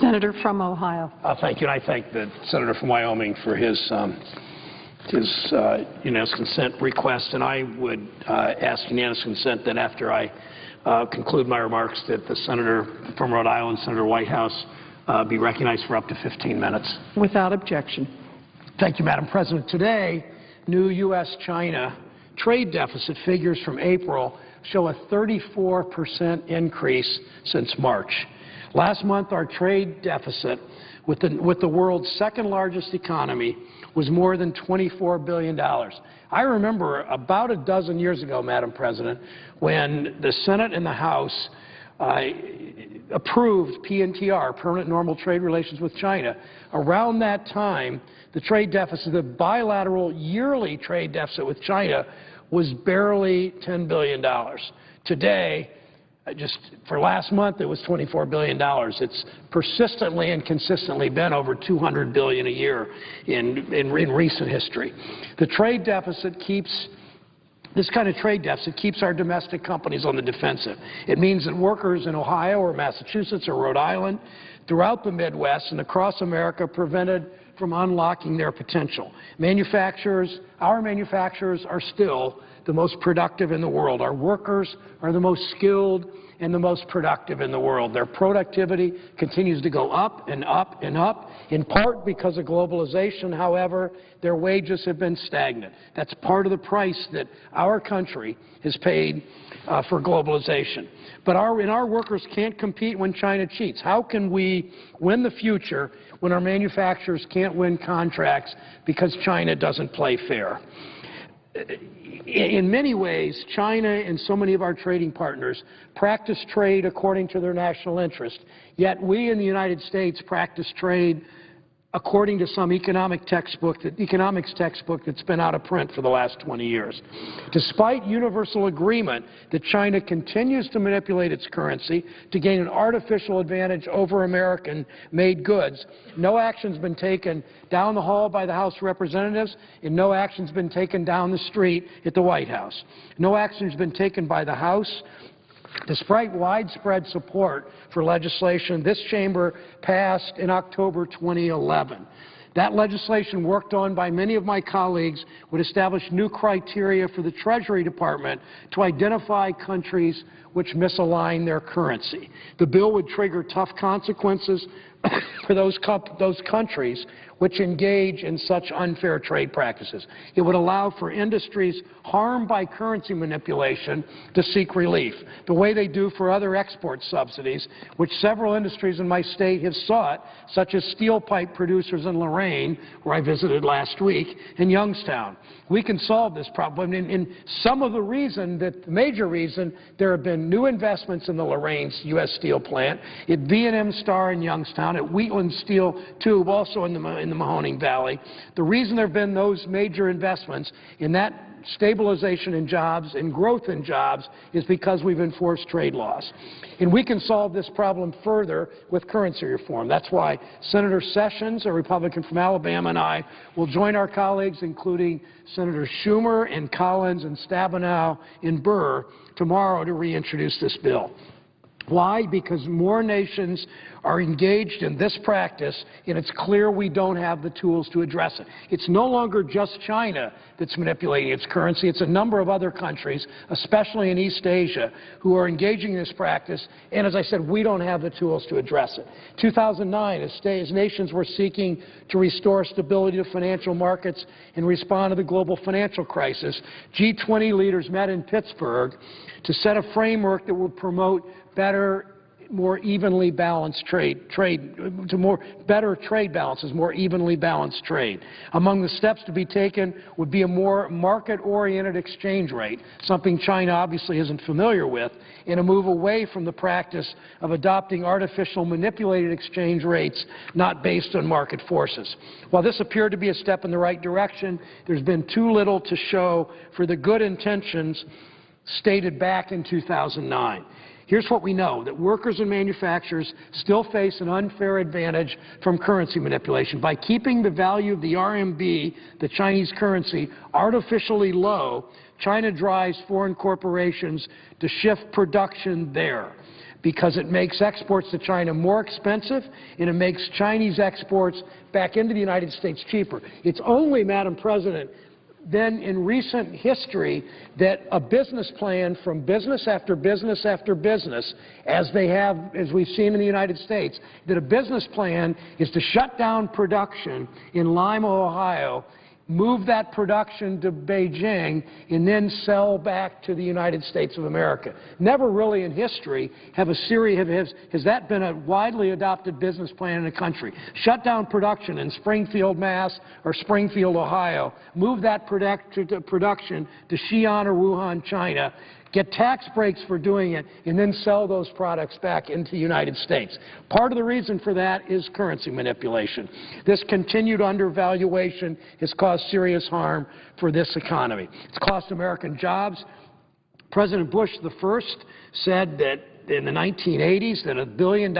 Senator from Ohio. Thank you, and I thank the senator from Wyoming for his unanimous consent request, and I would ask unanimous consent that after I conclude my remarks that the senator from Rhode Island, Senator Whitehouse, be recognized for up to 15 minutes. Without objection. Thank you, Madam President. Today, new U.S.-China trade deficit figures from April show a 34% increase since March. Last month, our trade deficit with the world's second-largest economy was more than $24 billion. I remember about a dozen years ago, Madam President, when the Senate and the House approved PNTR, Permanent Normal Trade Relations with China. Around that time, the trade deficit, the bilateral yearly trade deficit with China was barely $10 billion. Today, just for last month, it was $24 billion. It's persistently and consistently been over $200 billion a year in recent history. The trade deficit keeps This kind of trade deficit keeps our domestic companies on the defensive. It means that workers in Ohio or Massachusetts or Rhode Island, throughout the Midwest and across America, are prevented from unlocking their potential. Our manufacturers are still the most productive in the world. Our workers are the most skilled and the most productive in the world. Their productivity continues to go up and up and up, in part because of globalization. However, their wages have been stagnant. That's part of the price that our country has paid for globalization. But our workers can't compete when China cheats. How can we win the future when our manufacturers can't win contracts because China doesn't play fair? In many ways, China and so many of our trading partners practice trade according to their national interest, yet we in the United States practice trade according to some economics textbook that's been out of print for the last 20 years. Despite universal agreement that China continues to manipulate its currency to gain an artificial advantage over American-made goods, no action's been taken down the hall by the House of Representatives, and no action's been taken down the street at the White House. No action's been taken by the House. Despite widespread support for legislation this chamber passed in October 2011. That legislation, worked on by many of my colleagues, would establish new criteria for the Treasury Department to identify countries which misalign their currency. The bill would trigger tough consequences for those countries which engage in such unfair trade practices. It would allow for industries harmed by currency manipulation to seek relief, the way they do for other export subsidies, which several industries in my state have sought, such as steel pipe producers in Lorraine, where I visited last week, and Youngstown. We can solve this problem. And some of the reason, the major reason, there have been new investments in the Lorraine's U.S. Steel plant, at B&M Star in Youngstown, at Wheatland Steel Tube, also in the Mahoning Valley. The reason there have been those major investments in that stabilization in jobs and growth in jobs is because we've enforced trade laws. And we can solve this problem further with currency reform. That's why Senator Sessions, a Republican from Alabama, and I will join our colleagues, including Senator Schumer and Collins and Stabenow and Burr, tomorrow to reintroduce this bill. Why? Because more nations are engaged in this practice, and it's clear we don't have the tools to address it. It's no longer just China that's manipulating its currency. It's a number of other countries, especially in East Asia, who are engaging in this practice, and as I said, we don't have the tools to address it. 2009, as nations were seeking to restore stability to financial markets and respond to the global financial crisis, G20 leaders met in Pittsburgh to set a framework that would promote better, more evenly balanced better trade balances, more evenly balanced trade. Among the steps to be taken would be a more market-oriented exchange rate, something China obviously isn't familiar with, and a move away from the practice of adopting artificial manipulated exchange rates not based on market forces. While this appeared to be a step in the right direction, there's been too little to show for the good intentions stated back in 2009. Here's what we know, that workers and manufacturers still face an unfair advantage from currency manipulation. By keeping the value of the RMB, the Chinese currency, artificially low, China drives foreign corporations to shift production there because it makes exports to China more expensive and it makes Chinese exports back into the United States cheaper. It's only, Madam President, then in recent history that a business plan from business after business after business, as we've seen in the United States, that a business plan is to shut down production in Lima, Ohio, move that production to Beijing, and then sell back to the United States of America. Never really in history has that been a widely adopted business plan in a country. Shut down production in Springfield, Mass. or Springfield, Ohio, move that production to Xi'an or Wuhan, China, get tax breaks for doing it, and then sell those products back into the United States. Part of the reason for that is currency manipulation. This continued undervaluation has caused serious harm for this economy. It's cost American jobs. President Bush the first said that in the 1980s that $1 billion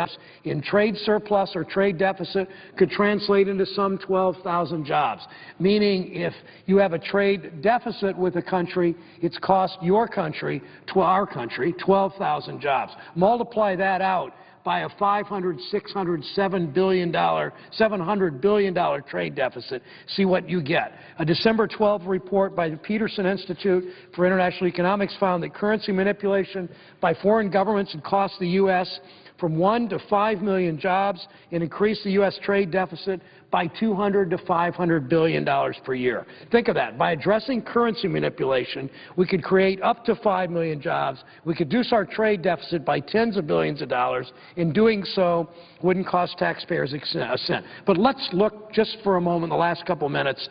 in trade surplus or trade deficit could translate into some 12,000 jobs, meaning if you have a trade deficit with a country, it's cost your country, our country, 12,000 jobs. Multiply that out by a $500, $600, $700 billion trade deficit. See what you get. A December 12 report by the Peterson Institute for International Economics found that currency manipulation by foreign governments would cost the U.S. from 1 to 5 million jobs and increase the U.S. trade deficit by $200 to $500 billion per year. Think of that. By addressing currency manipulation, we could create up to 5 million jobs. We could reduce our trade deficit by tens of billions of dollars. In doing so, wouldn't cost taxpayers a cent. But let's look just for a moment, the last couple of minutes,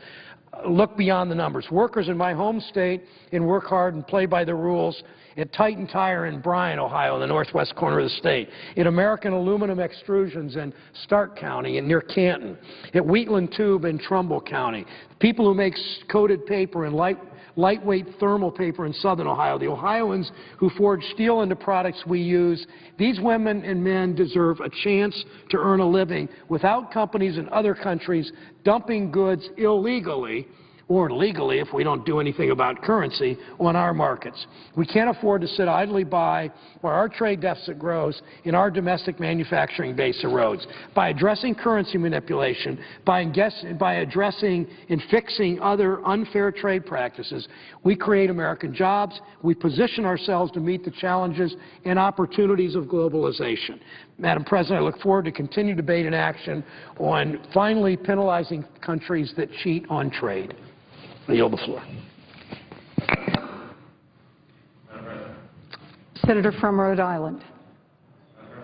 look beyond the numbers. Workers in my home state and work hard and play by the rules at Titan Tire in Bryan, Ohio, in the northwest corner of the state, at American Aluminum Extrusions in Stark County and near Canton, at Wheatland Tube in Trumbull County, people who make coated paper and lightweight thermal paper in southern Ohio, the Ohioans who forge steel into products we use. These women and men deserve a chance to earn a living without companies in other countries dumping goods illegally or legally, if we don't do anything about currency, on our markets. We can't afford to sit idly by while our trade deficit grows and our domestic manufacturing base erodes. By addressing currency manipulation, by addressing and fixing other unfair trade practices, we create American jobs, we position ourselves to meet the challenges and opportunities of globalization. Madam President, I look forward to continued debate and action on finally penalizing countries that cheat on trade. I yield the floor. Senator from Rhode Island.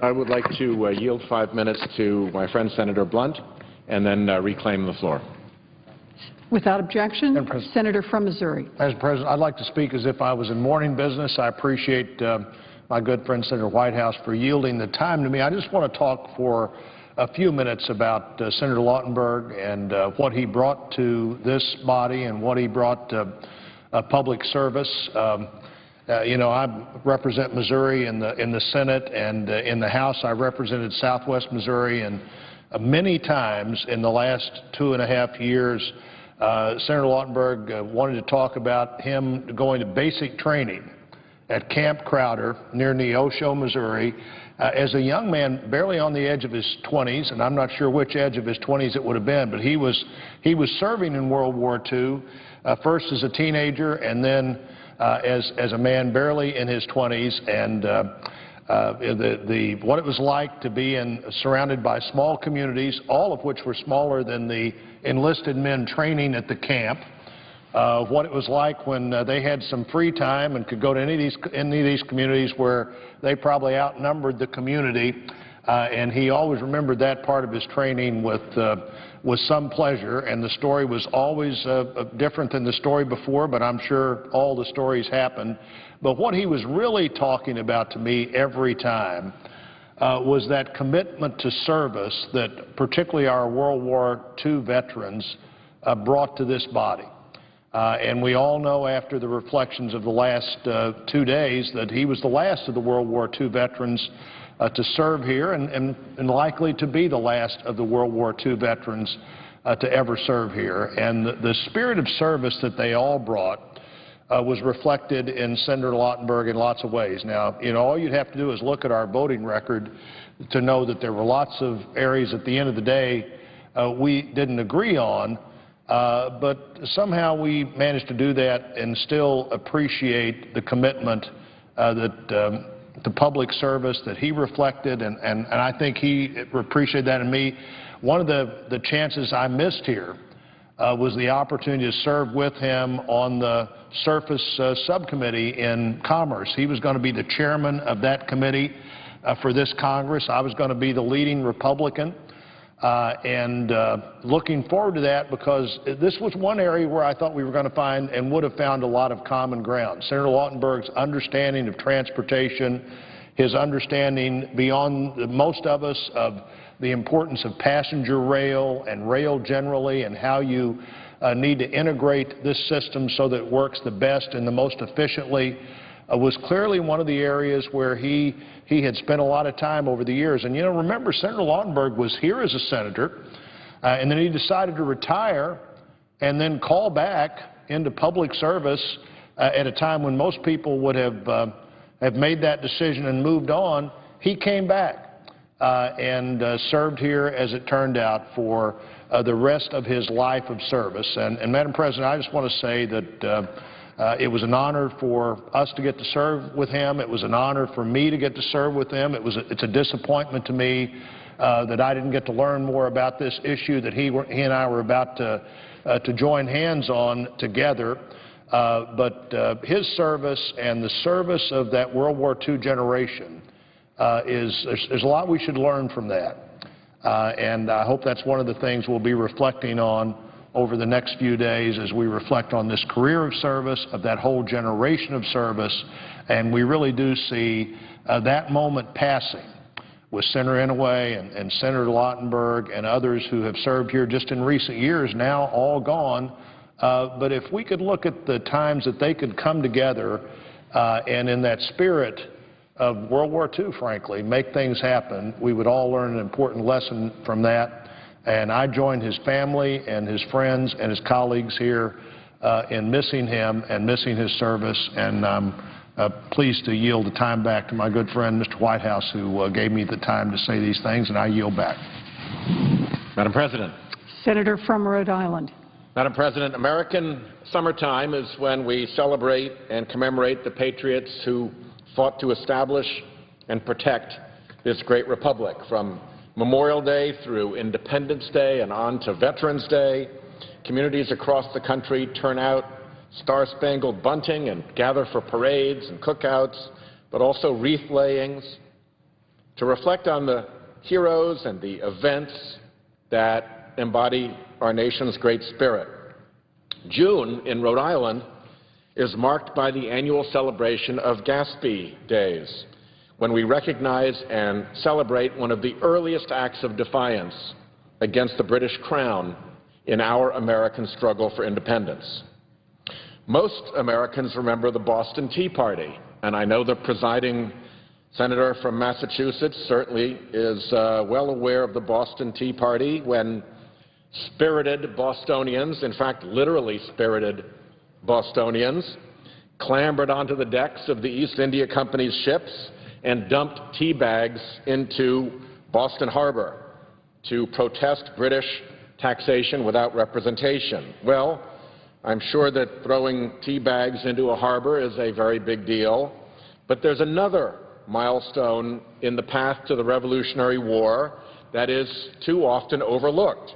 I would like to yield 5 minutes to my friend Senator Blunt and then reclaim the floor. Without objection, Senator from Missouri. Madam President, I'd like to speak as if I was in morning business. I appreciate my good friend Senator Whitehouse for yielding the time to me. I just want to talk for a few minutes about Senator Lautenberg and what he brought to this body and what he brought to public service. You know, I represent Missouri in the Senate, and in the House I represented Southwest Missouri, and many times in the last 2.5 years Senator Lautenberg wanted to talk about him going to basic training at Camp Crowder near Neosho, Missouri, as a young man barely on the edge of his 20s, and I'm not sure which edge of his 20s it would have been, but he was serving in World War II, first as a teenager and then as a man barely in his 20s, and what it was like to be surrounded by small communities, all of which were smaller than the enlisted men training at the camp. What it was like when they had some free time and could go to any of these communities where they probably outnumbered the community, and he always remembered that part of his training with some pleasure, and the story was always different than the story before, but I'm sure all the stories happened. But what he was really talking about to me every time was that commitment to service that particularly our World War II veterans brought to this body. And we all know after the reflections of the last 2 days that he was the last of the World War II veterans to serve here and likely to be the last of the World War II veterans to ever serve here. And the spirit of service that they all brought was reflected in Senator Lautenberg in lots of ways. Now, you know, all you'd have to do is look at our voting record to know that there were lots of areas at the end of the day we didn't agree on, but somehow we managed to do that and still appreciate the commitment to public service that he reflected, and I think he appreciated that in me. One of the chances I missed here was the opportunity to serve with him on the Surface Subcommittee in Commerce. He was going to be the chairman of that committee for this Congress. I was going to be the leading Republican. And looking forward to that, because this was one area where I thought we were going to find and would have found a lot of common ground. Senator Lautenberg's understanding of transportation, his understanding beyond most of us of the importance of passenger rail and rail generally and how you need to integrate this system so that it works the best and the most efficiently, was clearly one of the areas where he had spent a lot of time over the years. And, you know, remember, Senator Lautenberg was here as a senator, and then he decided to retire and then call back into public service at a time when most people would have made that decision and moved on. He came back. and served here, as it turned out, for the rest of his life of service. And Madam President, I just want to say that it was an honor for us to get to serve with him. It was an honor for me to get to serve with him. It's a disappointment to me that I didn't get to learn more about this issue that he and I were about to join hands on together. But his service and the service of that World War II generation there's a lot we should learn from that. And I hope that's one of the things we'll be reflecting on over the next few days as we reflect on this career of service, of that whole generation of service. And we really do see that moment passing with Senator Inouye and Senator Lautenberg and others who have served here just in recent years, now all gone. But if we could look at the times that they could come together and in that spirit of World War II, frankly, make things happen, we would all learn an important lesson from that. And I join his family and his friends and his colleagues here in missing him and missing his service. And I'm pleased to yield the time back to my good friend, Mr. Whitehouse, who gave me the time to say these things, and I yield back. Madam President. Senator from Rhode Island. Madam President, American summertime is when we celebrate and commemorate the patriots who fought to establish and protect this great republic. From Memorial Day through Independence Day and on to Veterans Day, communities across the country turn out star-spangled bunting and gather for parades and cookouts, but also wreath layings to reflect on the heroes and the events that embody our nation's great spirit. June in Rhode Island is marked by the annual celebration of Gaspee Days, when we recognize and celebrate one of the earliest acts of defiance against the British Crown in our American struggle for independence. Most Americans remember the Boston Tea Party, and I know the presiding senator from Massachusetts certainly is well aware of the Boston Tea Party, when spirited Bostonians, in fact literally spirited Bostonians, clambered onto the decks of the East India Company's ships and dumped tea bags into Boston Harbor to protest British taxation without representation. Well, I'm sure that throwing tea bags into a harbor is a very big deal, but there's another milestone in the path to the Revolutionary War that is too often overlooked.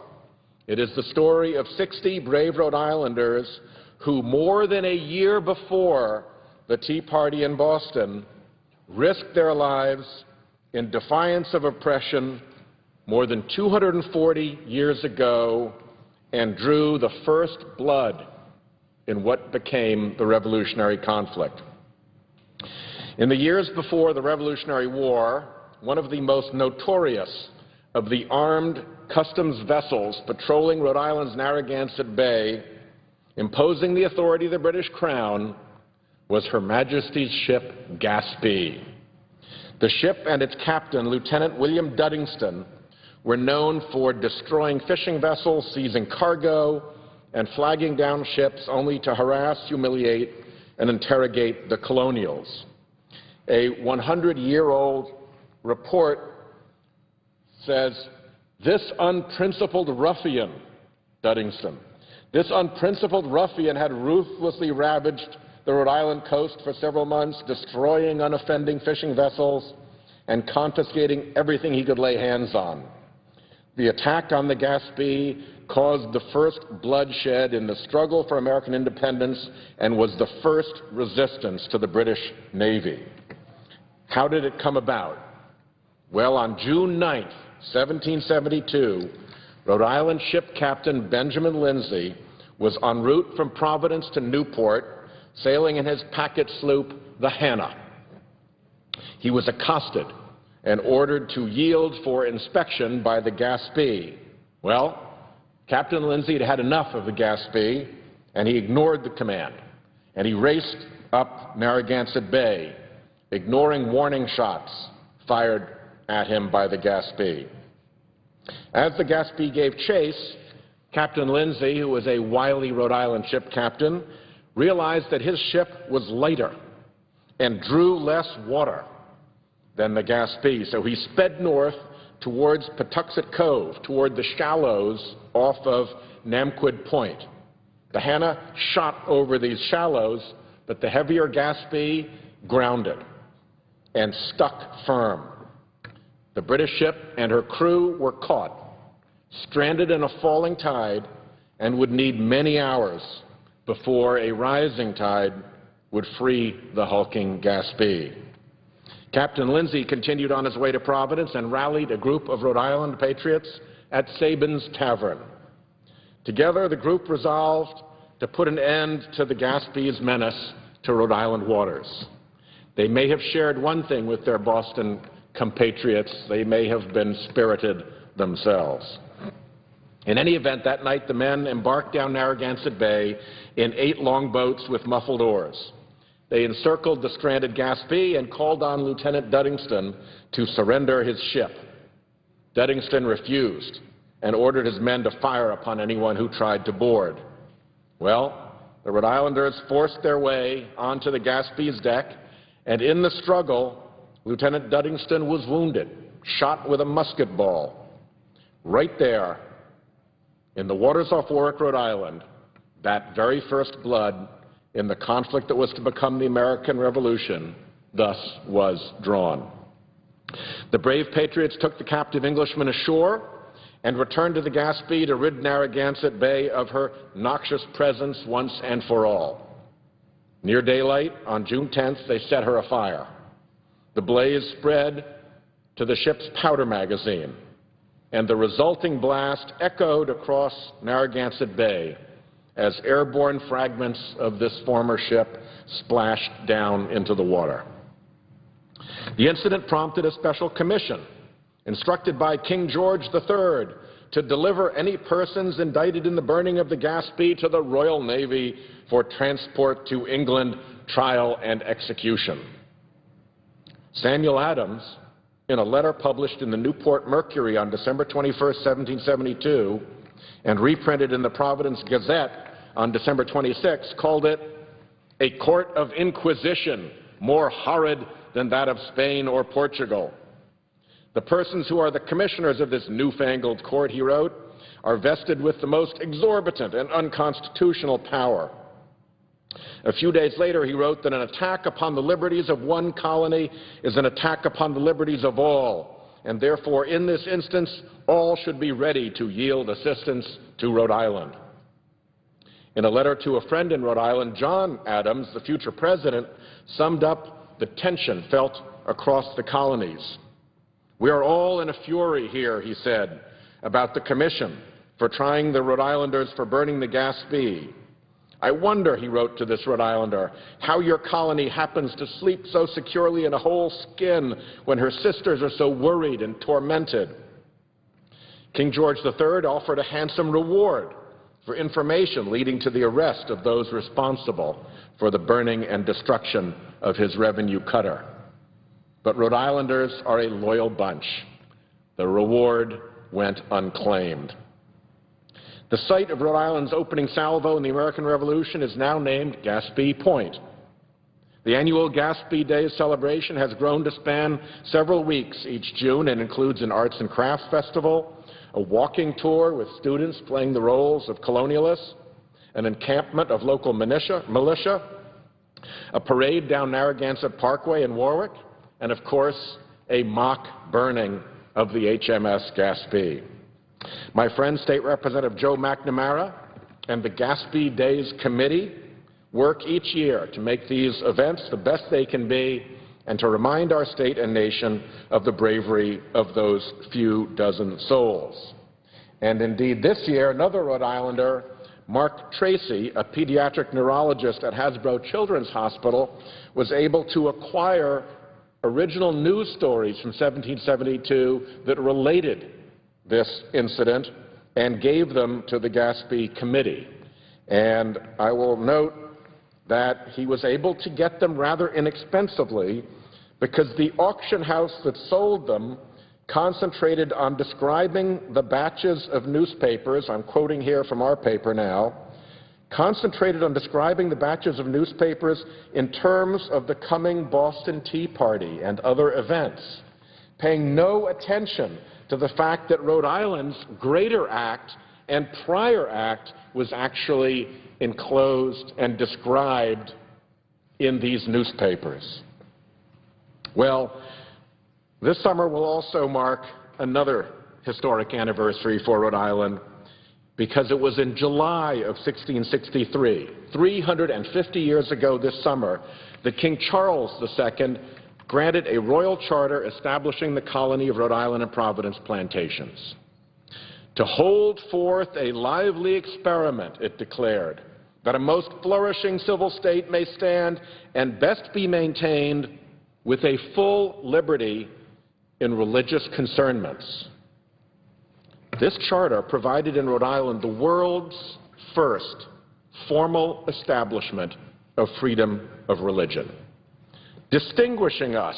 It is the story of 60 brave Rhode Islanders who, more than a year before the Tea Party in Boston, risked their lives in defiance of oppression more than 240 years ago and drew the first blood in what became the Revolutionary conflict. In the years before the Revolutionary War, one of the most notorious of the armed customs vessels patrolling Rhode Island's Narragansett Bay, imposing the authority of the British Crown, was Her Majesty's ship Gaspee. The ship and its captain, Lieutenant William Duddingston, were known for destroying fishing vessels, seizing cargo, and flagging down ships only to harass, humiliate, and interrogate the colonials. A 100-year-old report says, "This unprincipled ruffian," Duddingston, "this unprincipled ruffian had ruthlessly ravaged the Rhode Island coast for several months, destroying unoffending fishing vessels and confiscating everything he could lay hands on. The attack on the Gaspee caused the first bloodshed in the struggle for American independence and was the first resistance to the British Navy." How did it come about? Well, on June 9th, 1772, Rhode Island ship captain Benjamin Lindsay was en route from Providence to Newport, sailing in his packet sloop, the Hannah. He was accosted and ordered to yield for inspection by the Gaspee. Well, Captain Lindsay had had enough of the Gaspee, and he ignored the command, and he raced up Narragansett Bay, ignoring warning shots fired at him by the Gaspee. As the Gaspee gave chase, Captain Lindsay, who was a wily Rhode Island ship captain, realized that his ship was lighter and drew less water than the Gaspee, so he sped north towards Patuxent Cove, toward the shallows off of Namquid Point. The Hannah shot over these shallows, but the heavier Gaspee grounded and stuck firm. The British ship and her crew were caught, stranded in a falling tide, and would need many hours before a rising tide would free the hulking Gaspee. Captain Lindsay continued on his way to Providence and rallied a group of Rhode Island patriots at Sabin's Tavern. Together, the group resolved to put an end to the Gaspee's menace to Rhode Island waters. They may have shared one thing with their Boston compatriots. They may have been spirited themselves. In any event, that night the men embarked down Narragansett Bay in 8 longboats with muffled oars. They encircled the stranded Gaspee and called on Lieutenant Duddingston to surrender his ship. Duddingston refused and ordered his men to fire upon anyone who tried to board. Well, the Rhode Islanders forced their way onto the Gaspee's deck, and in the struggle, Lieutenant Duddingston was wounded, shot with a musket ball. Right there, in the waters off Warwick, Rhode Island, that very first blood in the conflict that was to become the American Revolution thus was drawn. The brave patriots took the captive Englishman ashore and returned to the Gaspee to rid Narragansett Bay of her noxious presence once and for all. Near daylight on June 10th, they set her afire. The blaze spread to the ship's powder magazine, and the resulting blast echoed across Narragansett Bay as airborne fragments of this former ship splashed down into the water. The incident prompted a special commission instructed by King George III to deliver any persons indicted in the burning of the Gaspee to the Royal Navy for transport to England, trial, and execution. Samuel Adams, in a letter published in the Newport Mercury on December 21, 1772, and reprinted in the Providence Gazette on December 26, called it a court of inquisition more horrid than that of Spain or Portugal. The persons who are the commissioners of this newfangled court, he wrote, are vested with the most exorbitant and unconstitutional power. A few days later, he wrote that an attack upon the liberties of one colony is an attack upon the liberties of all, and therefore, in this instance, all should be ready to yield assistance to Rhode Island. In a letter to a friend in Rhode Island, John Adams, the future president, summed up the tension felt across the colonies. We are all in a fury here, he said, about the commission for trying the Rhode Islanders for burning the Gaspee. I wonder, he wrote to this Rhode Islander, how your colony happens to sleep so securely in a whole skin when her sisters are so worried and tormented. King George III offered a handsome reward for information leading to the arrest of those responsible for the burning and destruction of his revenue cutter. But Rhode Islanders are a loyal bunch. The reward went unclaimed. The site of Rhode Island's opening salvo in the American Revolution is now named Gaspee Point. The annual Gaspee Day celebration has grown to span several weeks each June and includes an arts and crafts festival, a walking tour with students playing the roles of colonialists, an encampment of local militia, a parade down Narragansett Parkway in Warwick, and, of course, a mock burning of the HMS Gaspee. My friend, State Representative Joe McNamara, and the Gaspee Days Committee work each year to make these events the best they can be and to remind our state and nation of the bravery of those few dozen souls. And indeed, this year, another Rhode Islander, Mark Tracy, a pediatric neurologist at Hasbro Children's Hospital, was able to acquire original news stories from 1772 that related this incident and gave them to the Gaspee Committee. And I will note that he was able to get them rather inexpensively because the auction house that sold them concentrated on describing the batches of newspapers, I'm quoting here from our paper now, concentrated on describing the batches of newspapers in terms of the coming Boston Tea Party and other events, paying no attention to the fact that Rhode Island's Greater Act and Prior Act was actually enclosed and described in these newspapers. Well, this summer will also mark another historic anniversary for Rhode Island, because it was in July of 1663, 350 years ago this summer, that King Charles II granted a royal charter establishing the colony of Rhode Island and Providence plantations. To hold forth a lively experiment, it declared, that a most flourishing civil state may stand and best be maintained with a full liberty in religious concernments. This charter provided in Rhode Island the world's first formal establishment of freedom of religion, distinguishing us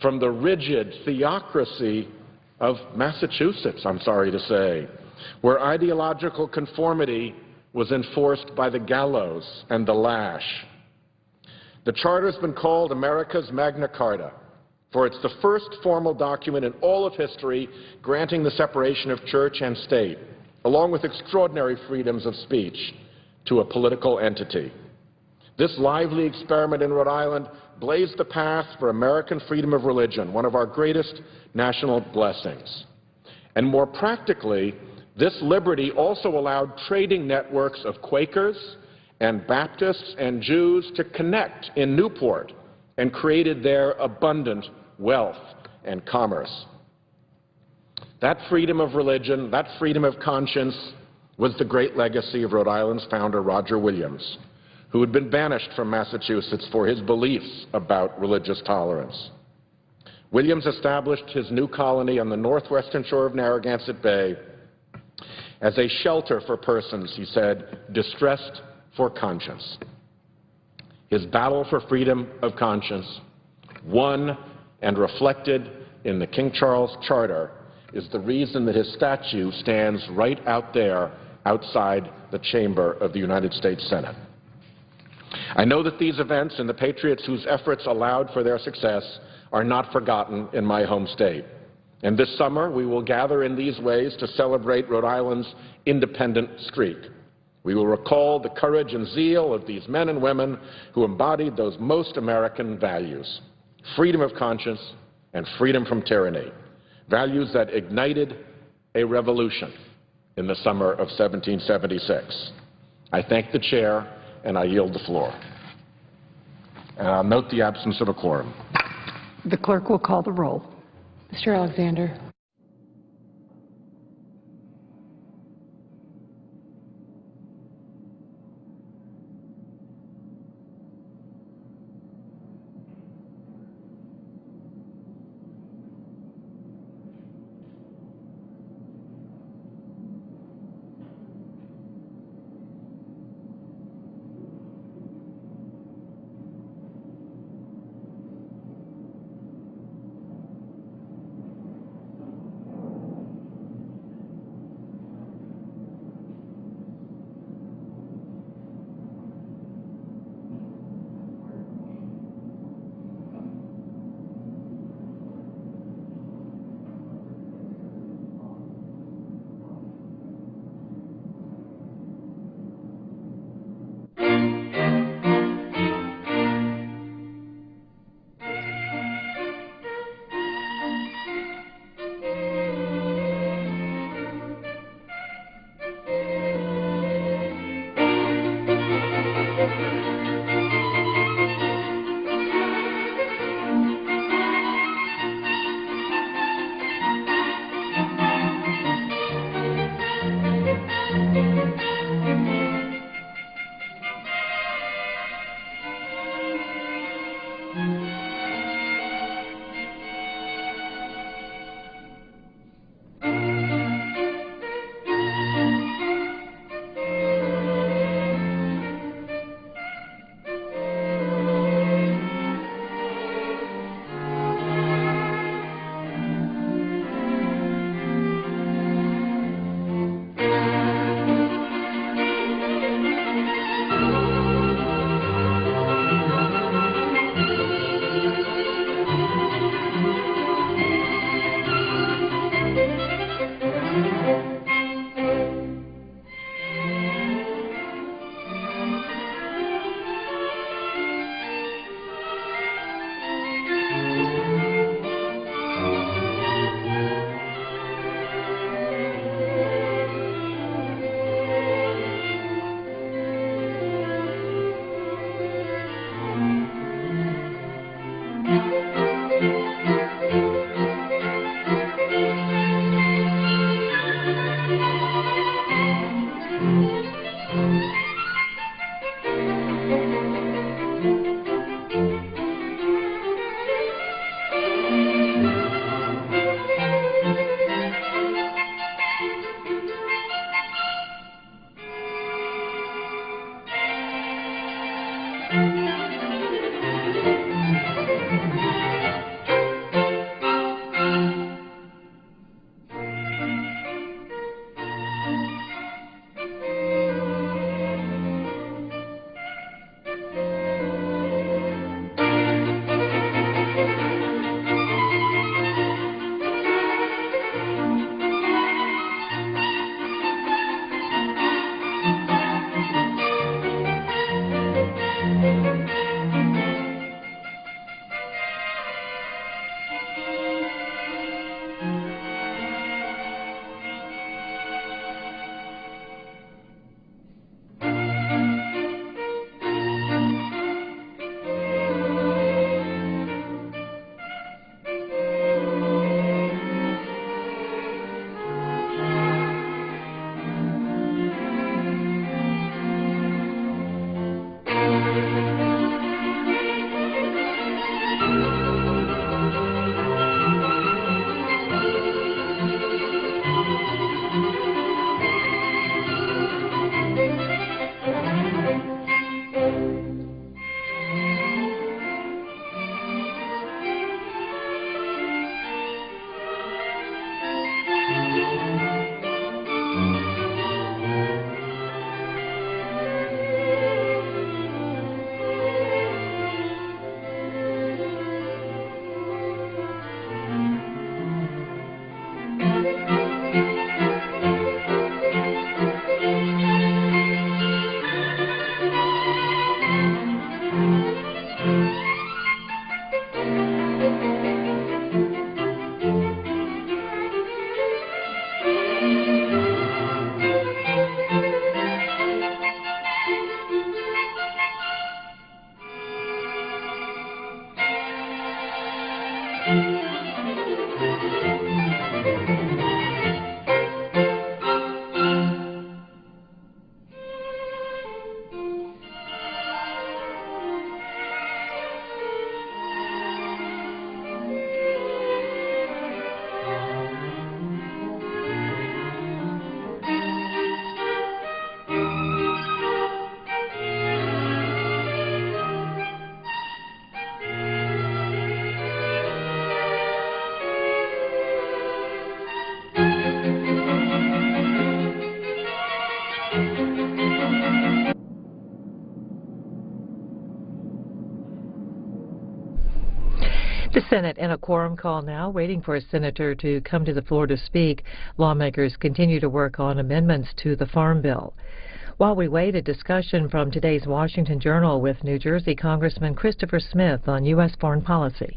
from the rigid theocracy of Massachusetts, I'm sorry to say, where ideological conformity was enforced by the gallows and the lash. The charter has been called America's Magna Carta, for it's the first formal document in all of history granting the separation of church and state, along with extraordinary freedoms of speech, to a political entity. This lively experiment in Rhode Island blazed the path for American freedom of religion, one of our greatest national blessings. And more practically, this liberty also allowed trading networks of Quakers and Baptists and Jews to connect in Newport and created there abundant wealth and commerce. That freedom of religion, that freedom of conscience, was the great legacy of Rhode Island's founder, Roger Williams, who had been banished from Massachusetts for his beliefs about religious tolerance. Williams established his new colony on the northwestern shore of Narragansett Bay as a shelter for persons, he said, distressed for conscience. His battle for freedom of conscience, won and reflected in the King Charles Charter, is the reason that his statue stands right out there outside the chamber of the United States Senate. I know that these events and the patriots whose efforts allowed for their success are not forgotten in my home state. And this summer, we will gather in these ways to celebrate Rhode Island's independent streak. We will recall the courage and zeal of these men and women who embodied those most American values: freedom of conscience and freedom from tyranny, values that ignited a revolution in the summer of 1776. I thank the chair, and I yield the floor. And I'll note the absence of a quorum. The clerk will call the roll. Mr. Alexander. Senate in a quorum call now, waiting for a senator to come to the floor to speak. Lawmakers continue to work on amendments to the Farm Bill. While we wait, a discussion from today's Washington Journal with New Jersey Congressman Christopher Smith on U.S. foreign policy.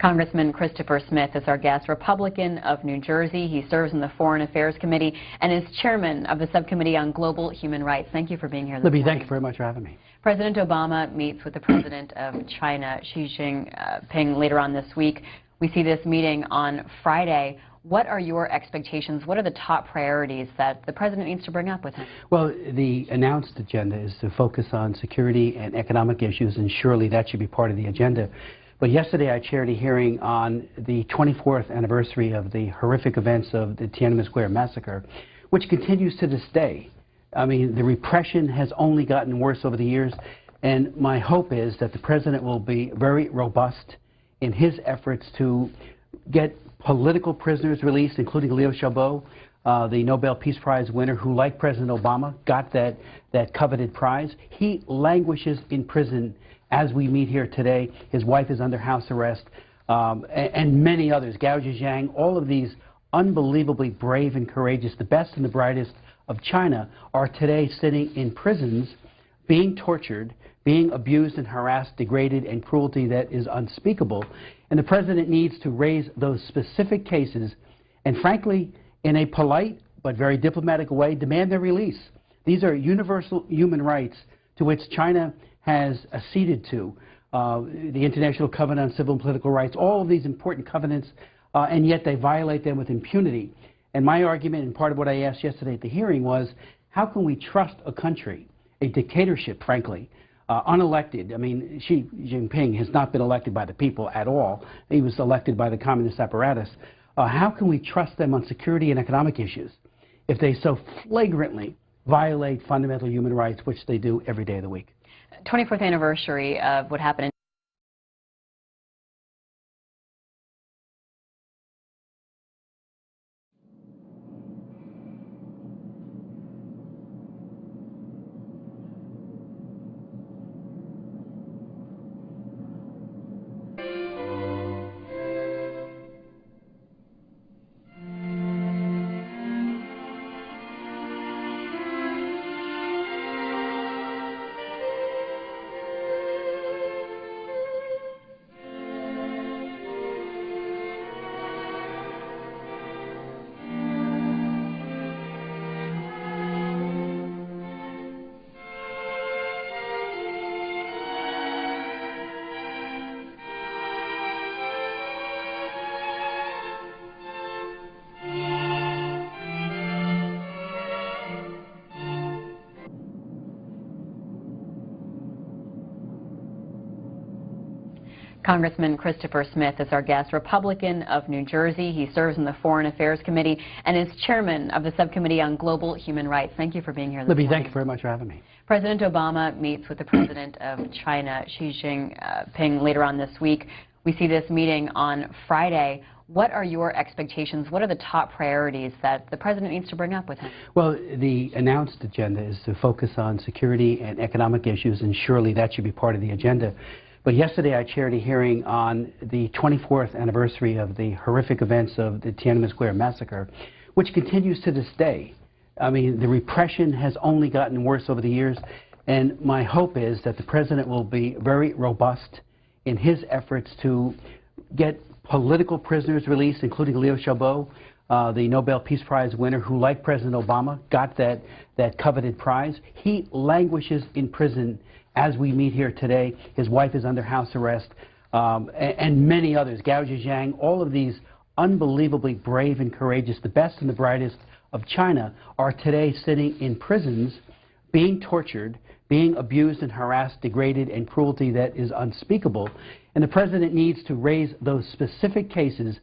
Congressman Christopher Smith is our guest, Republican of New Jersey. He serves in the Foreign Affairs Committee and is chairman of the Subcommittee on Global Human Rights. Thank you for being here this morning. Libby, thank you very much for having me. President Obama meets with the president of China, Xi Jinping, later on this week. We see this meeting on Friday. What are your expectations? What are the top priorities that the president needs to bring up with him? Well, the announced agenda is to focus on security and economic issues, and surely that should be part of the agenda. But yesterday I chaired a hearing on the 24th anniversary of the horrific events of the Tiananmen Square massacre, which continues to this day. I mean, the repression has only gotten worse over the years, and my hope is that the president will be very robust in his efforts to get political prisoners released, including Liu Xiaobo, the Nobel Peace Prize winner, who, like President Obama, got that coveted prize. He languishes in prison as we meet here today. His wife is under house arrest, and many others. Gao Zhejiang, all of these unbelievably brave and courageous, the best and the brightest of China, are today sitting in prisons, being tortured, being abused and harassed, degraded, and cruelty that is unspeakable. And the president needs to raise those specific cases and, frankly, in a polite but very diplomatic way, demand their release. These are universal human rights to which China has acceded to, the International Covenant on Civil and Political Rights, all of these important covenants, and yet they violate them with impunity. And my argument, and part of what I asked yesterday at the hearing, was how can we trust a country, a dictatorship, frankly, unelected? I mean, Xi Jinping has not been elected by the people at all. He was elected by the communist apparatus. How can we trust them on security and economic issues if they so flagrantly violate fundamental human rights, which they do every day of the week? 24th anniversary of what happened in Congressman Christopher Smith is our guest, Republican of New Jersey. He serves in the Foreign Affairs Committee and is chairman of the Subcommittee on Global Human Rights. Thank you for being here this Libby, morning. thank you very much for having me. President Obama meets with the president of China, Xi Jinping, later on this week. We see this meeting on Friday. What are your expectations? What are the top priorities that the president needs to bring up with him? Well, the announced agenda is to focus on security and economic issues, and surely that should be part of the agenda. But yesterday I chaired a hearing on the 24th anniversary of the horrific events of the Tiananmen Square massacre, which continues to this day. I mean, the repression has only gotten worse over the years, and my hope is that the president will be very robust in his efforts to get political prisoners released, including Liu Xiaobo, the Nobel Peace Prize winner, who, like President Obama, got that coveted prize. He languishes in prison as we meet here today. His wife is under house arrest, and many others. Gao Zhejiang, all of these unbelievably brave and courageous, the best and the brightest of China, are today sitting in prisons, being tortured, being abused and harassed, degraded, and cruelty that is unspeakable. And the president needs to raise those specific cases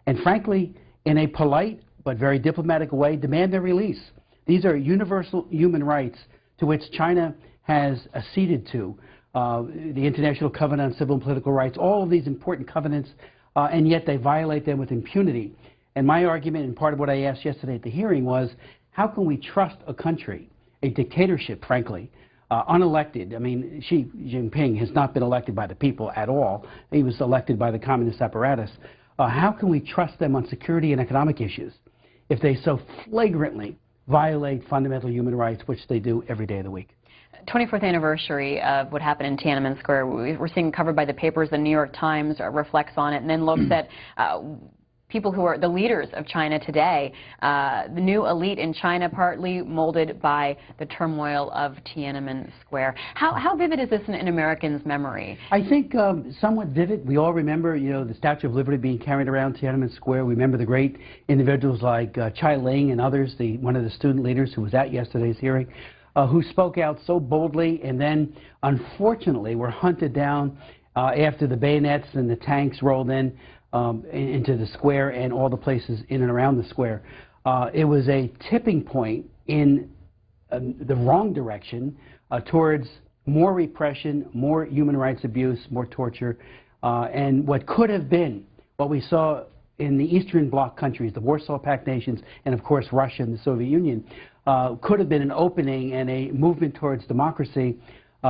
and, frankly, in a polite but very diplomatic way, demand their release. These are universal human rights to which China has acceded to, the International Covenant on Civil and Political Rights, all of these important covenants, and yet they violate them with impunity. And my argument, and part of what I asked yesterday at the hearing, was how can we trust a country, a dictatorship, frankly, unelected. I mean, Xi Jinping has not been elected by the people at all. He was elected by the communist apparatus. How can we trust them on security and economic issues if they so flagrantly violate fundamental human rights, which they do every day of the week? 24th anniversary of what happened in Tiananmen Square. We're seeing covered by the papers. The New York Times reflects on it and then looks at people who are the leaders of China today, the new elite in China, partly molded by the turmoil of Tiananmen Square. How vivid is this in Americans' memory? I think somewhat vivid. We all remember, you know, the Statue of Liberty being carried around Tiananmen Square. We remember the great individuals like Chai Ling and others, one of the student leaders who was at yesterday's hearing, who spoke out so boldly and then, unfortunately, were hunted down after the bayonets and the tanks rolled into the square and all the places in and around the square. It was a tipping point in the wrong direction towards more repression, more human rights abuse, more torture, and what could have been what we saw in the Eastern Bloc countries, the Warsaw Pact nations, and of course Russia and the Soviet Union, could have been an opening and a movement towards democracy,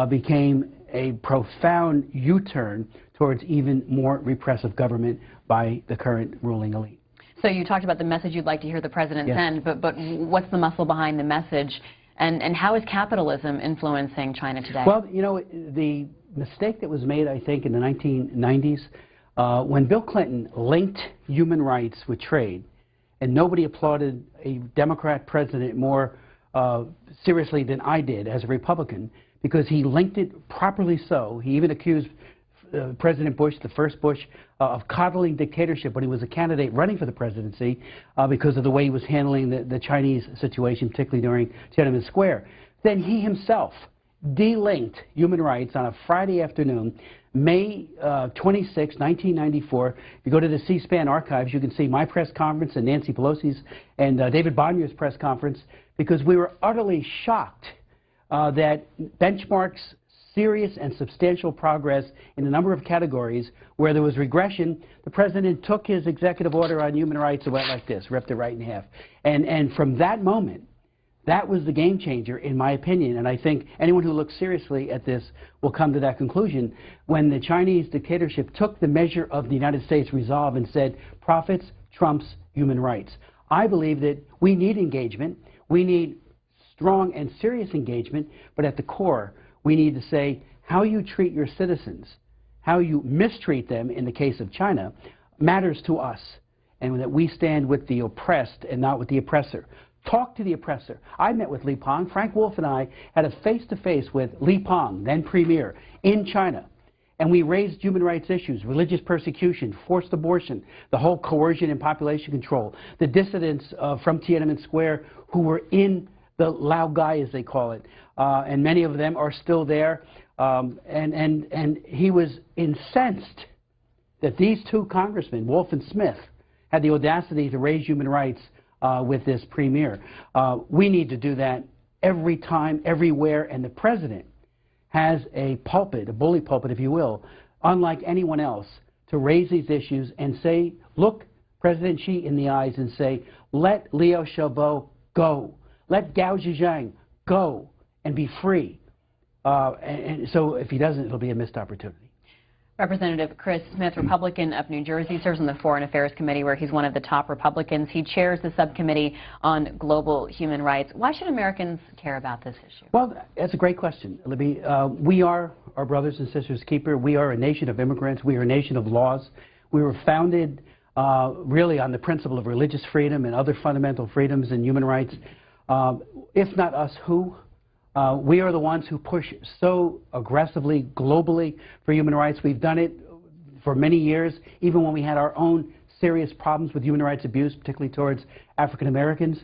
became a profound U-turn towards even more repressive government by the current ruling elite. So you talked about the message you'd like to hear the president Yes. send, but what's the muscle behind the message, and how is capitalism influencing China today? Well, you know, the mistake that was made, I think, in the 1990s, when Bill Clinton linked human rights with trade, and nobody applauded a Democrat president more seriously than I did as a Republican, because he linked it properly so. He even accused President Bush, the first Bush, of coddling dictatorship when he was a candidate running for the presidency because of the way he was handling the Chinese situation, particularly during Tiananmen Square. Then he himself delinked human rights on a Friday afternoon, May 26, 1994. If you go to the C-SPAN archives, you can see my press conference and Nancy Pelosi's and David Bonnier's press conference, because we were utterly shocked that benchmarks serious and substantial progress in a number of categories where there was regression. The president took his executive order on human rights and went like this, ripped it right in half. And from that moment, that was the game changer, in my opinion. And I think anyone who looks seriously at this will come to that conclusion. When the Chinese dictatorship took the measure of the United States resolve and said, profits trumps human rights. I believe that we need engagement. We need strong and serious engagement, but at the core, we need to say how you treat your citizens, how you mistreat them in the case of China, matters to us, and that we stand with the oppressed and not with the oppressor. Talk to the oppressor. I met with Li Peng. Frank Wolf and I had a face-to-face with Li Peng, then premier, in China. And we raised human rights issues, religious persecution, forced abortion, the whole coercion and population control, the dissidents from Tiananmen Square who were in the Laogai, as they call it, and many of them are still there. And he was incensed that these two congressmen, Wolf and Smith, had the audacity to raise human rights with this premier. We need to do that every time, everywhere, and the president has a pulpit, a bully pulpit, if you will, unlike anyone else, to raise these issues and say, look President Xi in the eyes and say, let Liu Xiaobo go. Let Gao Zhejiang go and be free. And so if he doesn't, it'll be a missed opportunity. Representative Chris Smith, Republican of New Jersey, serves on the Foreign Affairs Committee, where he's one of the top Republicans. He chairs the subcommittee on global human rights. Why should Americans care about this issue? Well, that's a great question, Libby. We are our brothers and sisters' keeper. We are a nation of immigrants. We are a nation of laws. We were founded really on the principle of religious freedom and other fundamental freedoms and human rights. If not us, who? We are the ones who push so aggressively, globally, for human rights. We've done it for many years, even when we had our own serious problems with human rights abuse, particularly towards African Americans.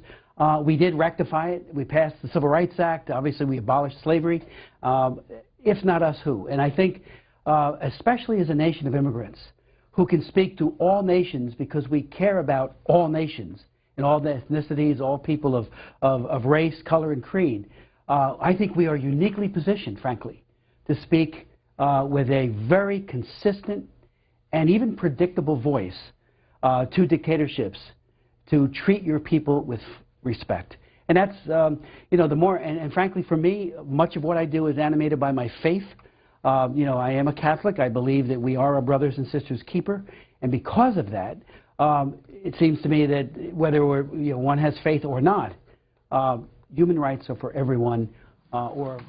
We did rectify it. We passed the Civil Rights Act. Obviously, we abolished slavery. If not us, who? And I think, especially as a nation of immigrants, who can speak to all nations because we care about all nations and all the ethnicities, all people of race, color, and creed. I think we are uniquely positioned, frankly, to speak with a very consistent and even predictable voice to dictatorships to treat your people with respect. And that's, you know, the more, and frankly for me, much of what I do is animated by my faith. You know, I am a Catholic. I believe that we are our brothers and sisters' keeper. And because of that, it seems to me that whether we're, you know, one has faith or not, human rights are for everyone. Or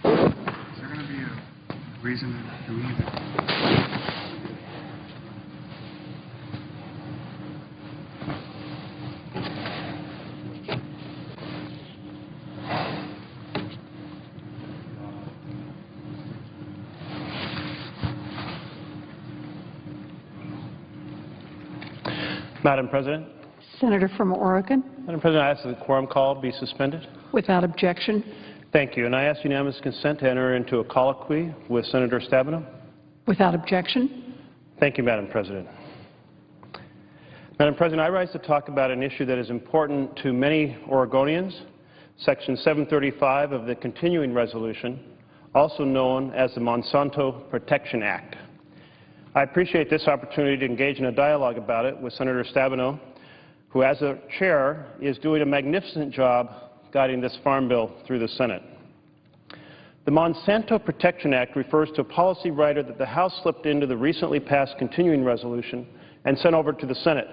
is there going to be a reason to believe that? Madam President. Senator from Oregon. Madam President, I ask that the quorum call be suspended. Without objection. Thank you. And I ask unanimous consent to enter into a colloquy with Senator Stabenow. Without objection. Thank you, Madam President. Madam President, I rise to talk about an issue that is important to many Oregonians, Section 735 of the continuing resolution, also known as the Monsanto Protection Act. I appreciate this opportunity to engage in a dialogue about it with Senator Stabenow, who as a chair is doing a magnificent job guiding this farm bill through the Senate. The Monsanto Protection Act refers to a policy rider that the House slipped into the recently passed continuing resolution and sent over to the Senate.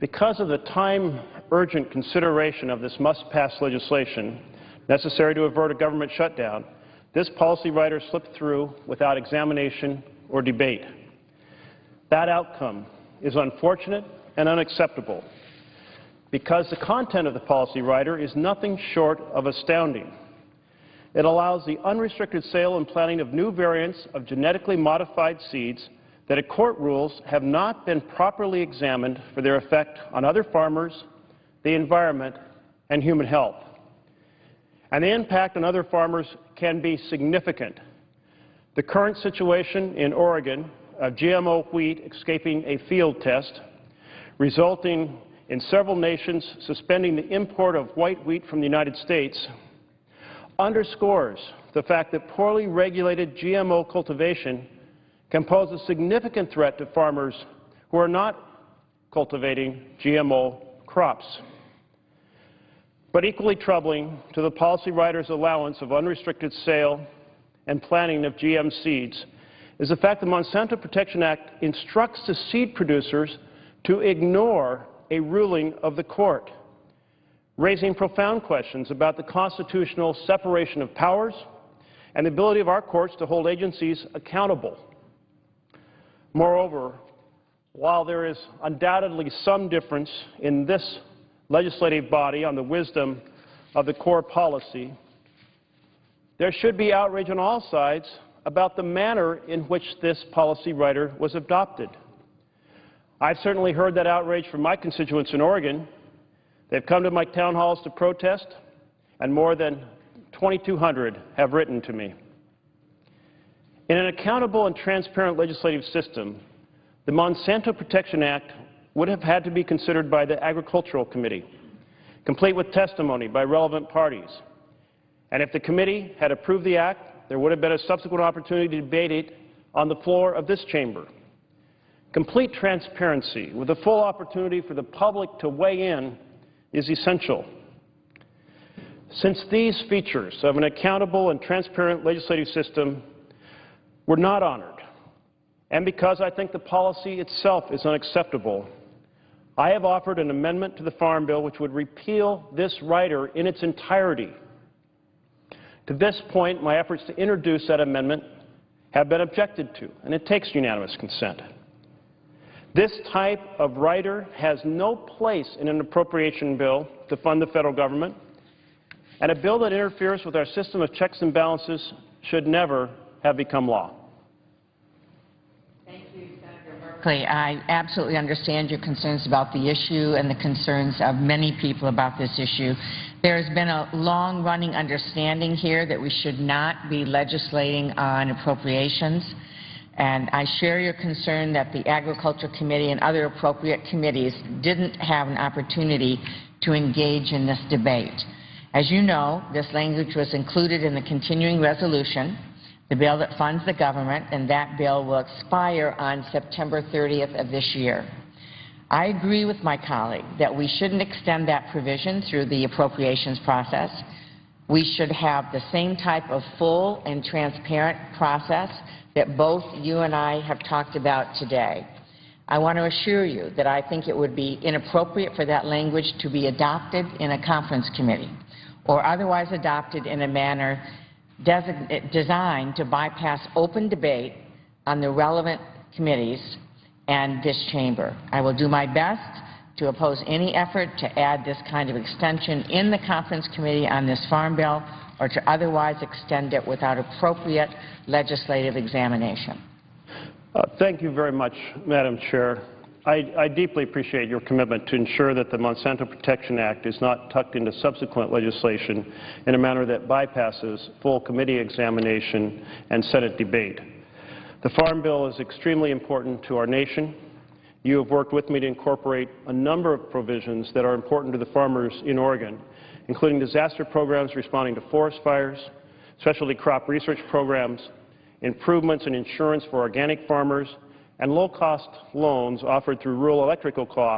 Because of the time-urgent consideration of this must-pass legislation necessary to avert a government shutdown, this policy rider slipped through without examination or debate. That outcome is unfortunate and unacceptable because the content of the policy rider is nothing short of astounding. It allows the unrestricted sale and planting of new variants of genetically modified seeds that a court rules have not been properly examined for their effect on other farmers, the environment, and human health. And the impact on other farmers can be significant. The current situation in Oregon of GMO wheat escaping a field test, resulting in several nations suspending the import of white wheat from the United States, underscores the fact that poorly regulated GMO cultivation can pose a significant threat to farmers who are not cultivating GMO crops. But equally troubling to the policy rider's allowance of unrestricted sale and planting of GM seeds is the fact the Monsanto Protection Act instructs the seed producers to ignore a ruling of the court, raising profound questions about the constitutional separation of powers and the ability of our courts to hold agencies accountable. Moreover, while there is undoubtedly some difference in this legislative body on the wisdom of the core policy, there should be outrage on all sides about the manner in which this policy rider was adopted. I've certainly heard that outrage from my constituents in Oregon. They've come to my town halls to protest, and more than 2,200 have written to me. In an accountable and transparent legislative system, the Monsanto Protection Act would have had to be considered by the Agricultural Committee, complete with testimony by relevant parties. And if the committee had approved the act, there would have been a subsequent opportunity to debate it on the floor of this chamber. Complete transparency with a full opportunity for the public to weigh in is essential. Since these features of an accountable and transparent legislative system were not honored, and because I think the policy itself is unacceptable, I have offered an amendment to the Farm Bill which would repeal this rider in its entirety. To this point, my efforts to introduce that amendment have been objected to, and it takes unanimous consent. This type of rider has no place in an appropriation bill to fund the federal government, and a bill that interferes with our system of checks and balances should never have become law. Thank you, Senator Berkeley. I absolutely understand your concerns about the issue and the concerns of many people about this issue. There has been a long-running understanding here that we should not be legislating on appropriations. And I share your concern that the Agriculture Committee and other appropriate committees didn't have an opportunity to engage in this debate. As you know, this language was included in the continuing resolution, the bill that funds the government, and that bill will expire on September 30th of this year. I agree with my colleague that we shouldn't extend that provision through the appropriations process. We should have the same type of full and transparent process that both you and I have talked about today. I want to assure you that I think it would be inappropriate for that language to be adopted in a conference committee or otherwise adopted in a manner designed to bypass open debate on the relevant committees and this chamber. I will do my best to oppose any effort to add this kind of extension in the conference committee on this farm bill or to otherwise extend it without appropriate legislative examination. Thank you very much, Madam Chair. I deeply appreciate your commitment to ensure that the Monsanto Protection Act is not tucked into subsequent legislation in a manner that bypasses full committee examination and Senate debate. The Farm Bill is extremely important to our nation. You have worked with me to incorporate a number of provisions that are important to the farmers in Oregon, including disaster programs responding to forest fires, specialty crop research programs, improvements in insurance for organic farmers, and low-cost loans offered through rural electrical co-ops